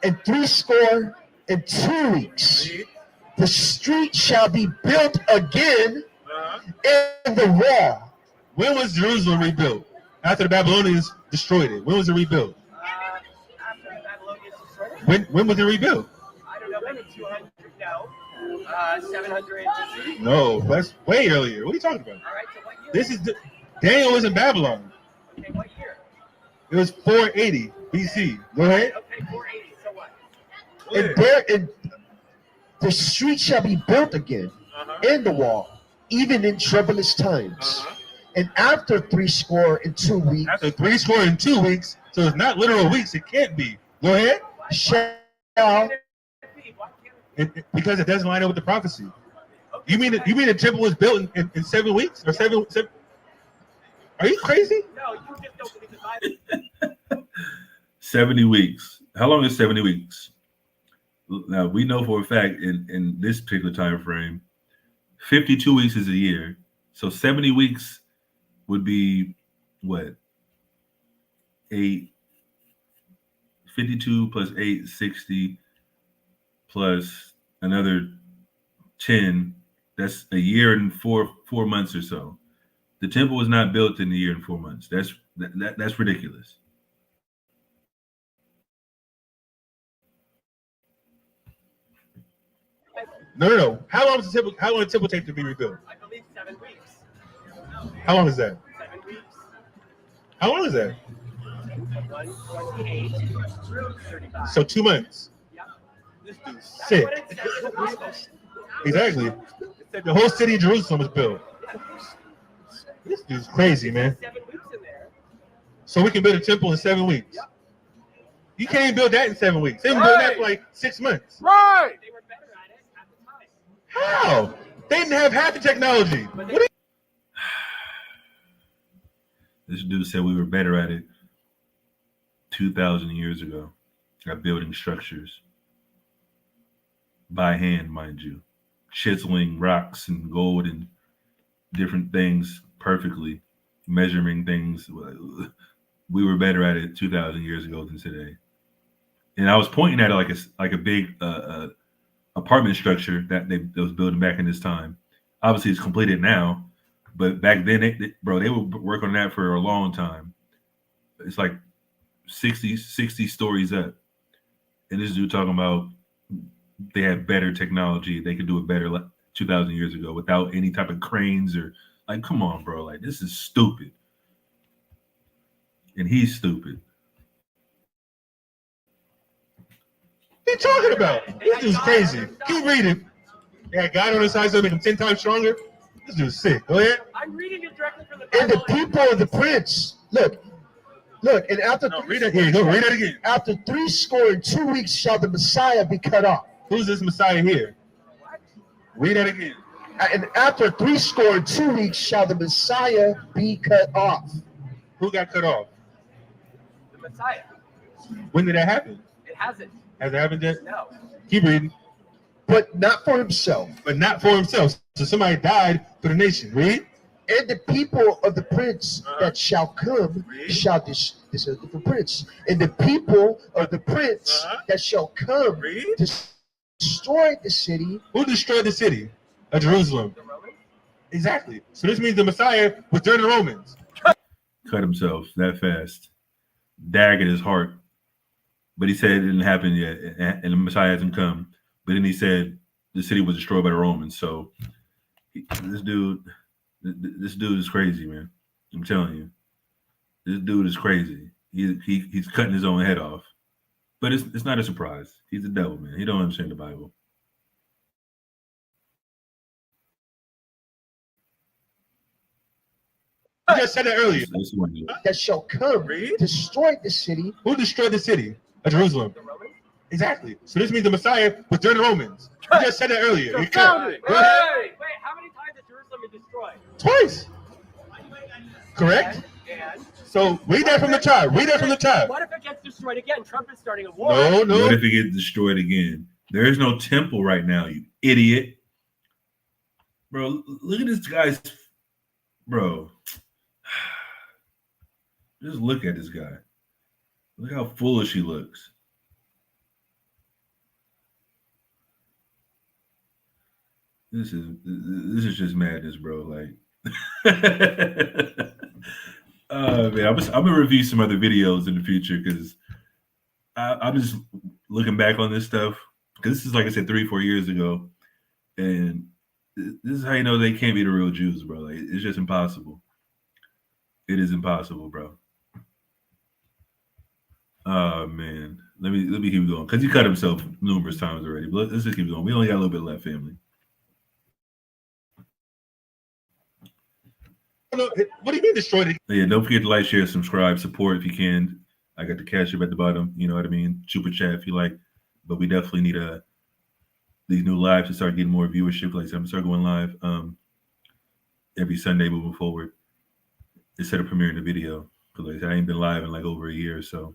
And 62 weeks, the street shall be built again in the wall. When was Jerusalem rebuilt? After the Babylonians destroyed it. When was it rebuilt? After the Babylonians destroyed it? When was it rebuilt? I don't know, maybe 200, no. 700 BC. No, that's way earlier. What are you talking about? All right, so what year? This is Daniel was in Babylon. Okay, what year? It was 480 BC. Go ahead. Okay, 480, so what? And the street shall be built again in the wall, even in troublous times. And after 62 weeks, After 62 weeks, so it's not literal weeks. It can't be. Go ahead. shall Because it doesn't line up with the prophecy. You mean the temple was built in 7 weeks or seven? Are you crazy? No, you just don't believe the Bible. 70 weeks. How long is 70 weeks? Now, we know for a fact in this particular time frame, 52 weeks is a year. So 70 weeks would be what? 8, 52 plus 8, 60 plus another 10. That's a year and four months or so. The temple was not built in a year and 4 months. That's ridiculous. No. How long does the temple take to be rebuilt? I believe 7 weeks. How long is that? 7 weeks. How long is that? 128, 35. So 2 months. Yeah. This dude's That's sick. what it says in the Bible. Exactly. It said the whole city of Jerusalem was built. This dude's crazy, man. 7 weeks in there. So we can build a temple in 7 weeks. Yep. You can't even build that in 7 weeks. They were building that for like 6 months. Right. They were better at it at the time. How? They didn't have half the technology. But What are you- This dude said we were better at it 2,000 years ago. at building structures by hand, mind you, chiseling rocks and gold and different things perfectly, measuring things. We were better at it 2,000 years ago than today. And I was pointing at it like a big apartment structure that was building back in this time. Obviously, it's completed now, but back then, they would work on that for a long time. It's like 60 stories up. And this dude talking about they had better technology. They could do it better 2,000 years ago without any type of cranes or like, come on, bro. Like, this is stupid. And he's stupid. What are you talking about? This dude's crazy. Keep reading. Yeah, God on his side so make him 10 times stronger. This dude's sick. Go ahead. I'm reading it directly from the And the Bible. people of the prince, look, and after Read that here. Go read that again. after 62 weeks shall the Messiah be cut off. Who's this Messiah here? Read that again. And after 62 weeks shall the Messiah be cut off. Who got cut off? The Messiah. When did that happen? It hasn't. Has it happened yet? No. Keep reading. But not for himself. But not for himself. So somebody died for the nation. Read. And the people of the prince that shall come Read. shall this is a different prince. And the people of the prince that shall come Read. to destroy the city. Who destroyed the city of Jerusalem? The Romans? Exactly. So this means the Messiah was during the Romans. Cut himself that fast. Dag at his heart. But he said it didn't happen yet, and the Messiah hasn't come. But then he said the city was destroyed by the Romans. So this dude is crazy, man. I'm telling you, this dude is crazy. He's cutting his own head off. But it's not a surprise. He's the devil, man. He don't understand the Bible. I just said that earlier. That shall come Read. destroy the city. Who destroyed the city of Jerusalem? The Romans? Exactly. So this means the Messiah was during the Romans. I just said that earlier. You cut. Wait, Go ahead. wait, how many times has Jerusalem been destroyed? Twice. Correct? And So read that from the top. Read that from the top. what if it gets destroyed again? Trump is starting a war. No, What no. if it gets destroyed again? There is no temple right now, you idiot. Bro, look at this guy's. Bro. Just look at this guy. Look how foolish he looks. This is just madness, bro. Like, man, I'm gonna review some other videos in the future because I'm just looking back on this stuff because this is, like I said, 3-4 years ago, and this is how you know they can't be the real Jews, bro. Like, it's just impossible. It is impossible, bro. Oh man, let me keep going because he cut himself numerous times already. But let's just keep going. We only got a little bit left, family. What do you mean destroyed it? Yeah, don't forget to like, share, subscribe, support if you can. I got the cash up at the bottom. You know what I mean? Super chat if you like. But we definitely need these new lives to start getting more viewership. Like I'm start going live every Sunday moving forward instead of premiering the video. Because like I said, I ain't been live in like over a year or so.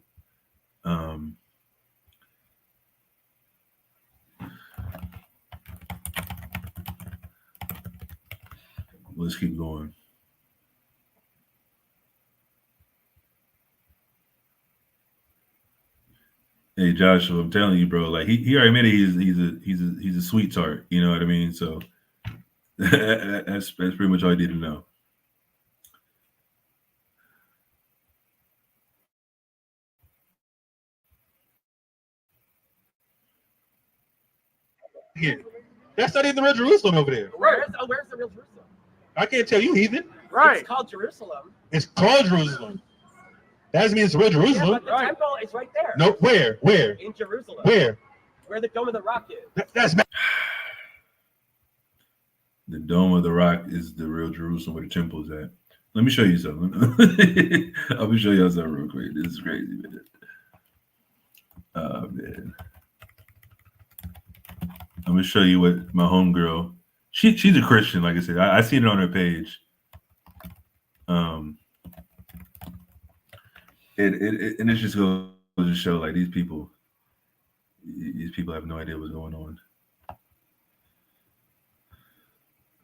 Let's keep going. Hey Joshua, I'm telling you, bro. Like he already admitted he's a sweetheart. You know what I mean? So that's pretty much all I need to know. Yeah. That's not even the real Jerusalem over there. Where's the real Jerusalem? I can't tell you, heathen. It's called Jerusalem. It's called Jerusalem. That doesn't mean it's the real Yeah, Jerusalem. but the temple is right there. No, where? In Jerusalem. Where? Where the Dome of the Rock is. That's The Dome of the Rock is the real Jerusalem where the temple is at. Let me show you something. I'll be showing you something real quick. This is crazy, man. Oh man. I'm gonna show you what my homegirl. She's a Christian, like I said. I seen it on her page. And it just goes to show like these people, These people have no idea what's going on.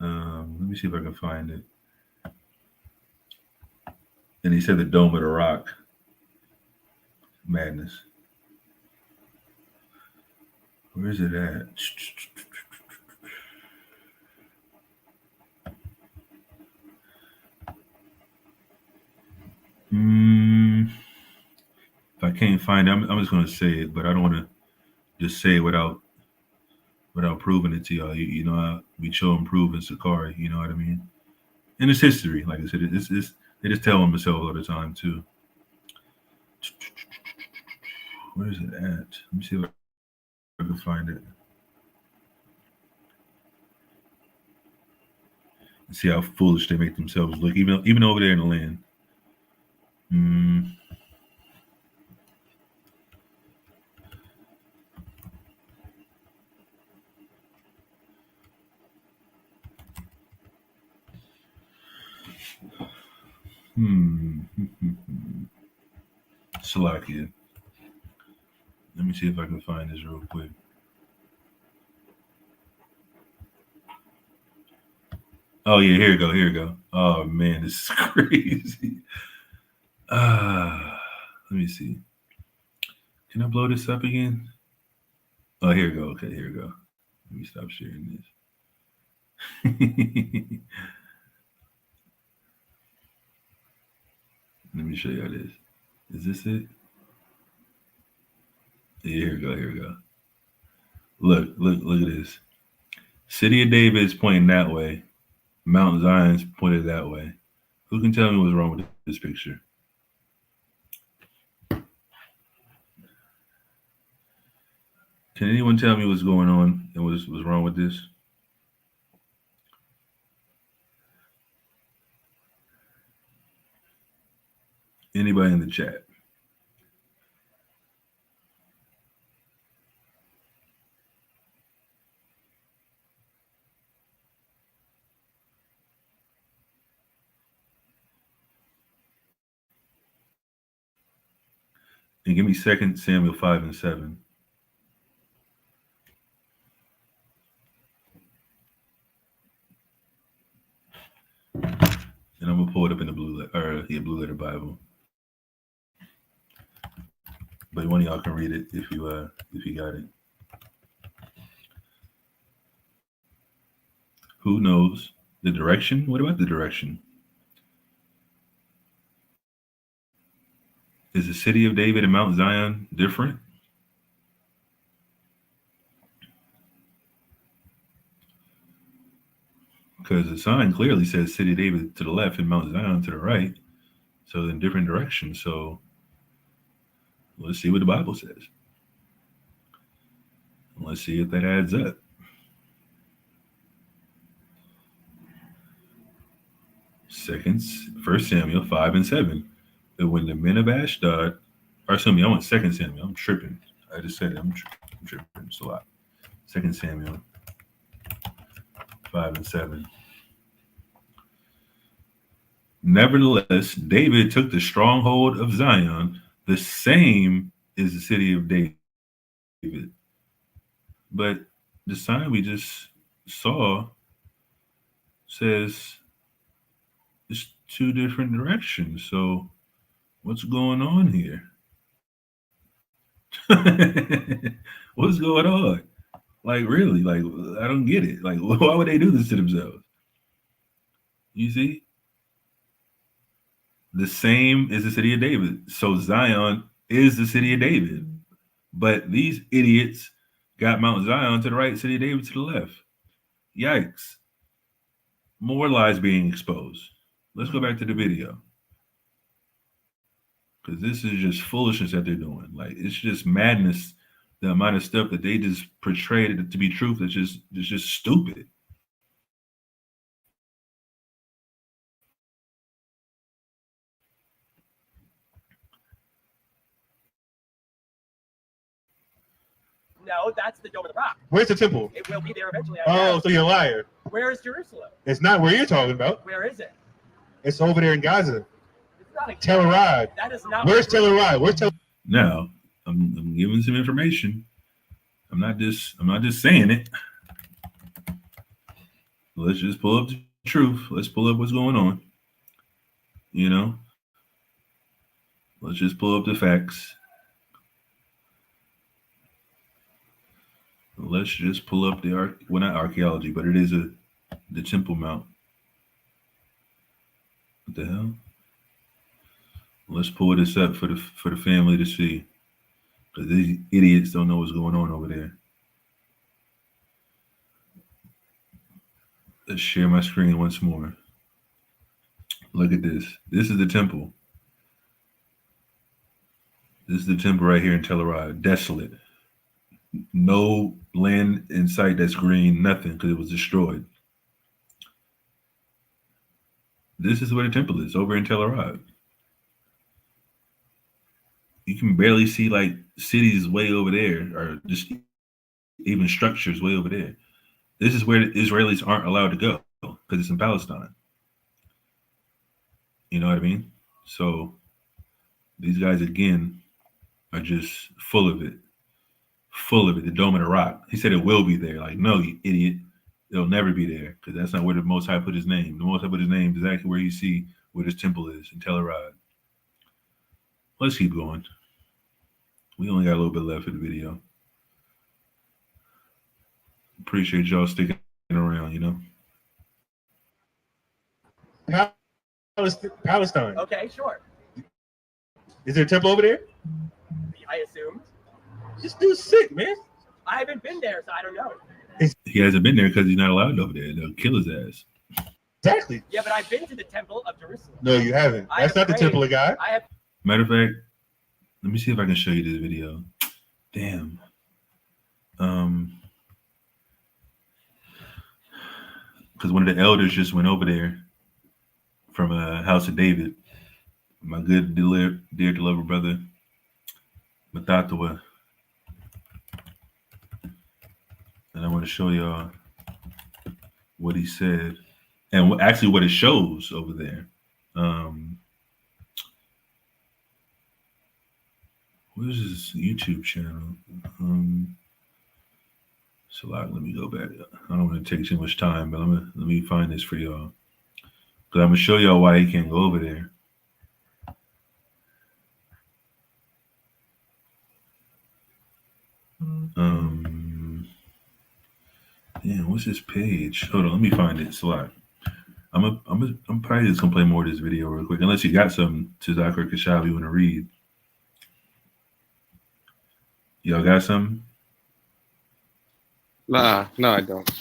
Let me see if I can find it. And he said the Dome of the Rock. Madness. Where is it at? If I can't find it, I'm just going to say it, but I don't want to just say it without proving it to y'all. You know, we show and prove in SICARII, you know what I mean? And it's history, like I said. It's they just tell themselves all the time, too. Where is it at? Let me see if I can find it. See how foolish they make themselves look, even over there in the land. Salakia. Let me see if I can find this real quick. Oh yeah, here we go. Oh man, this is crazy. Let me see. Can I blow this up again? Oh, here we go. Okay, here we go. Let me stop sharing this. Let me show you how this. Is this it? Yeah, here we go. Look at this. City of David is pointing that way. Mount Zion's pointed that way. Who can tell me what's wrong with this picture? Can anyone tell me what's going on and what's wrong with this? Anybody in the chat? And give me 2 Samuel 5 and 7. And I'm gonna pull it up in the blue letter Bible. But one of y'all can read it if you got it. Who knows the direction? What about the direction? Is the city of David and Mount Zion different? Because the sign clearly says City of David to the left and Mount Zion to the right. So in different directions. So let's see what the Bible says. Let's see if that adds up. 1 Samuel 5 and 7. That when the men of Ashdod, or excuse me, I want 2 Samuel. I'm tripping. I just said it. I'm tripping. It's a lot. 2 Samuel 5 and 7. Nevertheless, David took the stronghold of Zion. The same is the city of David. But the sign we just saw says it's two different directions. So what's going on here? What's going on? Like, really? Like, I don't get it. Like, why would they do this to themselves? You see? The same is the city of David. So Zion is the city of David. But these idiots got Mount Zion to the right, city of David to the left. Yikes. More lies being exposed. Let's go back to the video. Because this is just foolishness that they're doing. Like, it's just madness. The amount of stuff that they just portrayed to be truth is just stupid. No, that's the Dome of the Rock. Where's the temple? It will be there eventually. Oh, so you're a liar. Where is Jerusalem? It's not where you're talking about. Where is it? It's over there in Gaza. It's not a Telluride. That is not. Where's Telluride? Where's Telluride? Now, I'm giving some information. I'm not just saying it. Let's just pull up the truth. Let's pull up what's going on. You know, let's just pull up the facts. Let's just pull up the not archaeology, but it is the Temple Mount. What the hell? Let's pull this up for the family to see, because these idiots don't know what's going on over there. Let's share my screen once more. Look at this. This is the temple. This is the temple right here in Tel Aviv. Desolate. No land in sight that's green, nothing, because it was destroyed. This is where the temple is, over in Tel Aviv. You can barely see like cities way over there, or just even structures way over there. This is where the Israelis aren't allowed to go, because it's in Palestine. You know what I mean? So these guys, again, are just full of it. Full of it. The Dome of the Rock. He said it will be there. Like, no, you idiot. It'll never be there, because that's not where the Most High put his name. The Most High put his name exactly where you see where this temple is, in Tel Aviv. Let's keep going. We only got a little bit left of the video. Appreciate y'all sticking around, you know? Palestine. Okay, sure. Is there a temple over there? I assumed. This dude's sick, man. I haven't been there, so I don't know. He hasn't been there because he's not allowed over there. They'll kill his ass. Exactly. Yeah, but I've been to the Temple of Jerusalem. No, you haven't. That's not the temple of God. I have. Matter of fact, let me see if I can show you this video. Damn. Because one of the elders just went over there from House of David. My good, dear beloved brother, Matatawa. And I want to show y'all what he said, and actually what it shows over there. Where's his YouTube channel? So let me go back. I don't want to take too much time, but let me find this for y'all, because I'm gonna show y'all why he can't go over there. Yeah, what's this page? Hold on, let me find it. So I'm probably just gonna play more of this video real quick, unless you got some Tizak or Kashav you want to read. Y'all got something? Nah, no, I don't.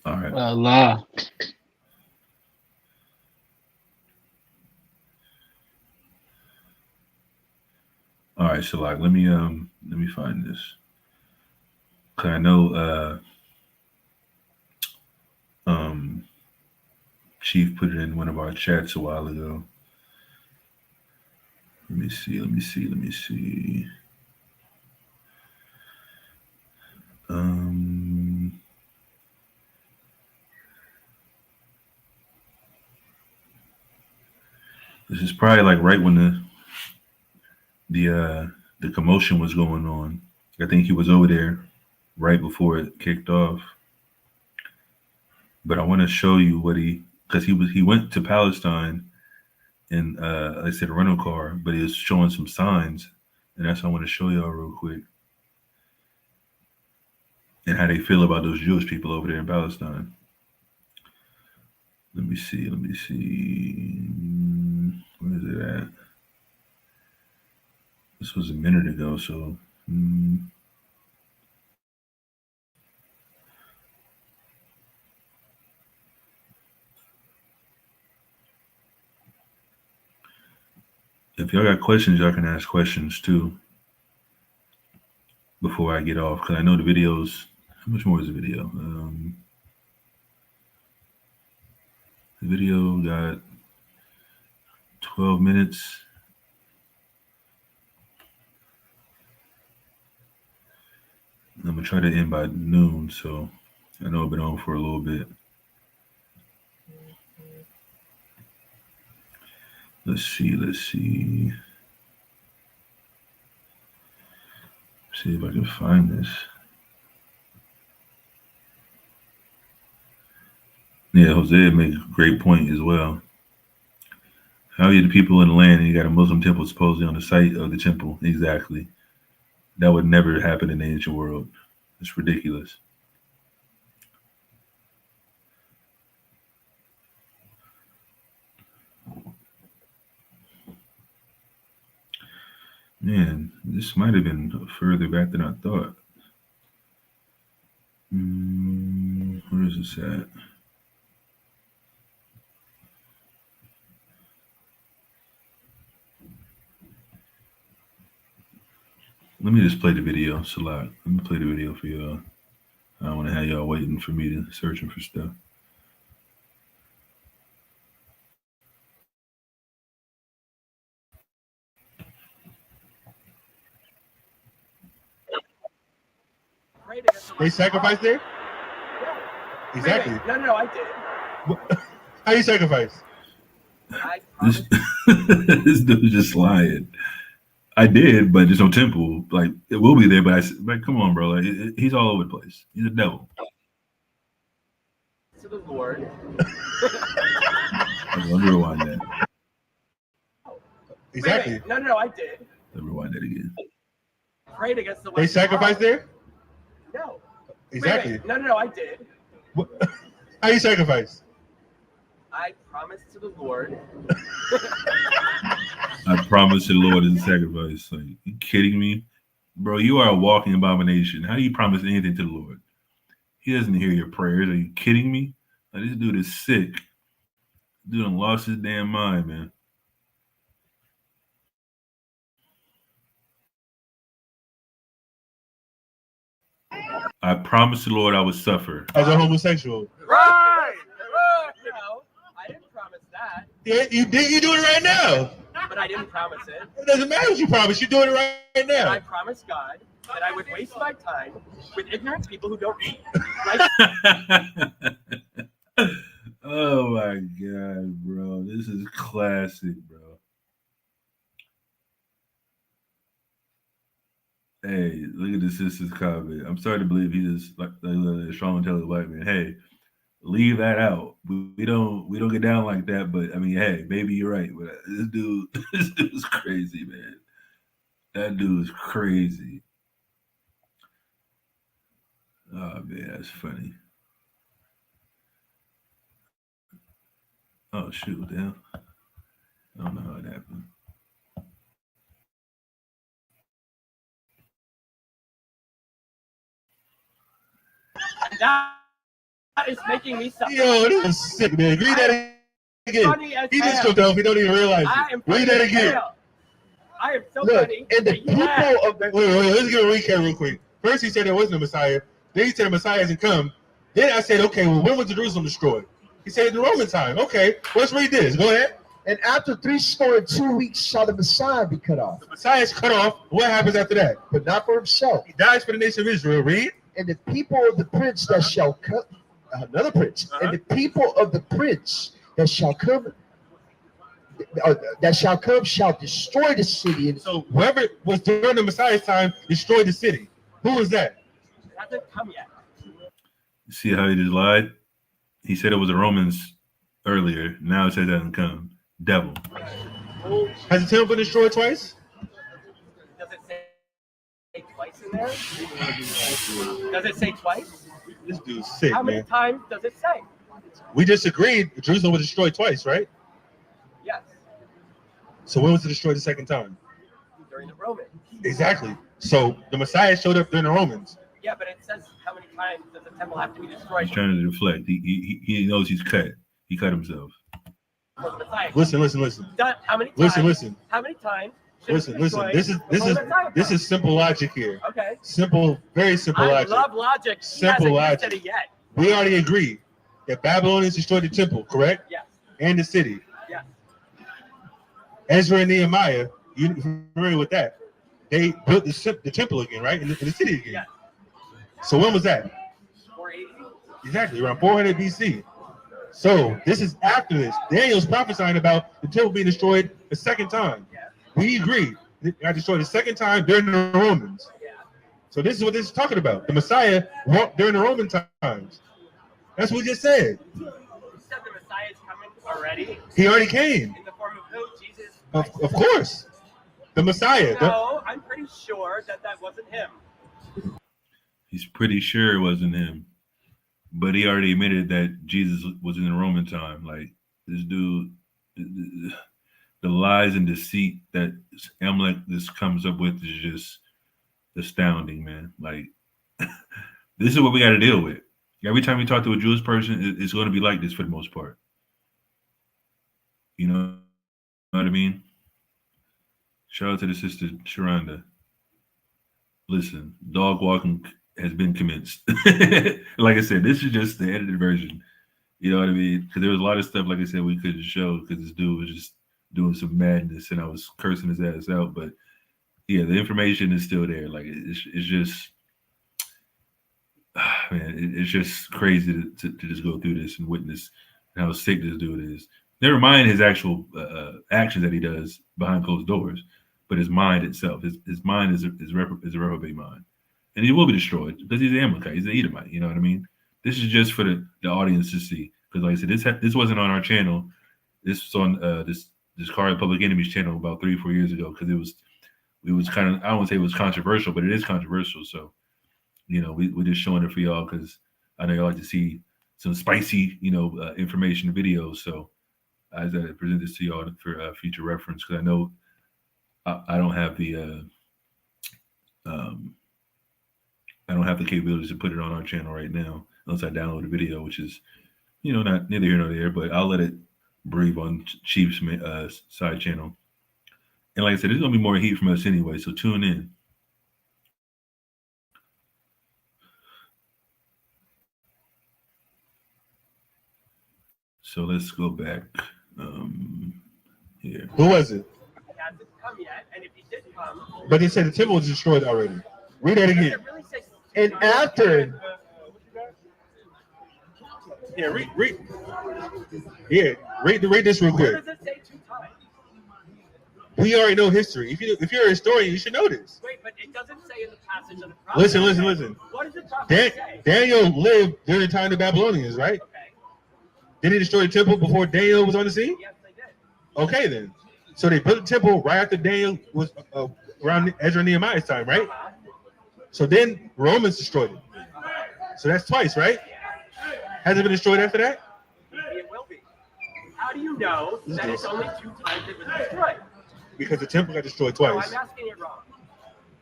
All right. Allah. All right, so let me find this. Cause I know Chief put it in one of our chats a while ago. Let me see. This is probably like right when the commotion was going on. I think he was over there right before it kicked off. But I want to show you what because he went to Palestine in I said a rental car, but he was showing some signs, and that's what I want to show y'all real quick, and how they feel about those Jewish people over there in Palestine. Let me see. Where is it at? This was a minute ago, so. If y'all got questions, y'all can ask questions too before I get off, because I know the videos. How much more is the video? The video got 12 minutes. I'm gonna try to end by noon, so I know I've been on for a little bit. Let's see. see if I can find this. Yeah, Hosea makes a great point as well. How are you the people in the land and you got a Muslim temple supposedly on the site of the temple? Exactly. That would never happen in the ancient world. It's ridiculous. Man, this might have been further back than I thought. Where is this at? Let me just play the video, Salat. Let me play the video for y'all. I don't want to have y'all waiting for me to searching for stuff. They sacrificed there? Exactly. Wait. No, I did. How you sacrifice? This, this dude's just lying. I did, but there's no temple. Like, it will be there, but come on, bro. Like, he's all over the place. He's a devil. To the Lord. Let me rewind that. Exactly. Wait. No, I did. Let me rewind that again. Prayed against the They sacrificed there? No. Exactly. Wait. No, I did. How you sacrifice? I promised to the Lord. I promise the Lord is a sacrifice. Like, you kidding me? Bro, you are a walking abomination. How do you promise anything to the Lord? He doesn't hear your prayers. Are you kidding me? Like, this dude is sick. Dude done lost his damn mind, man. I promised the Lord I would suffer. As a homosexual. Right. No, I didn't promise that. Yeah, you did. You doing it right now. But I didn't promise it. It doesn't matter what you promise. You're doing it right And now. I promised God that I would waste my time with ignorant people who don't eat. Oh my God, bro. This is classic, bro. Hey, look at the sister's comment. I'm starting to believe he just like a strong intelligent white man. Hey, leave that out. We don't get down like that. But I mean, hey, maybe you're right. But this dude's crazy, man. That dude is crazy. Oh man, that's funny. Oh shoot, damn. I don't know how it happened. That is making me suffer. Yo, this is sick, man. Read that again. He just took off. He don't even realize it. Read that again. I am so Look, funny. and the people of Wait, let's get a recap real quick. First, he said there wasn't a Messiah. Then he said the Messiah hasn't come. Then I said, okay, well, when was Jerusalem destroyed? He said the Roman time. Okay, let's read this. Go ahead. and after 2 weeks shall the Messiah be cut off. The Messiah is cut off. What happens after that? But not for himself. He dies for the nation of Israel. Read. And the people of the prince that shall come, another prince, and the people of the prince that shall come, shall destroy the city. And So whoever was during the Messiah's time destroyed the city. Who was that? It hasn't come yet. See how he just lied? He said it was the Romans earlier. Now it says it hasn't come. Devil. Has the temple been destroyed twice? Does it say twice in there? Does it say twice? This dude's sick, How many man. times does it say? We just agreed Jerusalem was destroyed twice, right? Yes, So when was it destroyed the second time? during the Romans. Exactly. So the Messiah showed up during the Romans. Yeah, but it says how many times does the temple have to be destroyed He's trying to deflect. He knows he's cut. He cut himself. for the Messiah? Listen. How many times? Listen. How many times? should it be Listen. destroyed This before the Messiah is comes? simple logic here. Okay. Simple, very simple I logic. love logic. He Simple hasn't logic. used it yet. We already agreed that Babylonians destroyed the temple, correct? Yes. And the city. Yes. Ezra and Nehemiah, you familiar with that? They built the temple again, right? In the city again. Yes. So when was that? 480. Exactly, around 400 BC. So this is after this. Daniel's prophesying about the temple being destroyed the second time. Yeah. We agreed. It got destroyed the second time during the Romans. Yeah. So this is what this is talking about. The Messiah walked during the Roman times. That's what we just said. You said the Messiah is coming already? He already came. In the form of who? Jesus? Of course. The Messiah. No, I'm pretty sure that wasn't him. He's pretty sure it wasn't him. But he already admitted that Jesus was in the Roman time. Like, this dude, the lies and deceit that Amalek just comes up with is just astounding, man. Like, this is what we got to deal with. Every time we talk to a Jewish person, it's going to be like this for the most part. You know what I mean? Shout out to the sister Sharonda. Listen, dog walking has been commenced. Like I said, this is just the edited version. You know what I mean? Because there was a lot of stuff, like I said, we couldn't show because this dude was just doing some madness and I was cursing his ass out. But yeah, the information is still there. Like, it's just, man, it's just crazy to just go through this and witness how sick this dude is. Never mind his actual actions that he does behind closed doors, but his mind itself. His mind is a reprobate mind. And he will be destroyed because he's an Amalekite. He's an Edomite. You know what I mean? This is just for the audience to see. Because like I said, this wasn't on our channel. This was on this Card Public Enemy's channel about 3 or 4 years ago because it was kind of, I don't want to say it was controversial, but it is controversial. So, you know, we're just showing it for y'all because I know y'all like to see some spicy, information videos. So I present this to y'all for future reference because I know I don't have the I don't have the capabilities to put it on our channel right now unless I download the video, which is, not neither here nor there, but I'll let it breathe on Chief's side channel. And like I said, there's going to be more heat from us anyway, so tune in. So let's go back here. Who was it? He hasn't come yet, and if he did come... But they said the temple was destroyed already. Read that again. And after... Yeah, read. Yeah, read this real quick. Where does it say 2 times? We already know history. If you're a historian, you should know this. Wait, but it doesn't say in the passage of the prophet. Listen. What does the prophet say? Daniel lived during the time of the Babylonians, right? Okay. Did he destroy the temple before Daniel was on the scene? Yes, they did. Okay, then. So they built the temple right after Daniel was around Ezra and Nehemiah's time, right? So then Romans destroyed it. So that's twice, right? Has it been destroyed after that? It will be. How do you know that it's only 2 times it was destroyed? Because the temple got destroyed No, twice. I'm asking it wrong.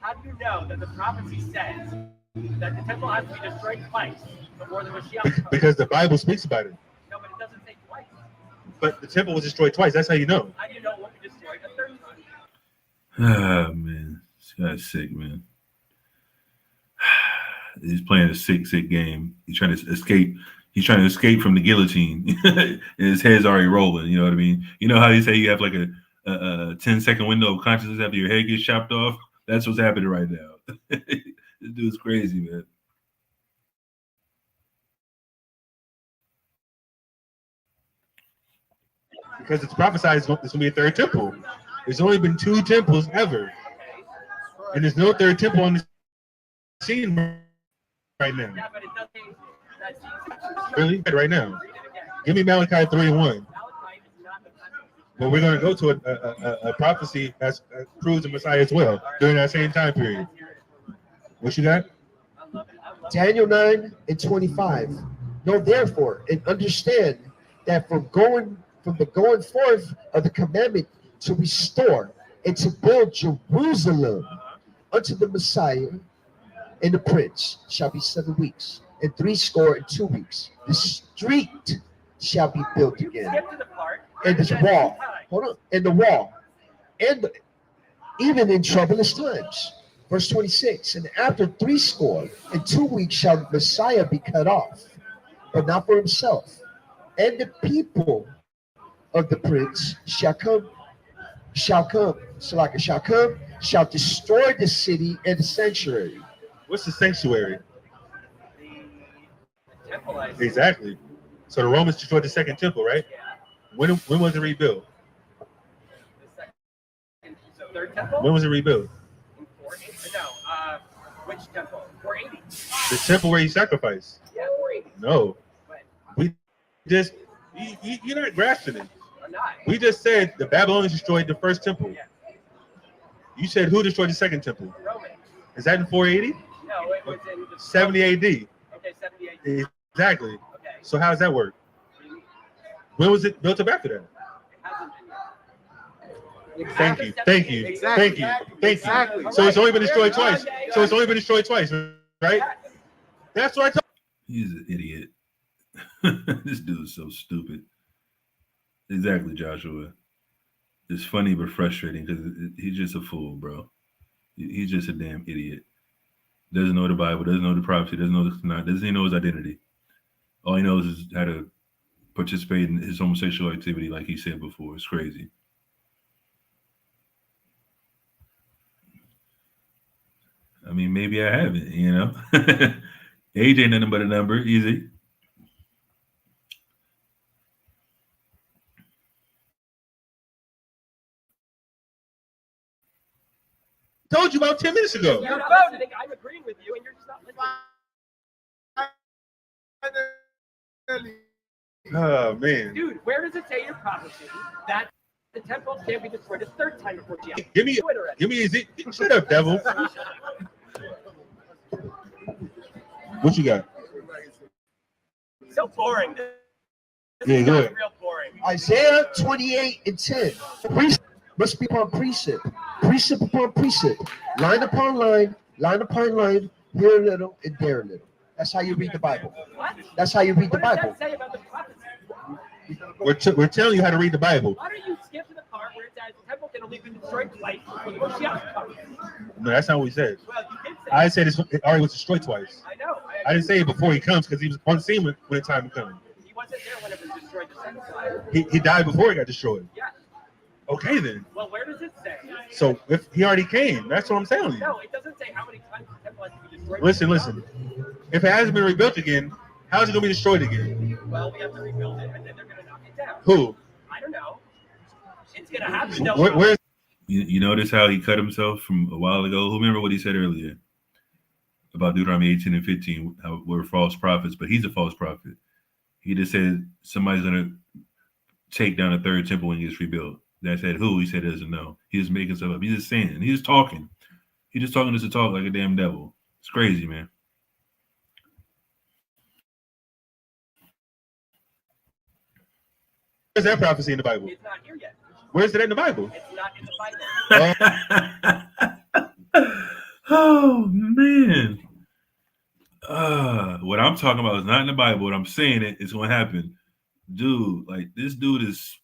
How do you know that the prophecy says that the temple has to be destroyed twice before the Mashiach comes? Because the Bible speaks about it. No, but it doesn't say twice. But the temple was destroyed twice. That's how you know. How do you know what was destroyed the 3rd time? Ah, man. This guy's sick, man. He's playing a sick game. He's trying to escape. He's trying to escape from the guillotine. And his head's already rolling. You know what I mean? You know how you say you have like a 10-second window of consciousness after your head gets chopped off? That's what's happening right now. This dude's crazy, man. Because it's prophesied it's going to be a 3rd temple. There's only been 2 temples ever. And there's no 3rd temple on the scene right now. Yeah, but it doesn't. Really? Right now. Give me Malachi 3:1. But we're going to go to a prophecy that proves the Messiah as well during that same time period. What you got? Daniel 9:25. Know therefore and understand that from the going forth of the commandment to restore and to build Jerusalem unto the Messiah and the Prince shall be 7 weeks and 62 weeks. The street shall be built again. And this wall, and the wall, and even in troublous times. Verse 26, and after 62 weeks shall the Messiah be cut off, but not for himself. And the people of the prince shall destroy the city and the sanctuary. What's the sanctuary? The temple. Exactly. So the Romans destroyed the 2nd temple, right? Yeah. When was it rebuilt? The 3rd temple? When was it rebuilt? In 480? No. Which temple? 480. The temple where he sacrificed. Yeah, 480. No. But We just, you're not grasping it. I'm not. We just said the Babylonians destroyed the first temple. Yeah. You said who destroyed the second temple? Roman. Is that in 480? No, it was in the 70 AD. Okay, 78. Exactly. Okay. So how does that work? When was it built up after that? It hasn't been yet. Thank you. Thank you. Exactly. Thank you. Thank Exactly. you. So it's only been destroyed twice. So it's only been destroyed twice, right? That's what I told He's an idiot. This dude is so stupid. Exactly, Joshua. It's funny but frustrating because he's just a fool, bro. He's just a damn idiot. Doesn't know the Bible, doesn't know the prophecy, doesn't know the Tanakh, doesn't even know his identity. All he knows is how to participate in his homosexual activity, like he said before. It's crazy. I mean, maybe I haven't, you know. Age ain't nothing but a number, easy. you about 10 minutes ago. You're not listening. I'm agreeing with you, and you're just not listening. Oh, man. Dude, where does it say in prophecy that the temple can't be destroyed a third time before GM? Give me Ezekiel. Shut up, devil. What you got? So boring. This Yeah, is go ahead. real boring. Isaiah 28:10. Precept must be upon precept, precept upon precept, line upon line upon line, here a little and there a little. That's how you read the Bible. What? That's how you read the What does Bible. that say about the prophecy? We're telling you how to read the Bible. Why don't you skip to the part where it says the temple can only be destroyed twice before the Moshiach comes? No, that's not what we said. Well, you did say I said it already was destroyed twice. I know. I didn't say it before he comes because he was on scene when the time comes. He wasn't there when it was destroyed the second time. He died before he got destroyed. Yeah. Okay, then. Well, where does it say? So if he already came, that's what I'm telling you. No, it doesn't say how many times the temple has to be destroyed. Listen. If it hasn't been rebuilt again, how's it going to be destroyed again? Well, we have to rebuild it, and then they're going to knock it down. Who? I don't know. It's going to happen. No. Where's You notice how he cut himself from a while ago? Who remember what he said earlier about Deuteronomy 18 and 15? How we're false prophets, but he's a false prophet. He just said somebody's going to take down a third temple when it gets rebuilt. That said who? He said he doesn't know. He's just making stuff up. He's just saying. He's just talking. He's just talking just to talk like a damn devil. It's crazy, man. Where's that prophecy in the Bible? It's not here yet. Where's it in the Bible? It's not in the Bible. Oh, man. What I'm talking about is not in the Bible. What I'm saying it's going to happen. Dude, like this dude is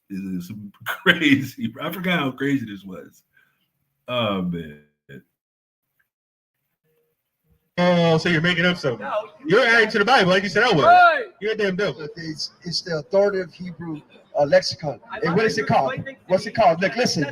crazy. I forgot how crazy this was. Oh, man. Oh, so you're making up something. No, You're adding to the Bible like you said I was. Right. You're a damn devil. It's the authoritative Hebrew lexicon. And what is it called? What's it called? Look, listen.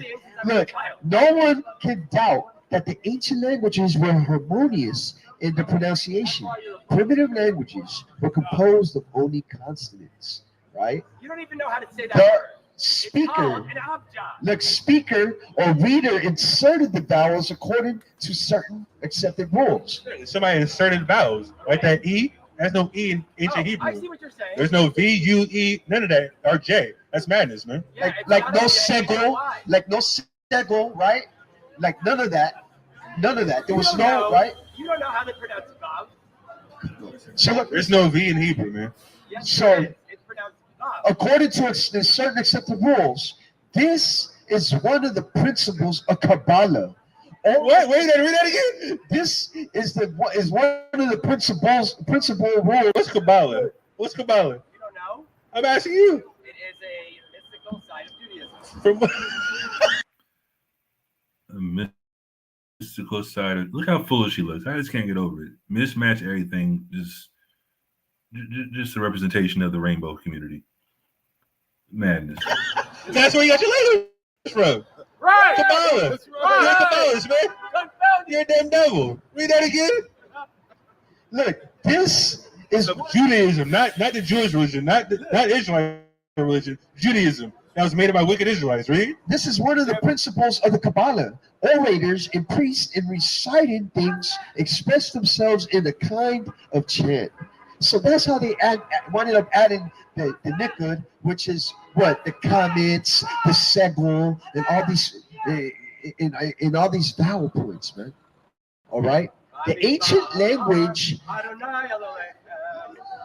Look, no one can doubt that the ancient languages were harmonious in the pronunciation. Primitive languages were composed of only consonants, right? You don't even know how to say that The word. speaker, An abjad. look, speaker or reader inserted the vowels according to certain accepted rules. Somebody inserted vowels. Like that E, there's no E in ancient I Hebrew. see what you're saying. There's no V, U, E, none of that, or J. That's madness, man. Yeah, it's Like not no a J, segel, Y. like no segel, right? Like none of that. None of that. There You was don't no, know. right? You don't know how to pronounce Vav. So look, There's no V in Hebrew, man. Yes, So- there is. It's pronounced Vav. according to certain accepted rules, this is one of the principles of Kabbalah. Oh, What? Wait, read that again. this is one of the principal rules. What's Kabbalah? What's Kabbalah? You don't know? I'm asking you. It is a mystical side of Judaism. From what? A mystical side of, look how foolish he looks. I just can't get over it. Mismatch everything. Just a representation of the rainbow community. Madness. That's where you got your language from. Right. Kabbalah. You're a Kabbalist, man. Confound You're a damn devil. Read that again. Look, this is Judaism, not the Jewish religion, not Israelite religion. Judaism. that was made by wicked Israelites. Read. This is one of the principles of the Kabbalah. Orators and priests, in reciting things, express themselves in a kind of chant. So that's how they ended up adding the nikud, which is what the comments, the segul, and all these in all these vowel points, man. All right. The ancient language.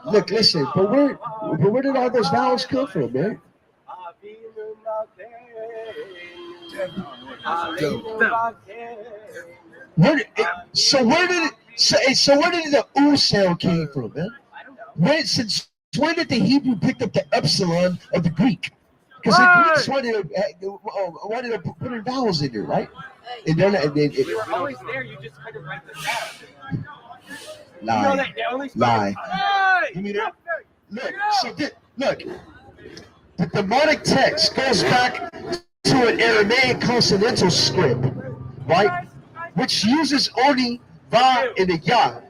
Look, listen, but where did all those vowels come from, man? Where did the oo sound came from, man? When did the Hebrew pick up the epsilon of the Greek? Because the Greeks wanted to put in vowels in there, right? And they're not, they were always there. You just couldn't write them down. Lie. You mean that? Look. The demonic text goes back to an Aramaic consonantal script, right? Which uses only va and a ya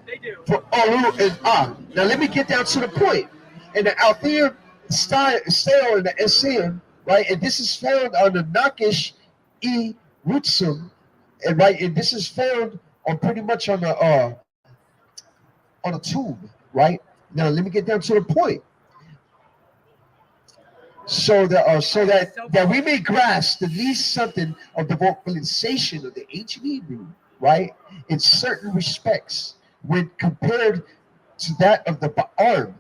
for aru and ah. Now let me get down to the point. In the Althea style in the Essayim, right? And this is found on the Nakish e Rutsum, and right, and this is found on pretty much on a tomb, right? Now let me get down to the point. So that we may grasp at least something of the vocalization of the ancient Hebrew, right? In certain respects, when compared to that of the Ba'arm,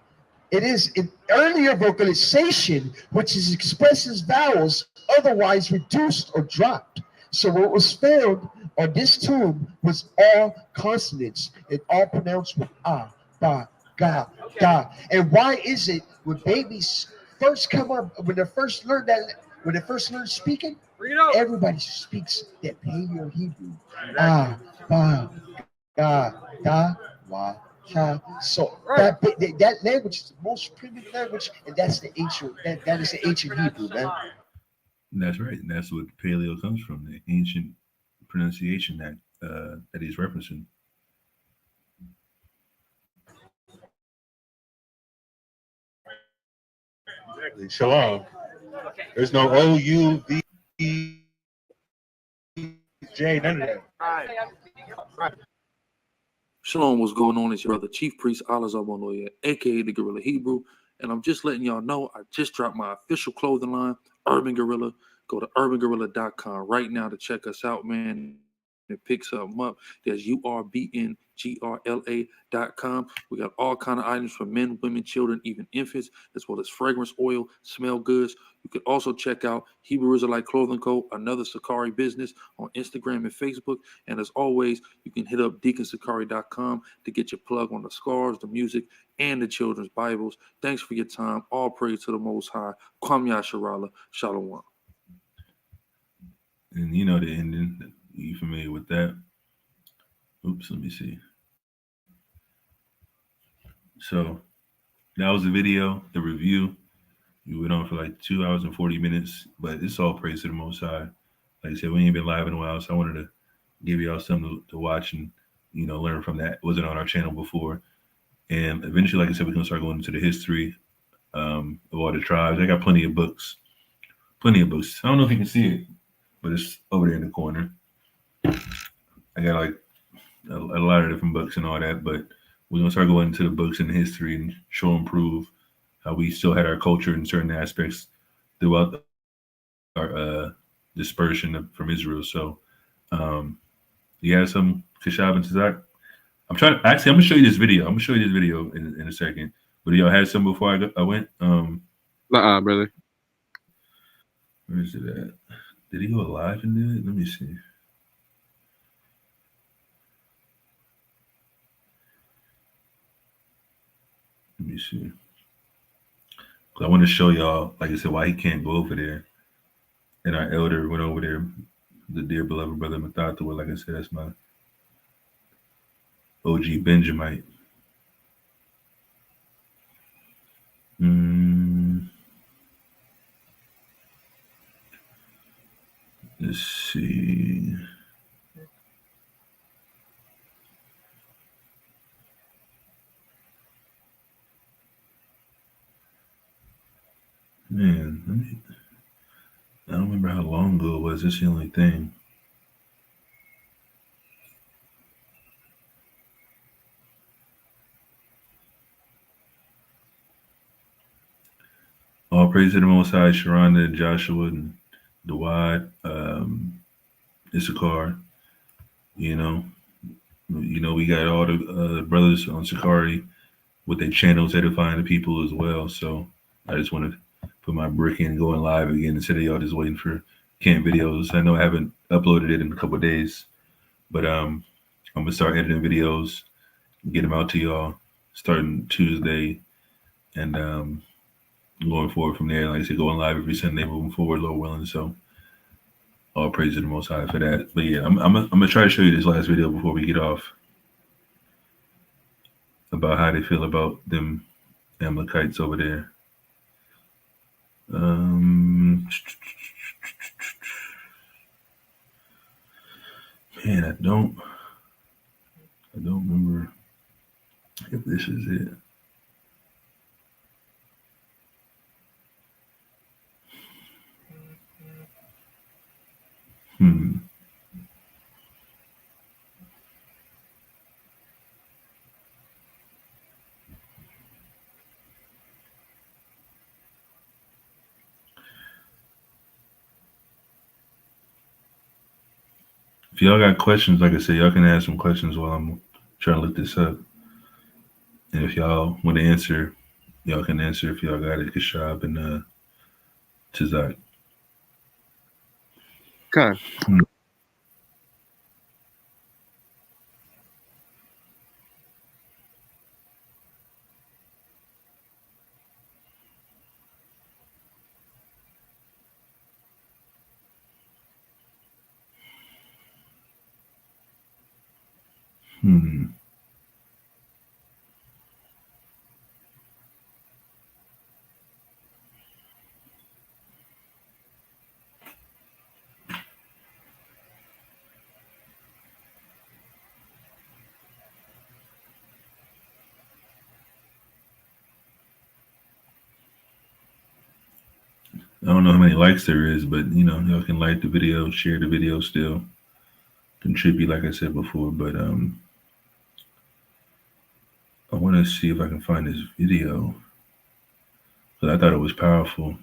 it is an earlier vocalization which is expresses vowels otherwise reduced or dropped. So what was found on this tomb was all consonants and all pronounced with ah, ba, ga, da. And why is it when babies first come up, when they first learn speaking, everybody speaks that Paleo Hebrew. Ah, ba, ga, da, wa, cha. So that language is the most primitive language, and that's the ancient. That is the ancient Hebrew, man. That's right, and that's what Paleo comes from, the ancient pronunciation that he's referencing. Exactly. Shalom. There's no O-U-V-J, none of that. Shalom, what's going on? It's your brother Chief Priest Allah Zabonoya, aka the Gorilla Hebrew, and I'm just letting y'all know I just dropped my official clothing line, Urban Gorilla. Go to urbangorilla.com right now to check us out, man, and pick something up. There's urbngrla.com. We got all kind of items for men, women, children, even infants, as well as fragrance oil, smell goods. You can also check out Hebrew Israelite Clothing Co., another SICARII business, on Instagram and Facebook. And as always, you can hit up deaconsicari.com to get your plug on the scarves, the music, and the children's Bibles. Thanks for your time. All praise to the Most High. Kwam Yasharala. Shalom. And you know the ending. You familiar with that? Oops, let me see. So that was the video, the review. We went on for like 2 hours and 40 minutes, but it's all praise to the Most High. Like I said, we ain't been live in a while, so I wanted to give y'all something to watch and, you know, learn from that. It wasn't on our channel before. And eventually, like I said, we're going to start going into the history of all the tribes. I got plenty of books. I don't know if you can see it, but it's over there in the corner. I got like a lot of different books and all that, but we're going to start going into the books and the history and show and prove how we still had our culture in certain aspects throughout our dispersion from Israel. So you have some Kashab and Tazak? I'm going to show you this video. I'm going to show you this video in a second. But y'all had some before I went? Brother. Where is it at? Did he go live and do it? Let me see. Let me see. Because I want to show y'all, like I said, why he can't go over there. And our elder went over there, the dear beloved brother Mathatha. Like I said, that's my OG Benjamite. Let's see. Man, don't remember how long ago it was. That's the only thing. All praise to the Most High, Sharonda, Joshua, and Dawad, Issachar. You know, we got all the brothers on SICARII with their channels edifying the people as well. So I just want to put my brick in going live again instead of y'all just waiting for camp videos. I know I haven't uploaded it in a couple of days, but I'm gonna start editing videos, get them out to y'all starting Tuesday, and going forward from there. Like I said, going live every Sunday, moving forward, Lord willing. So all praise to the Most High for that. But yeah, I'm gonna try to show you this last video before we get off about how they feel about them Amalekites over there. Man, I don't remember if this is it. If y'all got questions, like I said, y'all can ask some questions while I'm trying to look this up. And if y'all want to answer, y'all can answer if y'all got it. Kashab and Tizak. Okay. I don't know how many likes there is, but y'all can like the video, share the video still, contribute like I said before. But I want to see if I can find this video because I thought it was powerful.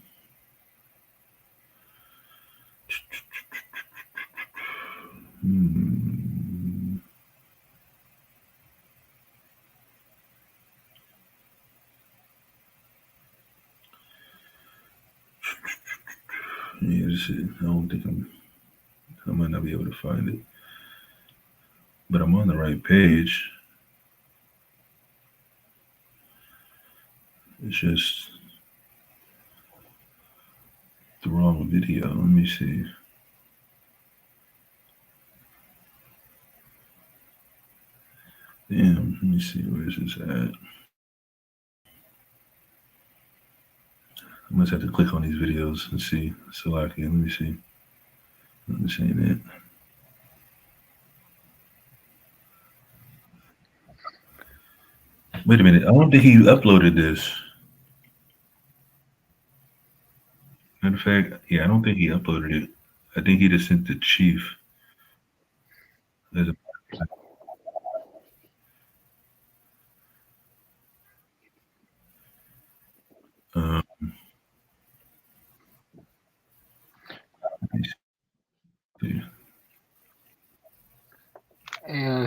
Yeah, this is, I don't think I might not be able to find it, but I'm on the right page. It's just the wrong video. Let me see. Damn, let me see, where is this at? I must have to click on these videos and see. Salaki, let me see. This ain't it. Wait a minute. I don't think he uploaded this. Matter of fact, yeah, I don't think he uploaded it. I think he just sent the chief. There's a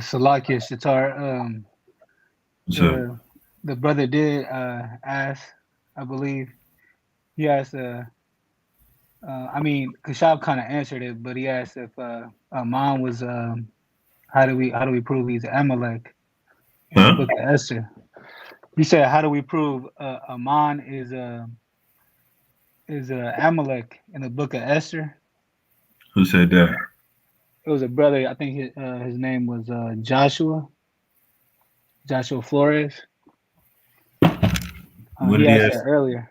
Salakia Shatar, the brother did ask, I believe. He asked, I mean, Kashab kind of answered it, but he asked if Amon was, how do we prove he's Amalek in the book of Esther? He said, how do we prove Amon is Amalek in the book of Esther? Who said that? It was a brother. I think his name was Joshua Flores. What he did he asked ask that earlier.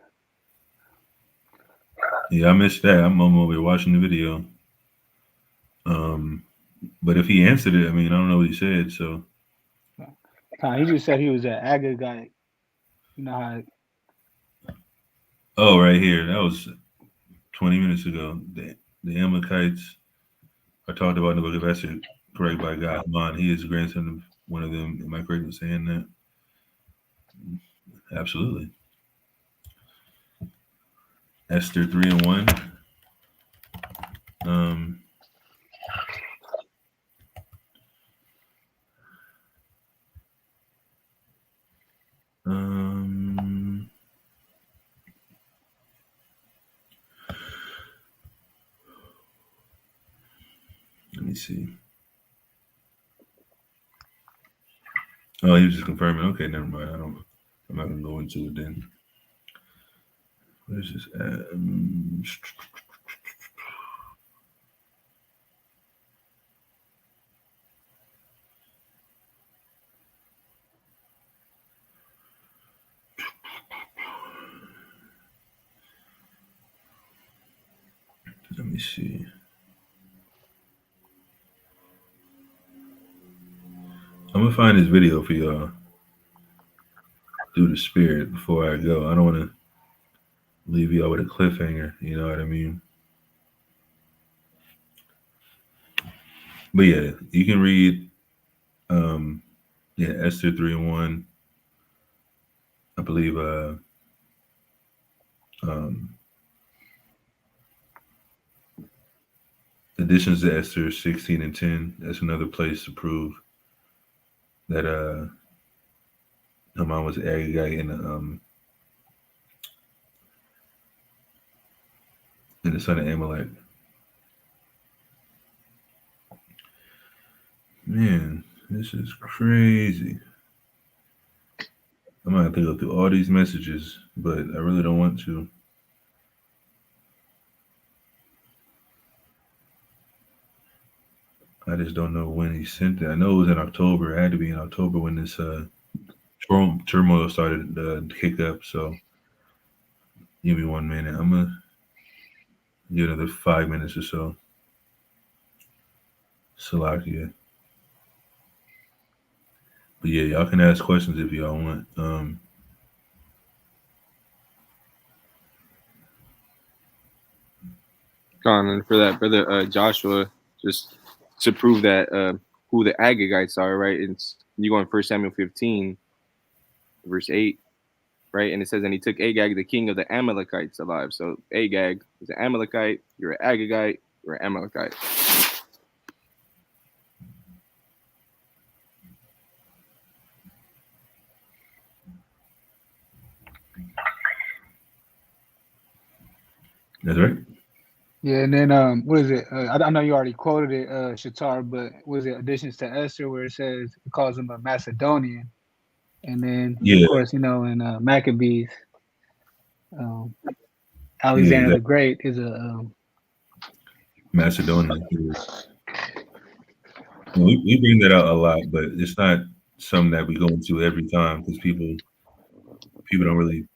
Yeah, I missed that. I'm on my way watching the video. But if he answered it, I mean, I don't know what he said. So he just said he was an Agagite. You know how? Oh, right here. That was 20 minutes ago. The Amalekites are talked about in the book of Esther, correct, by God. Haman, he is the grandson of one of them. Am I correct in saying that? Absolutely. Esther 3:1. Let me see. Oh, he was just confirming. Okay, never mind. I'm not gonna go into it then. Where's this at? Let me see. I'm gonna find this video for y'all through the spirit before I go. I don't want to leave y'all with a cliffhanger. You know what I mean? But yeah, you can read. Esther 3:1. I believe. Additions to Esther 16:10. That's another place to prove that Haman was Agagite and the son of Amalek. Man, this is crazy. I'm gonna have to go through all these messages, but I really don't want to. I just don't know when he sent it. I know it was in October. It had to be in October when this turmoil started to kick up. So give me 1 minute. I'm gonna give another 5 minutes or so. Salakia. But yeah, y'all can ask questions if y'all want. And for that, brother Joshua, just to prove that who the Agagites are, right? You go in 1 Samuel 15, verse 8, right? And it says, and he took Agag, the king of the Amalekites, alive. So Agag is an Amalekite, you're an Agagite, you're an Amalekite. That's right. Yeah, and then what is it? I know you already quoted it, Shatar, but was it additions to Esther where it says it calls him a Macedonian, and then of course in Maccabees, Alexander the Great is a Macedonian. We bring that out a lot, but it's not something that we go into every time because people don't really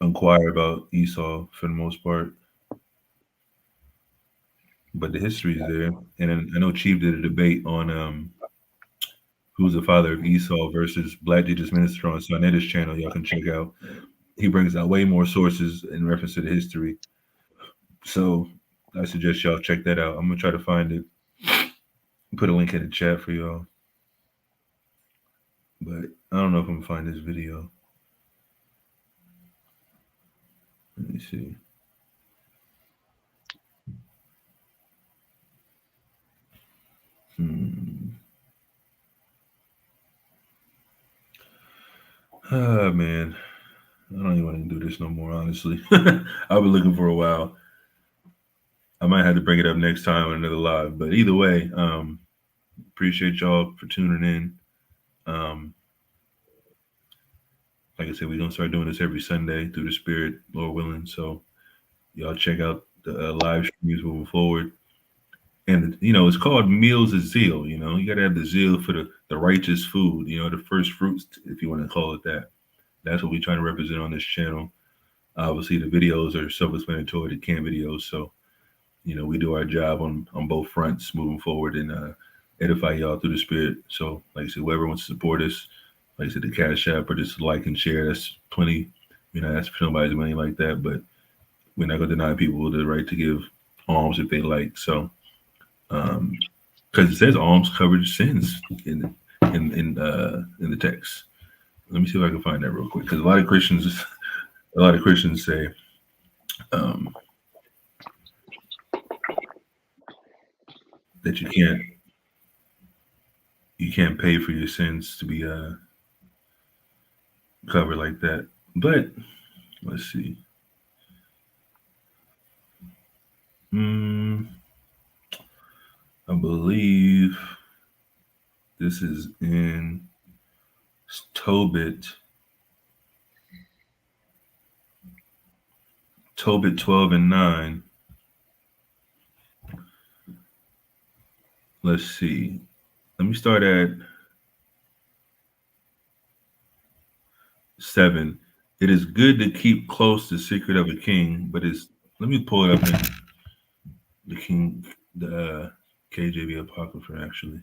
inquire about Esau for the most part. But the history is there, and I know Chief did a debate on who's the father of Esau versus Black Jesus Minister on Soneta's channel. Y'all can check out. He brings out way more sources in reference to the history. So I suggest y'all check that out. I'm gonna try to find it. Put a link in the chat for y'all. But I don't know if I'm gonna find this video. Let me see. Ah, man. I don't even want to do this no more, honestly. I've been looking for a while. I might have to bring it up next time on another live. But either way, appreciate y'all for tuning in. Like I said, we're going to start doing this every Sunday through the Spirit, Lord willing. So y'all check out the live streams moving forward. And, it's called Meals of Zeal. You got to have the zeal for the righteous food, the first fruits, if you want to call it that. That's what we're trying to represent on this channel. Obviously, the videos are self-explanatory, the camp videos. So, we do our job on both fronts moving forward and edify y'all through the Spirit. So, like I said, whoever wants to support us, like I said, the Cash App or just like and share, that's plenty. Ask for somebody's money like that. But we're not going to deny people the right to give alms if they like. So, because it says alms covers sins in the text. Let me see if I can find that real quick. Because a lot of Christians say that you can't pay for your sins to be covered like that. But let's see. I believe this is in Tobit 12:9. Let's see. Let me start at 7. It is good to keep close the secret of a king, but let me pull it up in the KJV Apocrypha, actually.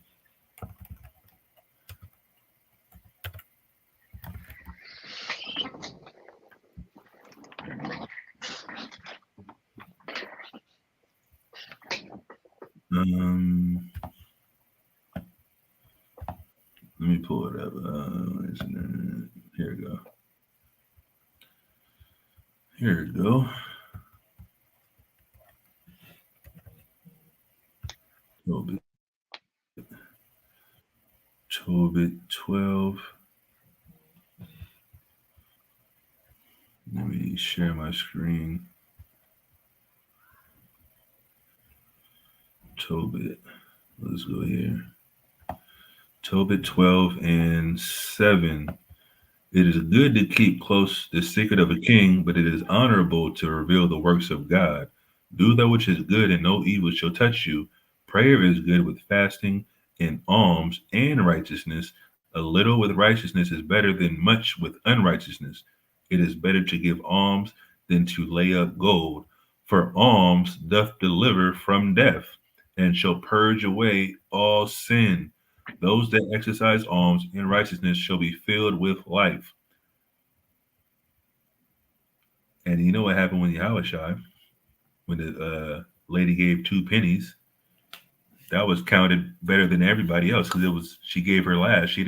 Let me pull it up. Here we go. Here we go. Tobit 12. Let me share my screen. Tobit. Let's go here. Tobit 12:7. It is good to keep close the secret of a king, but it is honorable to reveal the works of God. Do that which is good, and no evil shall touch you. Prayer is good with fasting and alms and righteousness. A little with righteousness is better than much with unrighteousness. It is better to give alms than to lay up gold, for alms doth deliver from death, and shall purge away all sin. Those that exercise alms in righteousness shall be filled with life. And you know what happened when when the lady gave 2 pennies, that was counted better than everybody else because she gave her last. She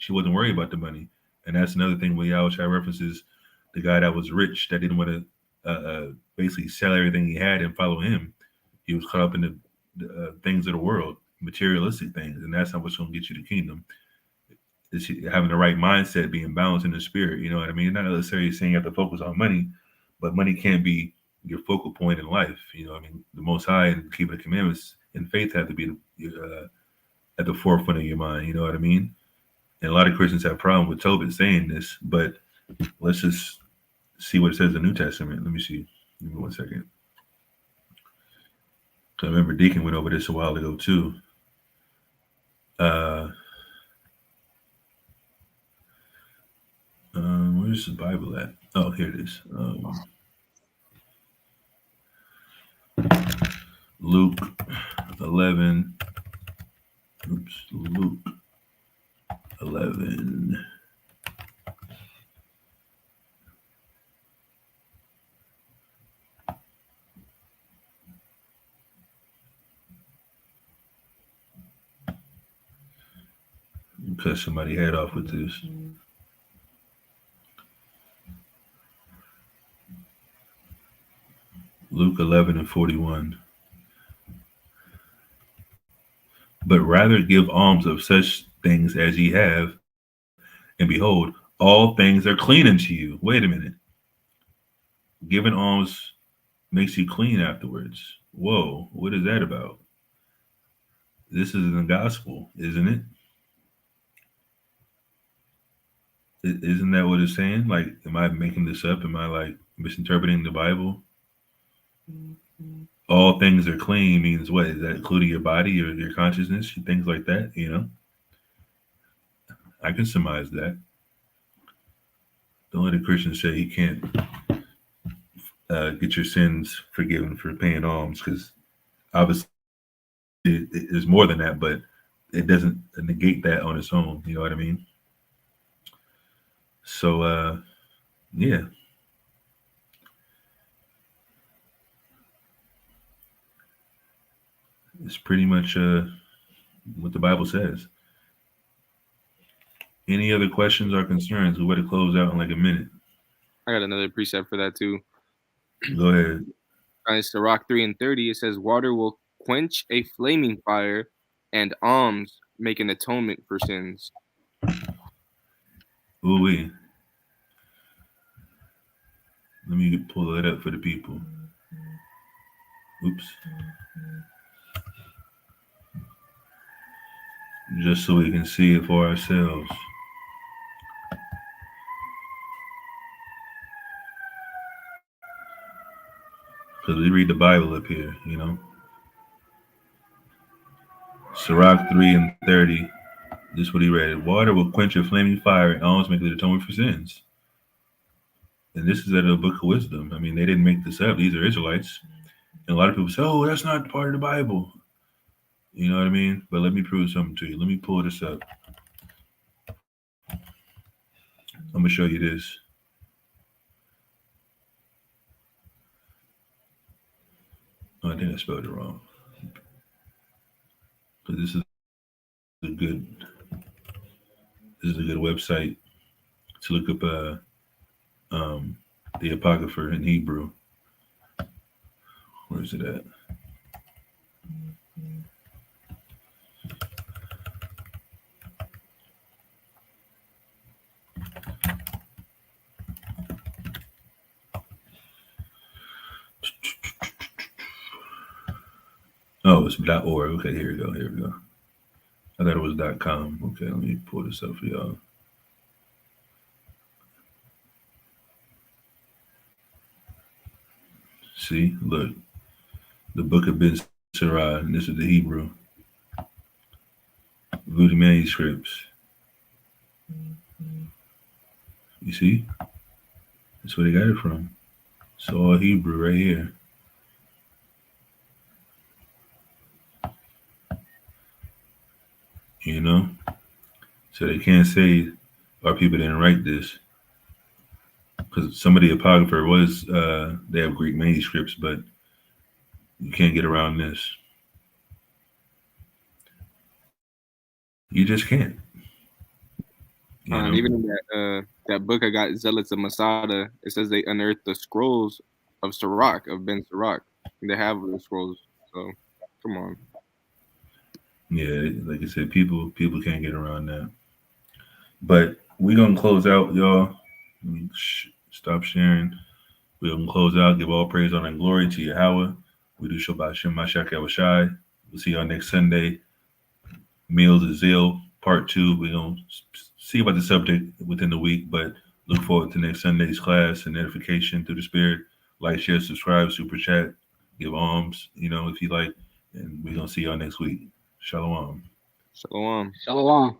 wasn't worried about the money. And that's another thing when Yahushua references the guy that was rich that didn't want to basically sell everything he had and follow him. He was caught up in the things of the world, materialistic things, and that's not what's going to get you the kingdom. It's having the right mindset, being balanced in the spirit. You know what I mean? Not necessarily saying you have to focus on money, but money can't be your focal point in life. You know what I mean? The Most High and keeping the commandments and faith have to be at the forefront of your mind. You know what I mean? And a lot of Christians have a problem with Tobit saying this, but let's just see what it says in the New Testament. Let me see. Give me 1 second. I remember Deacon went over this a while ago too. Where's the Bible at? Oh, here it is. Luke 11. Luke 11. Cut somebody's head off with this. Luke 11:41. But rather give alms of such things as ye have, and behold, all things are clean unto you. Wait a minute. Giving alms makes you clean afterwards. Whoa, what is that about? This is in the gospel, isn't it? Isn't that what it's saying? Like, am I making this up? Am I like misinterpreting the Bible? All things are clean means what? Is that including your body or your consciousness, things like that? You know, I can surmise that. Don't let a Christian say he can't get your sins forgiven for paying alms, because obviously there's more than that, but it doesn't negate that on its own. You know what I mean? So, yeah. it's pretty much what the Bible says. Any other questions or concerns? We better close out in like a minute. I got another precept for that too. Go ahead. It's Sirach 3:30. It says, "Water will quench a flaming fire, and alms make an atonement for sins." Ooh-wee. Let me pull that up for the people. Oops. Just so we can see it for ourselves. Because we read the Bible up here, you know. Sirach 3:30. This is what he read. Water will quench a flaming fire and always make an atonement for sins. And this is out of the book of wisdom. I mean, they didn't make this up. These are Israelites. And a lot of people say, oh, that's not part of the Bible. You know what I mean? But let me prove something to you. Let me pull this up. I'm going to show you this. Oh, I think I spelled it wrong. But this is a good website to look up the Apocrypha in Hebrew. Where is it at? Oh, it's .org. Okay, here we go. I thought it was .com. Okay, let me pull this up for y'all. See, look, the book of Ben Sirah, and this is the Hebrew. Voodoo manuscripts. You see? That's where they got it from. It's all Hebrew right here. You know? So they can't say our people didn't write this. Because some of the Apocrypha was, they have Greek manuscripts, but you can't get around this. You just can't. And even in that book I got, Zealots of Masada, it says they unearthed the scrolls of Sirach, of Ben Sirach. They have the scrolls, so come on. Yeah, like I said, people can't get around that. But we're going to close out, y'all. Let me stop sharing. We're going to close out. Give all praise, honor, and glory to Yahweh. We do Shabbat Shem Mashiach Yahushai. We'll see y'all next Sunday. Meals of Zeal, part 2. We're going to see about the subject within the week, but look forward to next Sunday's class and edification through the Spirit. Like, share, subscribe, super chat, give alms, if you like. And we're going to see y'all next week. Shalom. Shalom. Shalom.